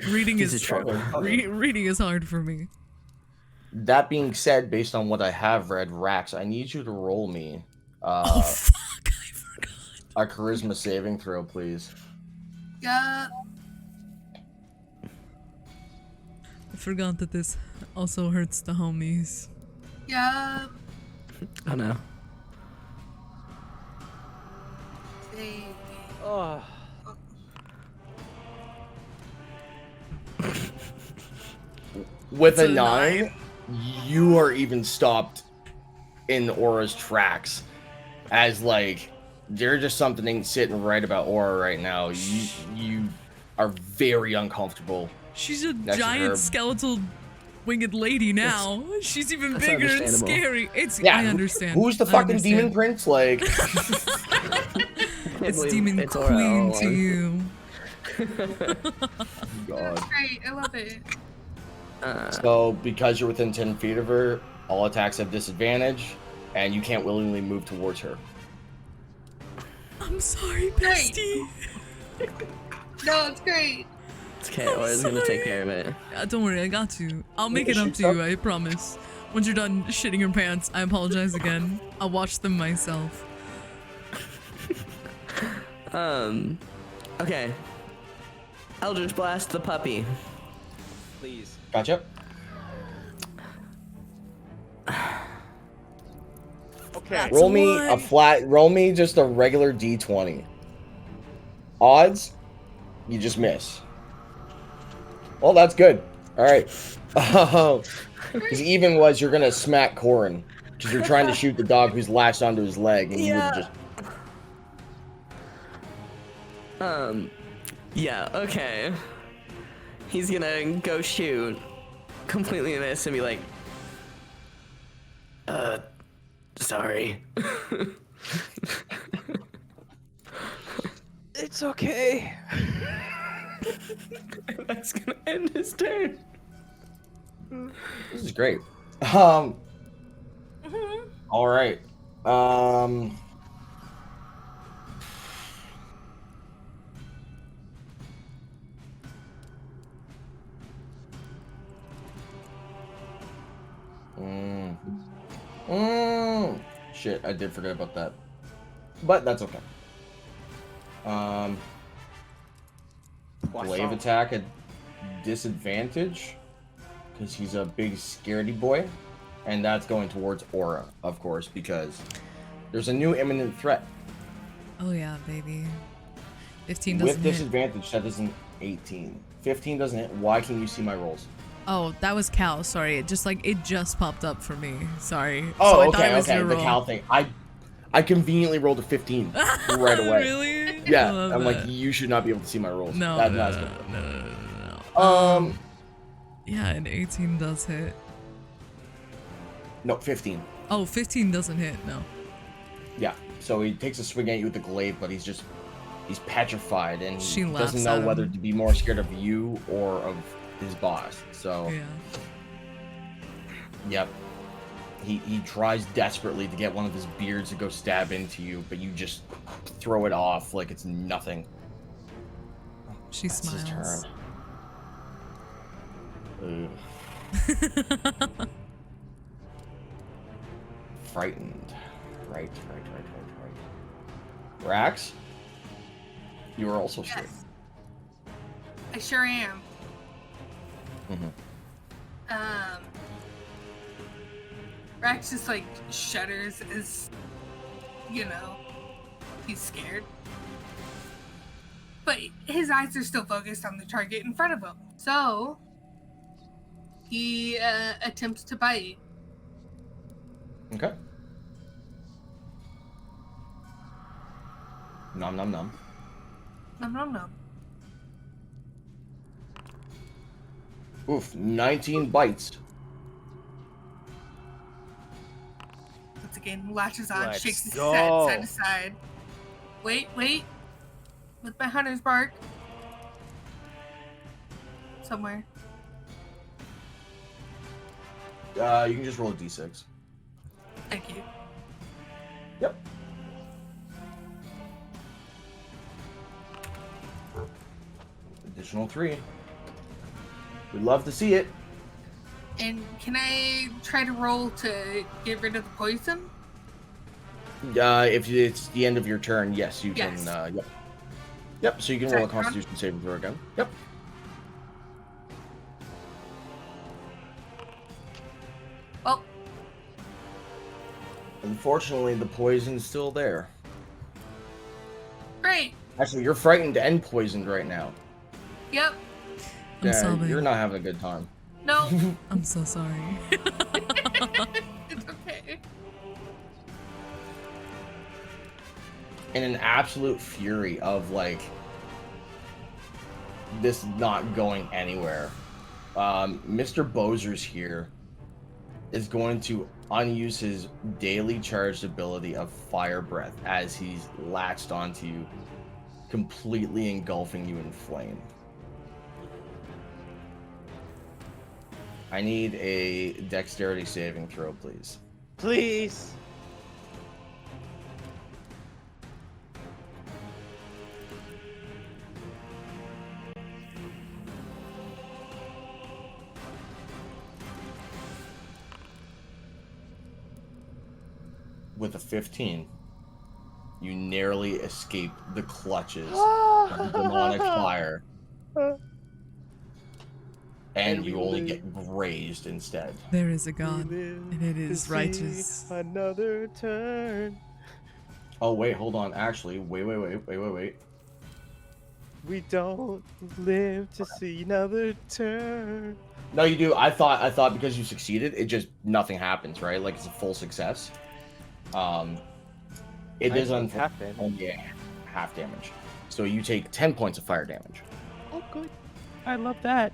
Reading is hard for me. That being said, based on what I have read, Rax, I need you to roll me oh fuck, I forgot. a charisma saving throw, please. Yeah. I forgot that this also hurts the homies. Yeah. Oh no. Oh. With a 9, you are even stopped in Aura's tracks, as like there's just something sitting right about Aura right now. You are very uncomfortable. She's a giant skeletal winged lady now. She's even bigger and scary. I understand. Who's the fucking demon prince? Like, it's demon queen to you. God. That's great. I love it. So, because you're within 10 feet of her, all attacks have disadvantage, and you can't willingly move towards her. I'm sorry, bestie. No, it's great. It's okay, Aura's gonna take care of it. Don't worry, I got you. I'll make it up to you, I promise. Once you're done shitting your pants, I apologize again. I'll watch them myself. Okay. Eldritch Blast the puppy. Please. Gotcha. Okay. Roll me just a regular D20. Odds, you just miss. Well, that's good. All right. Because even was you're gonna smack Corin because you're trying to shoot the dog who's lashed onto his leg, and you would just. Yeah. Okay. He's gonna go shoot, completely miss, and be like, sorry. It's okay. That's gonna end his turn. This is great. All right. Shit, I did forget about that. But that's okay. Glaive attack at disadvantage because he's a big scaredy boy, and that's going towards Aura, of course, because there's a new imminent threat. Oh yeah, baby. 15 doesn't with disadvantage. That is an 18. 15 doesn't hit. Why can you see my rolls? Oh, that was Cal. Sorry, it just popped up for me. Sorry. Oh, so I okay, thought it was okay. your The roll. Cal thing. I conveniently rolled a 15 right away. Really? Yeah, I'm like, you should not be able to see my rolls. No, That's no. Yeah, an 18 does hit. No, 15. Oh, 15 doesn't hit. No. Yeah. So he takes a swing at you with the glaive, but he's petrified, and he doesn't know whether to be more scared of you or of his boss. So yeah. Yep. He tries desperately to get one of his beards to go stab into you, but you just throw it off like it's nothing. She smiles. His turn. Frightened. Right. Rax, you are also Yes. scared. I sure am. Mm-hmm. Rax just like shudders as, you know, he's scared. But his eyes are still focused on the target in front of him. So he attempts to bite. Okay. Nom nom nom. Nom nom nom. Oof, 19 bites. Once again, latches on, Let's shakes his go. head side to side. Wait. With my hunter's bark. Somewhere. You can just roll a d6. Thank you. Yep. Additional 3. We'd love to see it. And can I try to roll to get rid of the poison? If it's the end of your turn, yes, you Yes. can. Yep. Yep. So you can roll a Constitution saving throw again. Yep. Well, Unfortunately, the poison's still there. great. Actually, you're frightened and poisoned right now. Yep. I'm sobbing. You're not having a good time. No. I'm so sorry. It's okay. In an absolute fury of like this not going anywhere, Mr. Bozer's here is going to unuse his daily charged ability of Fire Breath as he's latched onto you, completely engulfing you in flame. I need a dexterity saving throw, please. Please. With a 15, you narrowly escape the clutches of the demonic fire. And you only get grazed instead. There is a God, and it is righteous. Another turn. Oh wait, hold on. Actually, wait. We don't live to see another turn. No, you do. I thought because you succeeded, it just nothing happens, right? Like it's a full success. It is on half damage. Oh yeah, half damage. So you take 10 points of fire damage. Oh, good. I love that.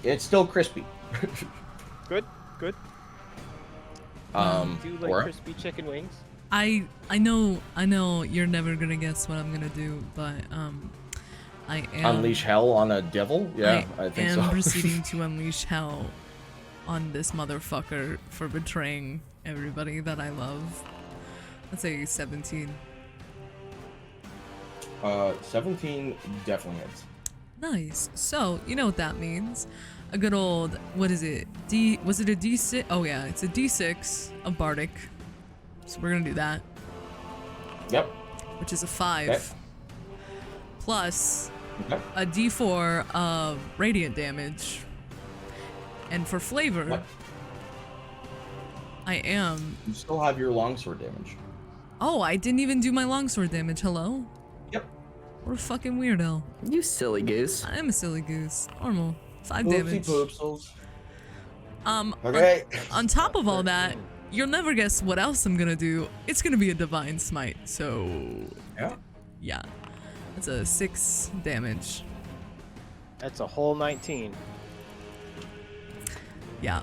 It's still crispy. Good. Do Do you like Aura? crispy chicken wings? I know you're never gonna guess what I'm gonna do, but I am Unleash hell on a devil? Yeah, I think am so. proceeding to unleash hell on this motherfucker for betraying everybody that I love. Let's say 17. 17 definitely hits. Nice. So, you know what that means. A good old, what is it? Was it a D6? Oh yeah, it's a D6 of Bardic. So we're gonna do that. Yep. Which is a 5. Okay. Plus Okay. a D4 of radiant damage. And for flavor, What? I am... You still have your longsword damage. Oh, I didn't even do my longsword damage. Hello? Yep. What a fucking weirdo. You silly goose. I am a silly goose. Normal. 5 Oopsie damage. poopsels. Okay. Okay. On top of all that, you'll never guess what else I'm gonna do. It's gonna be a divine smite. So Yeah. yeah, that's a 6 damage. That's a whole 19. Yeah,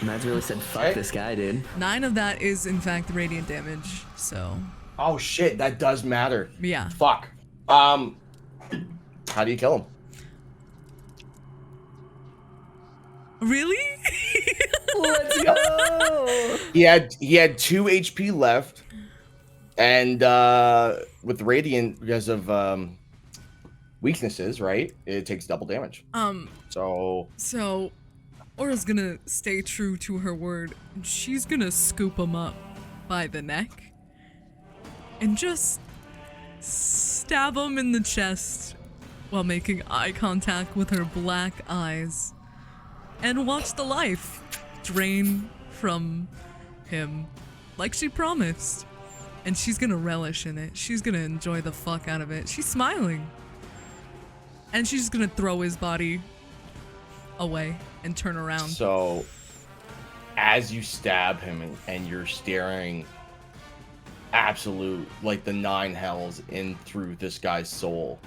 Mads really said, fuck Hey. this guy, dude. 9 of that is in fact radiant damage. So Oh shit, that does matter. yeah, Fuck. How do you kill him? really? Let's go! He had 2 HP left, and with radiant because of weaknesses, right? It takes double damage. So Aura's gonna stay true to her word. And she's gonna scoop him up by the neck and just stab him in the chest while making eye contact with her black eyes and watch the life drain from him like she promised. And she's gonna relish in it. She's gonna enjoy the fuck out of it. She's smiling. And she's just gonna throw his body away and turn around. So, as you stab him and you're staring absolute, like the 9 hells in through this guy's soul,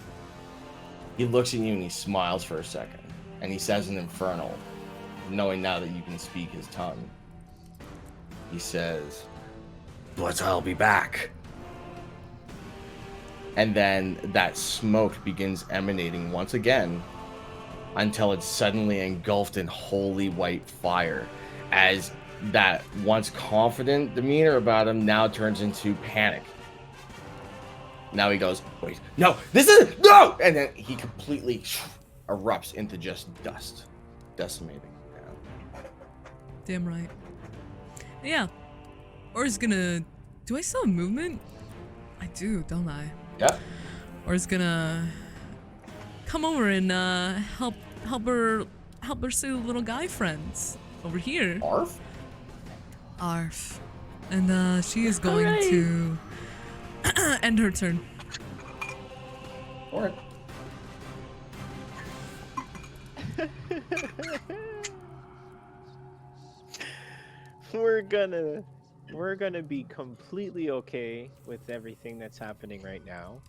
he looks at you and he smiles for a second. And he says in Infernal, knowing now that you can speak his tongue, he says, "But I'll be back." And then that smoke begins emanating once again until it's suddenly engulfed in holy white fire, as that once confident demeanor about him now turns into panic. Now he goes, "Wait, no, this is no!" And then he completely erupts into just dust, decimating. Damn right. Yeah. Aura's gonna... Do I still have movement? I do, don't I? Yeah. Aura's gonna come over and help her see the little guy friends over here. Arf? Arf. And she is going to end her turn. Alright. We're gonna be completely okay with everything that's happening right now.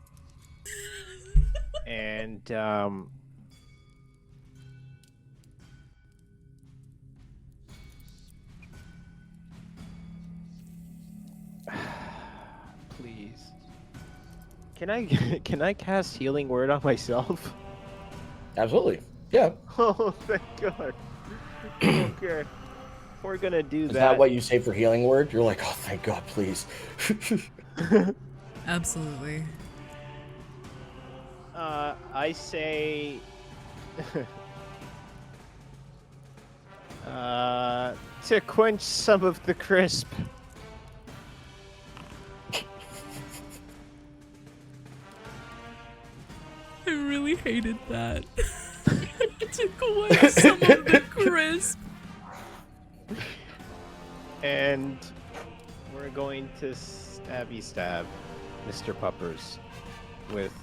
And please. Can I cast healing word on myself? Absolutely. Yeah. Oh, thank God. Okay. We're gonna do Is that. that what you say for healing word? You're like, "Oh, thank God, please." Absolutely. I say... to quench some of the crisp. I really hated that. To quench some of the crisp. And we're going to stabby stab Mr. Puppers with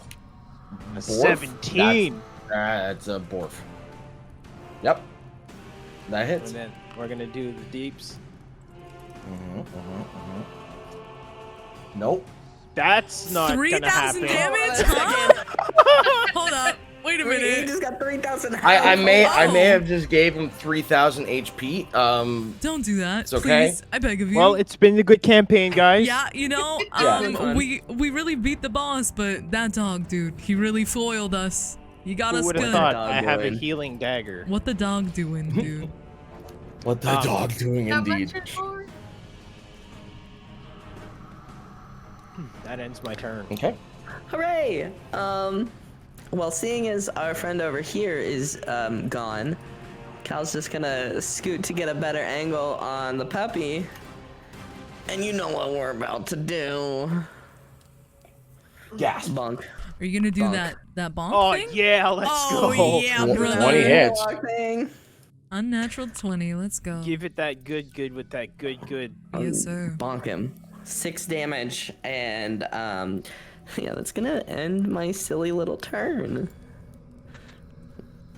a 17. That's a borf. Yep. That hits. And then we're gonna do the deeps. Nope. That's not gonna 3,000 happen. damage? Huh? Hold up. Wait a He minute. just got 3,000 I may have just gave him 3,000 HP. Don't do that. It's okay. Please. I beg of you. Well, it's been a good campaign, guys. Yeah, you know, Yeah. we really beat the boss, but that dog, dude, he really foiled us. You got Who us would have good. thought Dog I have a doing? healing dagger? What the dog doing, dude? What the dog doing How much indeed. your sword? That ends my turn. Okay. Hooray! Well, seeing as our friend over here is gone, Cal's just gonna scoot to get a better angle on the puppy. And you know what we're about to do. Gasp. Bonk. Are you gonna do Bonk. that bonk Oh thing? yeah, let's Oh, go. yeah, 20 brother. hits. Bonk thing. Unnatural 20. Let's go. Give it that good with that good. Yes, sir. Bonk him. 6 damage, and yeah, that's gonna end my silly little turn.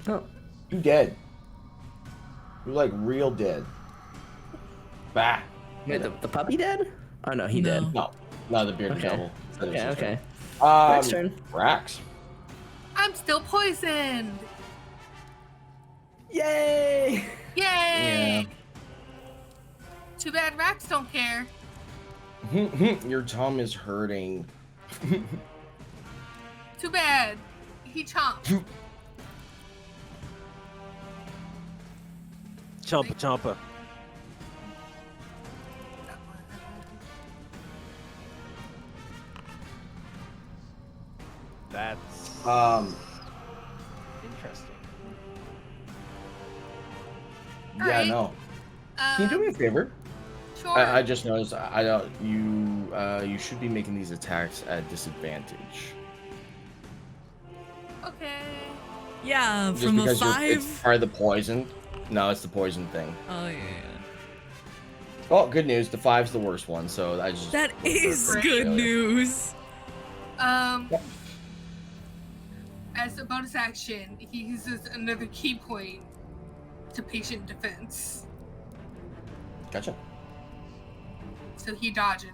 Oh, You dead. You're like real dead. Bah. wait, the puppy dead? Oh no, he No. did. No, the bearded Okay. devil. Okay. Rax turn. Rax. I'm still poisoned. Yay! Yay! Yeah. Too bad Rax don't care. Your tongue is hurting. Too bad. He chomped. Chompa. That's Interesting. Yeah, Alright. no. Can you do me a favor? Sure. I just noticed. I don't. You should be making these attacks at disadvantage. Okay. Yeah, Just from a because it's 5. part of the poison. No, it's the poison thing. Oh yeah. Oh, good news. The 5's the worst one, so I just. That went for is a good failure. news. As a bonus action, he uses another key point to patient defense. Gotcha. So he dodging.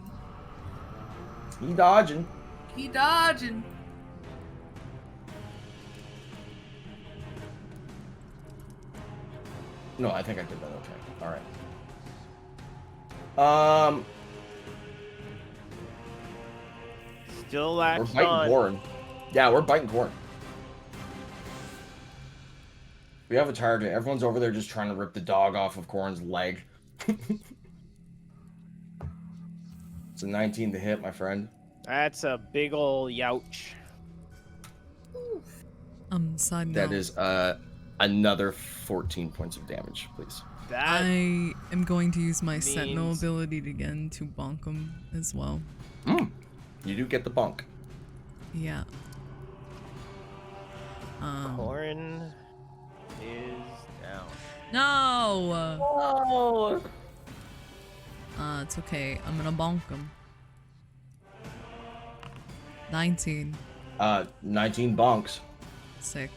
You dodging. He dodging. No, I think I did that okay. All right. Still We're latched biting on. corn. Yeah, we're biting corn. We have a target. Everyone's over there just trying to rip the dog off of Corn's leg. It's a 19 to hit, my friend. That's a big ol' youch. Side note. That is another 14 points of damage, please. That I am going to use my Sentinel means- ability again to bonk him as well. You do get the bunk. Yeah. corn is down. No! Oh. It's okay. I'm gonna bonk him. 19. 19 bunks. Sick.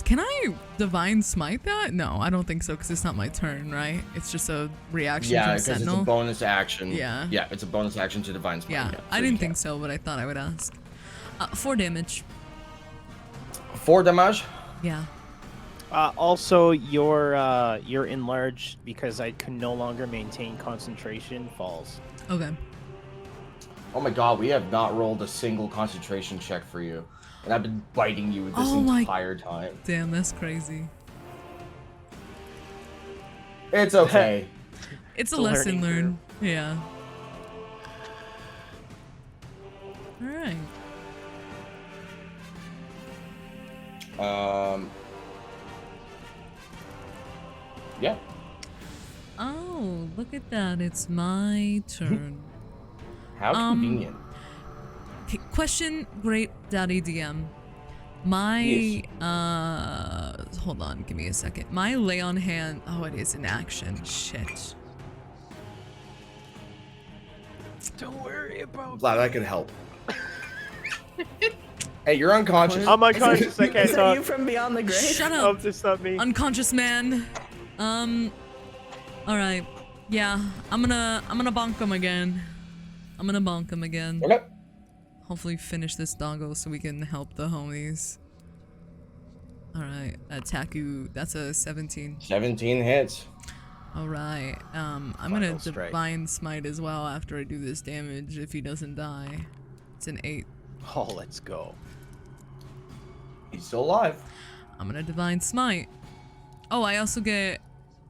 Can I Divine Smite that? No, I don't think so, because it's not my turn, right? It's just a reaction Yeah, from because it's Sentinel. a bonus action. Yeah. Yeah, it's a bonus action to Divine Smite. Yeah, so I you didn't can. think so, but I thought I would ask. 4 damage. 4 damage. Yeah. Also, you're enlarged because I can no longer maintain concentration. Falls. Okay. Oh my god, we have not rolled a single concentration check for you. And I've been biting you this Oh my- entire time. Damn, that's crazy. It's okay. It's a It's a lesson learning learned. Yeah. Alright. Yeah. Oh, look at that. It's my turn. How convenient. Okay, question, Great Daddy DM. My, Yes. hold on, give me a second. My lay on hand, oh, it is in action. Shit. Don't worry about. Glad I could help. Hey, you're unconscious. I'm unconscious. I can't Is that talk. you from beyond the grave? Shut Oh, up, it's not me. unconscious man. Alright. Yeah, I'm gonna bonk him again. I'm gonna bonk him again. Okay. Hopefully finish this doggo so we can help the homies. Alright, attack you. That's a 17. 17 hits. Alright, I'm gonna Final strike. Divine Smite as well after I do this damage if he doesn't die. It's an 8. Oh, let's go. He's still alive. I'm gonna Divine Smite. Oh, I also get...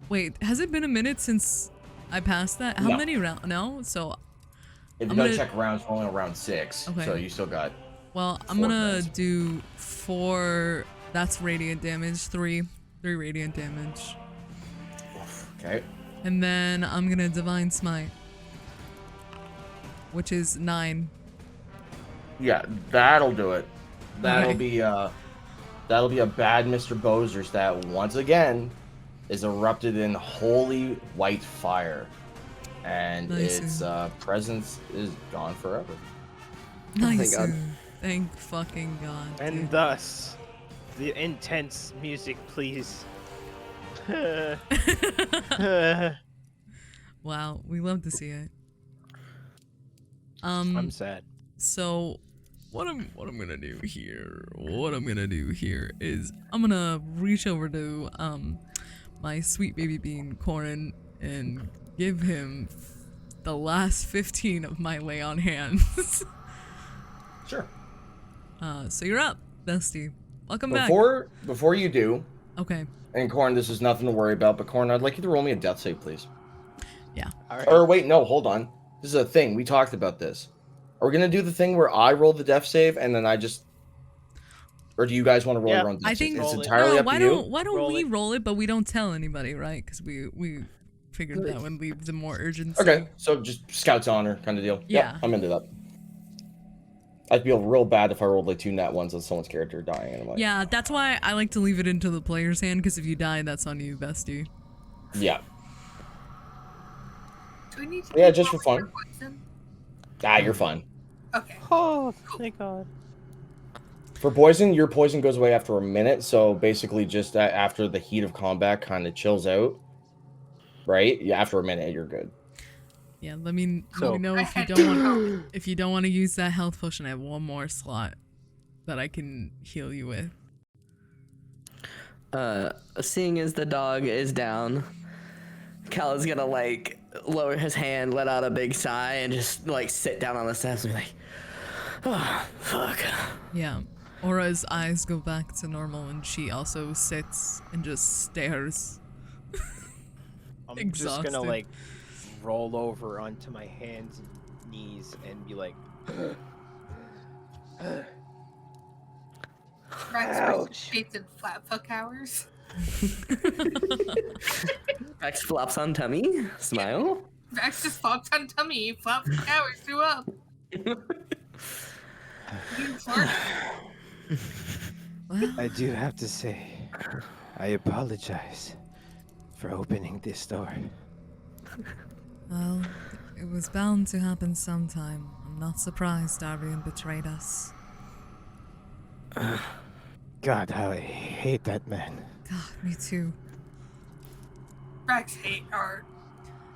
Wait, has it been a minute since I passed that? How No. many rounds? No? So, If you I'm gotta gonna- check rounds, we're only on round 6. Okay. So you still got. well, I'm 4 gonna turns. do 4... That's radiant damage. 3 radiant damage. Okay. And then I'm gonna Divine Smite. Which is 9. Yeah, that'll do it. That'll Okay. be a bad Mr. Bozers that once again is erupted in holy white fire. And Nice. its presence is gone forever. Nice. God. Thank fucking God. And dude. thus, the intense music, please. Wow, we love to see it. I'm sad. So what I'm gonna do here, is I'm gonna reach over to my sweet baby bean Corin and give him the last 15 of my lay on hands. Sure. So you're up, bestie. Welcome back. Before you do, Okay. and Corn, this is nothing to worry about, but Corn, I'd like you to roll me a death save, please. Yeah. All right. Or wait, no, hold on. This is a thing. We talked about this. Are we gonna do the thing where I roll the death save and then I just Or do you guys want to roll Yeah, your own d6? I think It's entirely up why to you. don't Roll we it. roll it, but we don't tell anybody, right? Because we figured that would leave the more urgency. Okay, so just Scout's honor kind of deal. Yeah. Yep, I'm into that. I'd feel real bad if I rolled like 2 nat ones on someone's character dying. And I'm like, Yeah, that's why I like to leave it into the player's hand, because if you die, that's on you, bestie. yeah. Do we need to Yeah, keep just for rolling fun. poison? You're fine. Okay. Oh, thank God. For poison, your poison goes away after a minute. So basically, just after the heat of combat kind of chills out, right? Yeah, after a minute, you're good. Yeah, let me know I if you had don't want to use that health potion. I have one more slot that I can heal you with. Seeing as the dog is down, Cal is gonna like lower his hand, let out a big sigh, and just like sit down on the steps and be like, oh, fuck. Yeah. Aura's eyes go back to normal, and she also sits and just stares. I'm Exhausted. just gonna like roll over onto my hands and knees and be like, Rax shaped in flat fuck hours. Rex flops on tummy, smile. Rax just flops on tummy, flat fuck hours, do up. You farted. Well, I do have to say, I apologize for opening this door. well, it was bound to happen sometime. I'm not surprised Darien betrayed us. God, how I hate that man. God, me too. Rax hate art.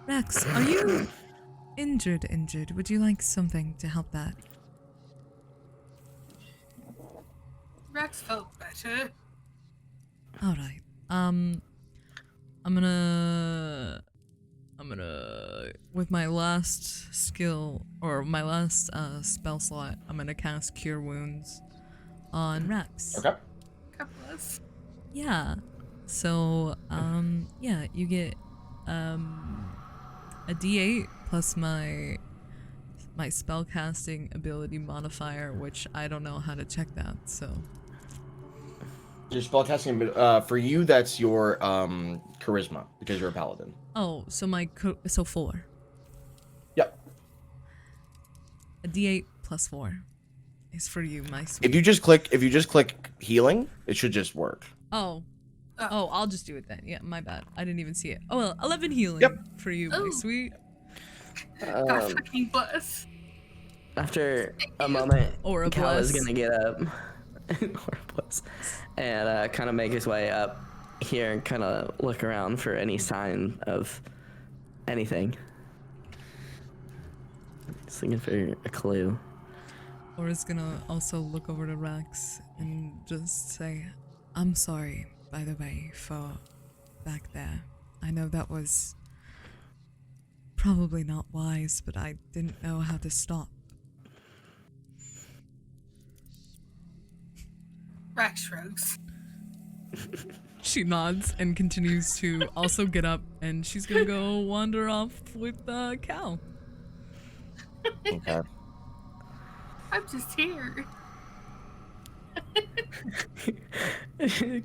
Rex, are you injured? Would you like something to help that? Rax felt better. Alright. I'm gonna with my last skill or my last spell slot, I'm gonna cast Cure Wounds on Rex. Okay. God bless. Yeah. So yeah, you get a D8 plus my spellcasting ability modifier, which I don't know how to check that, so Your spellcasting, for you, that's your charisma because you're a paladin. oh, so so 4. Yep. A D8 plus 4 is for you, my sweet. If you just click healing, it should just work. Oh, I'll just do it then. Yeah, my bad. I didn't even see it. Oh well, 11 healing Yep. for you, my Oh. sweet. God fucking bless. After a moment, Or a Cal is bless. gonna get up or a bless, and kind of make his way up here and kind of look around for any sign of anything. Just looking for a clue. Aura's gonna also look over to Rax and just say, I'm sorry, by the way, for back there. I know that was probably not wise, but I didn't know how to stop. Rax shrugs. She nods and continues to also get up, and she's gonna go wander off with Cal. Okay. I'm just here.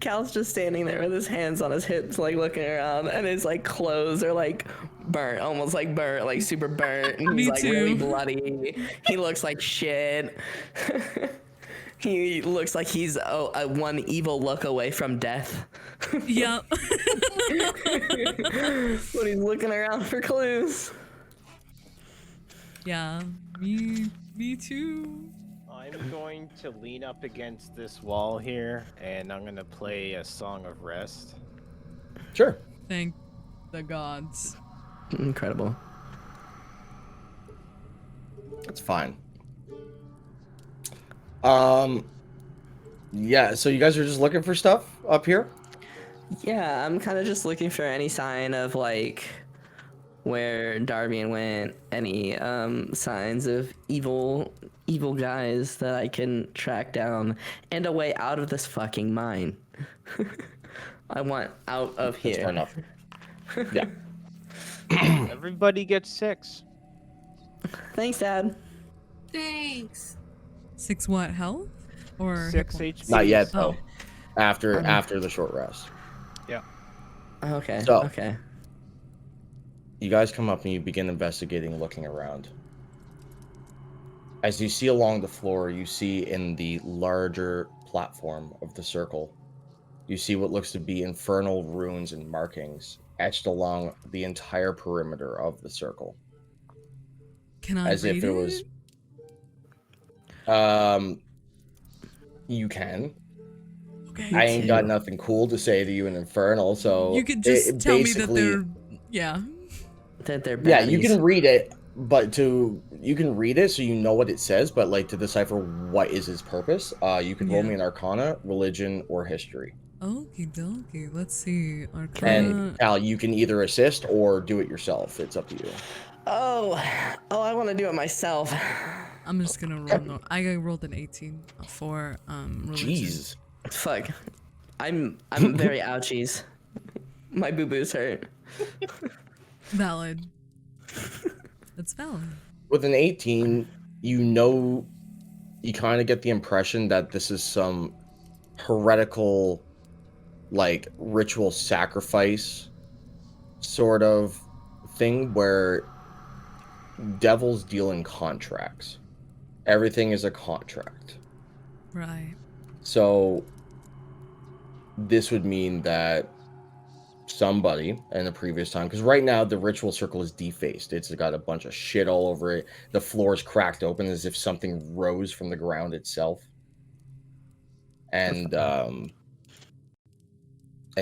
Cal's just standing there with his hands on his hips, like looking around, and his like clothes are like burnt, almost like burnt, like super burnt. And Me he's like really too. bloody. He looks like shit. He looks like he's a one evil look away from death. Yep. When he's looking around for clues. Yeah, me too. I'm going to lean up against this wall here, and I'm gonna play a song of rest. Sure. Thank the gods. Incredible. That's fine. Yeah, so you guys are just looking for stuff up here? Yeah, I'm kind of just looking for any sign of like where Darbian went, any signs of evil guys that I can track down, and a way out of this fucking mine. I want out of That's fair here. enough. Yeah. Everybody gets 6. Thanks, Dad. Thanks. 6 what, health? Or 6 hit points? HP. Not yet, Oh. though. After the short rest. Yeah. Okay. So- Okay. You guys come up and you begin investigating, looking around. As you see along the floor, you see in the larger platform of the circle, you see what looks to be infernal runes and markings etched along the entire perimeter of the circle. Can I As read if it was... You can. Okay. I ain't got nothing cool to say to you in infernal, so... You could just tell me that they're... Yeah. That they're baddies. Yeah, you can read it, but you can read it so you know what it says, but like to decipher what is its purpose, you could roll me an Arcana, Religion, or History. Okie dokie. Let's see. Arcana. And Cal, you can either assist or do it yourself. It's up to you. Oh, I want to do it myself. I'm just gonna roll. No, I rolled an 18 for religion. Jeez. Fuck. I'm very ouchies. My boo-boos hurt. Valid. That's valid. With an 18, you kind of get the impression that this is some heretical, like, ritual sacrifice sort of thing where devils deal in contracts. Everything is a contract. Right. So this would mean that somebody in the previous time, because right now the ritual circle is defaced. It's got a bunch of shit all over it. The floor is cracked open as if something rose from the ground itself. And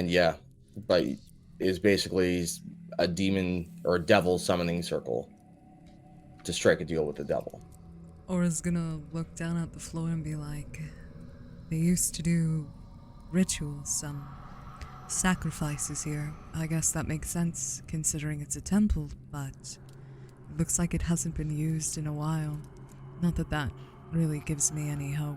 yeah, but is basically a demon or a devil summoning circle to strike a deal with the devil. Aura's gonna look down at the floor and be like, they used to do rituals, some sacrifices here. I guess that makes sense considering it's a temple, but it looks like it hasn't been used in a while. Not that that really gives me any hope.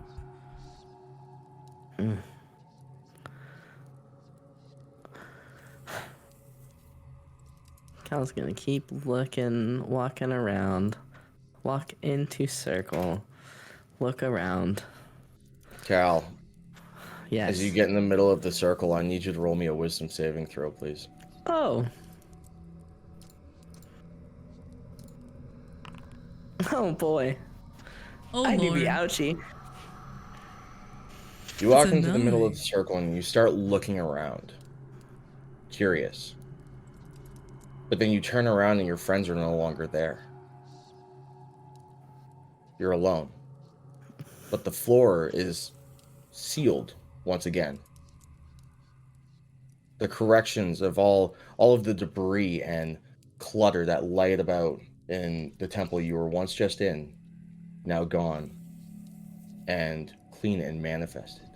Cal's gonna keep looking, walking around, walk into circle, look around. Cal, Yes. as you get in the middle of the circle, I need you to roll me a wisdom saving throw, please. Oh. Oh boy. Oh, I do Lord. be ouchie. You walk That's into the middle of annoying. the circle and you start looking around. Curious. But then you turn around and your friends are no longer there. You're alone. But the floor is sealed once again. The corrections of all of the debris and clutter that lied about in the temple you were once just in, now gone and clean and manifested.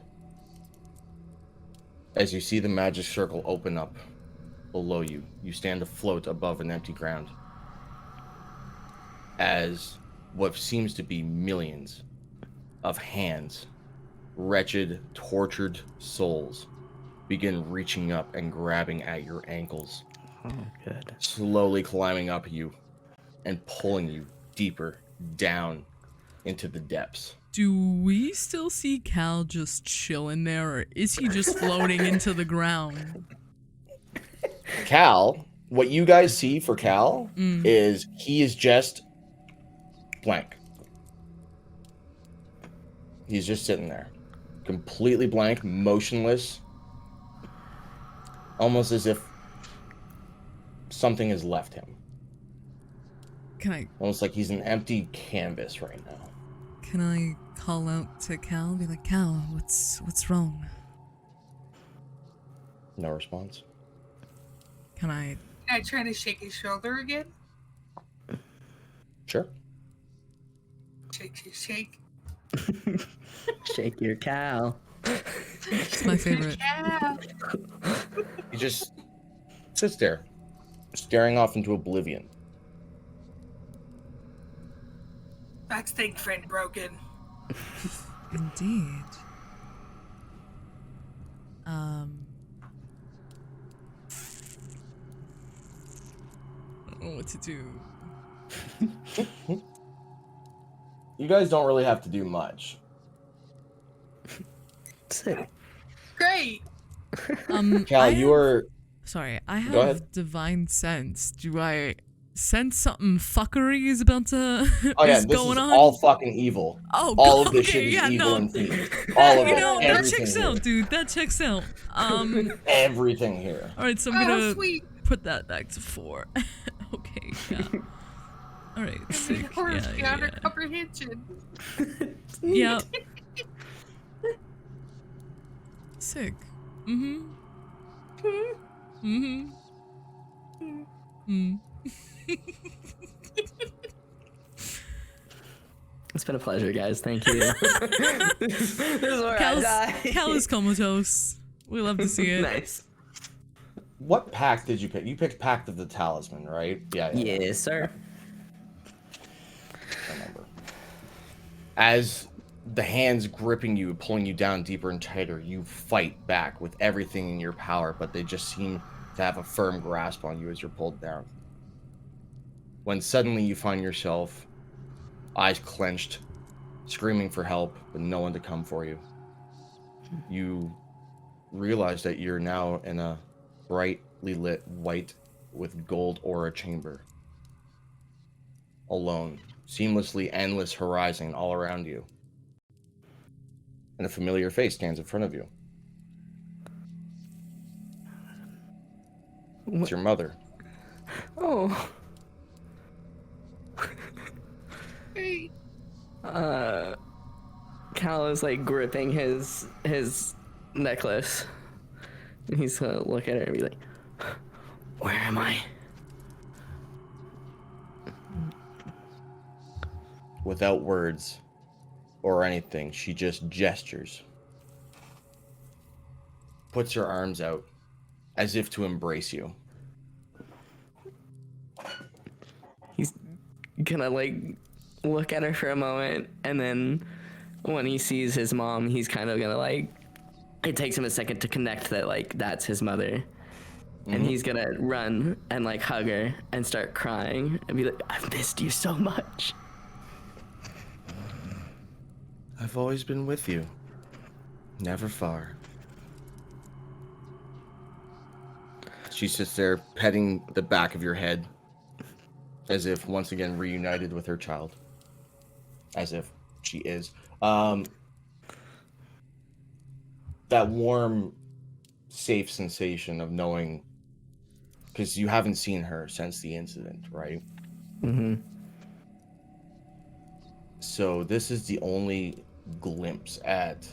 As you see the magic circle open up below you, you stand afloat above an empty ground as what seems to be millions of hands, wretched, tortured souls, begin reaching up and grabbing at your ankles, Oh, good. slowly climbing up you and pulling you deeper down into the depths. Do we still see Cal just chilling there, or is he just floating into the ground? Cal, what you guys see for Cal is he is just blank. He's just sitting there, completely blank, motionless, almost as if something has left him. Almost like he's an empty canvas right now. Can I call out to Cal and be like, Cal, what's wrong? No response. Can I try to shake his shoulder again? Sure. Shake. Shake your cow. It's my favorite. Yeah. He just sits there, staring off into oblivion. Max think friend broken. Indeed. I don't know what to do. You guys don't really have to do much. Sick. Great. Cal, you are. Sorry, I Go ahead. have divine sense. Do I sense something fuckery is about to Oh yeah, is this going is on? all fucking evil. Oh, All of this okay, shit is yeah, evil no. and fiend. All of You it. know, that Everything checks here. out, dude. That checks out. Everything here. All right, so I'm Oh, gonna sweet. put that back to 4. Okay, yeah. All right, sick. Horrors Yeah, beyond yeah, our comprehension. yeah. Sick. Mm-hmm. Mm-hmm. Mm. It's been a pleasure, guys. Thank you. This is where I die. Cal is comatose. We love to see it. Nice. What pact did you pick? You picked Pact of the Talisman, right? Yeah. Yes, sir. I remember. As the hands gripping you, pulling you down deeper and tighter, you fight back with everything in your power, but they just seem to have a firm grasp on you as you're pulled down. When suddenly you find yourself, eyes clenched, screaming for help, but no one to come for you. You realize that you're now in a brightly lit white with gold aura chamber. Alone, seamlessly endless horizon all around you. And a familiar face stands in front of you. It's your mother. Oh. Great. Cal is like gripping his necklace. And he's gonna look at her and be like, "Where am I?" Without words or anything, she just gestures. Puts her arms out as if to embrace you. He's gonna like look at her for a moment, and then when he sees his mom, he's kind of gonna like, it takes him a second to connect that like that's his mother. And he's gonna run and like hug her and start crying and be like, "I've missed you so much." I've always been with you. Never far. She sits there petting the back of your head as if once again reunited with her child. As if she is. That warm, safe sensation of knowing, because you haven't seen her since the incident, right? Mm-hmm. So this is the only glimpse at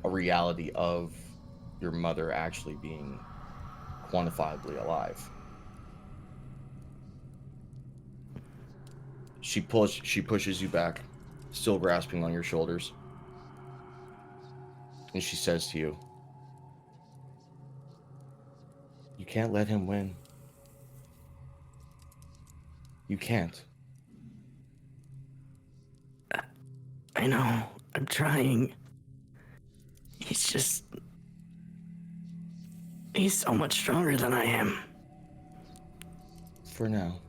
a reality of your mother actually being quantifiably alive. She pushes you back, still grasping on your shoulders. And she says to you, "You can't let him win. You can't." I know. I'm trying. He's so much stronger than I am. For now.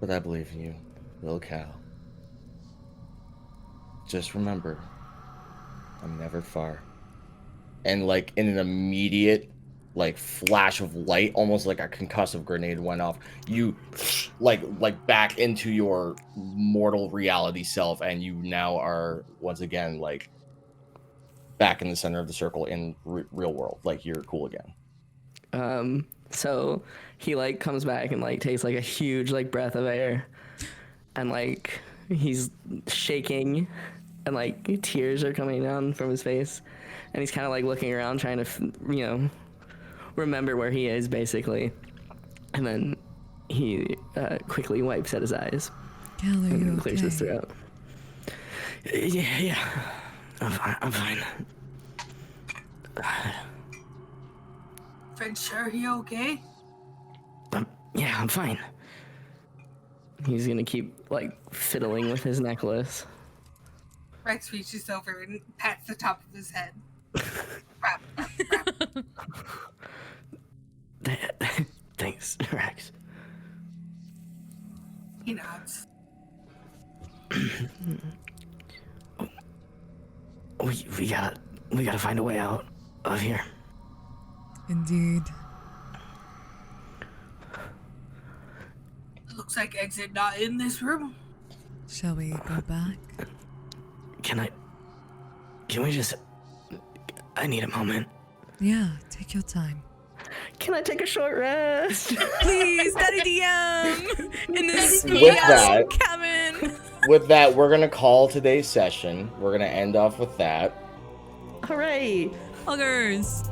But I believe in you, little Cal. Just remember, I'm never far. And like in an immediate like flash of light, almost like a concussive grenade went off, you like back into your mortal reality self, and you now are once again like back in the center of the circle in real world. Like you're cool again. So he like comes back and like takes like a huge like breath of air, and like he's shaking, and like tears are coming down from his face, and he's kind of like looking around trying to remember where he is basically, and then he quickly wipes at his eyes Cal, are you and clears his okay? throat. Yeah, I'm fine. Friend, sure he okay? Yeah, I'm fine. He's gonna keep like fiddling with his necklace. Rex reaches over and pats the top of his head. Thanks, Rax. He nods. we gotta find a way out of here. Indeed. Looks like exit not in this room. Shall we go back? Can we just... I need a moment. Yeah, take your time. Can I take a short rest? Please, Daddy DM! In this With that- cabin! With that, we're gonna call today's session. We're gonna end off with that. Hooray! Huggers!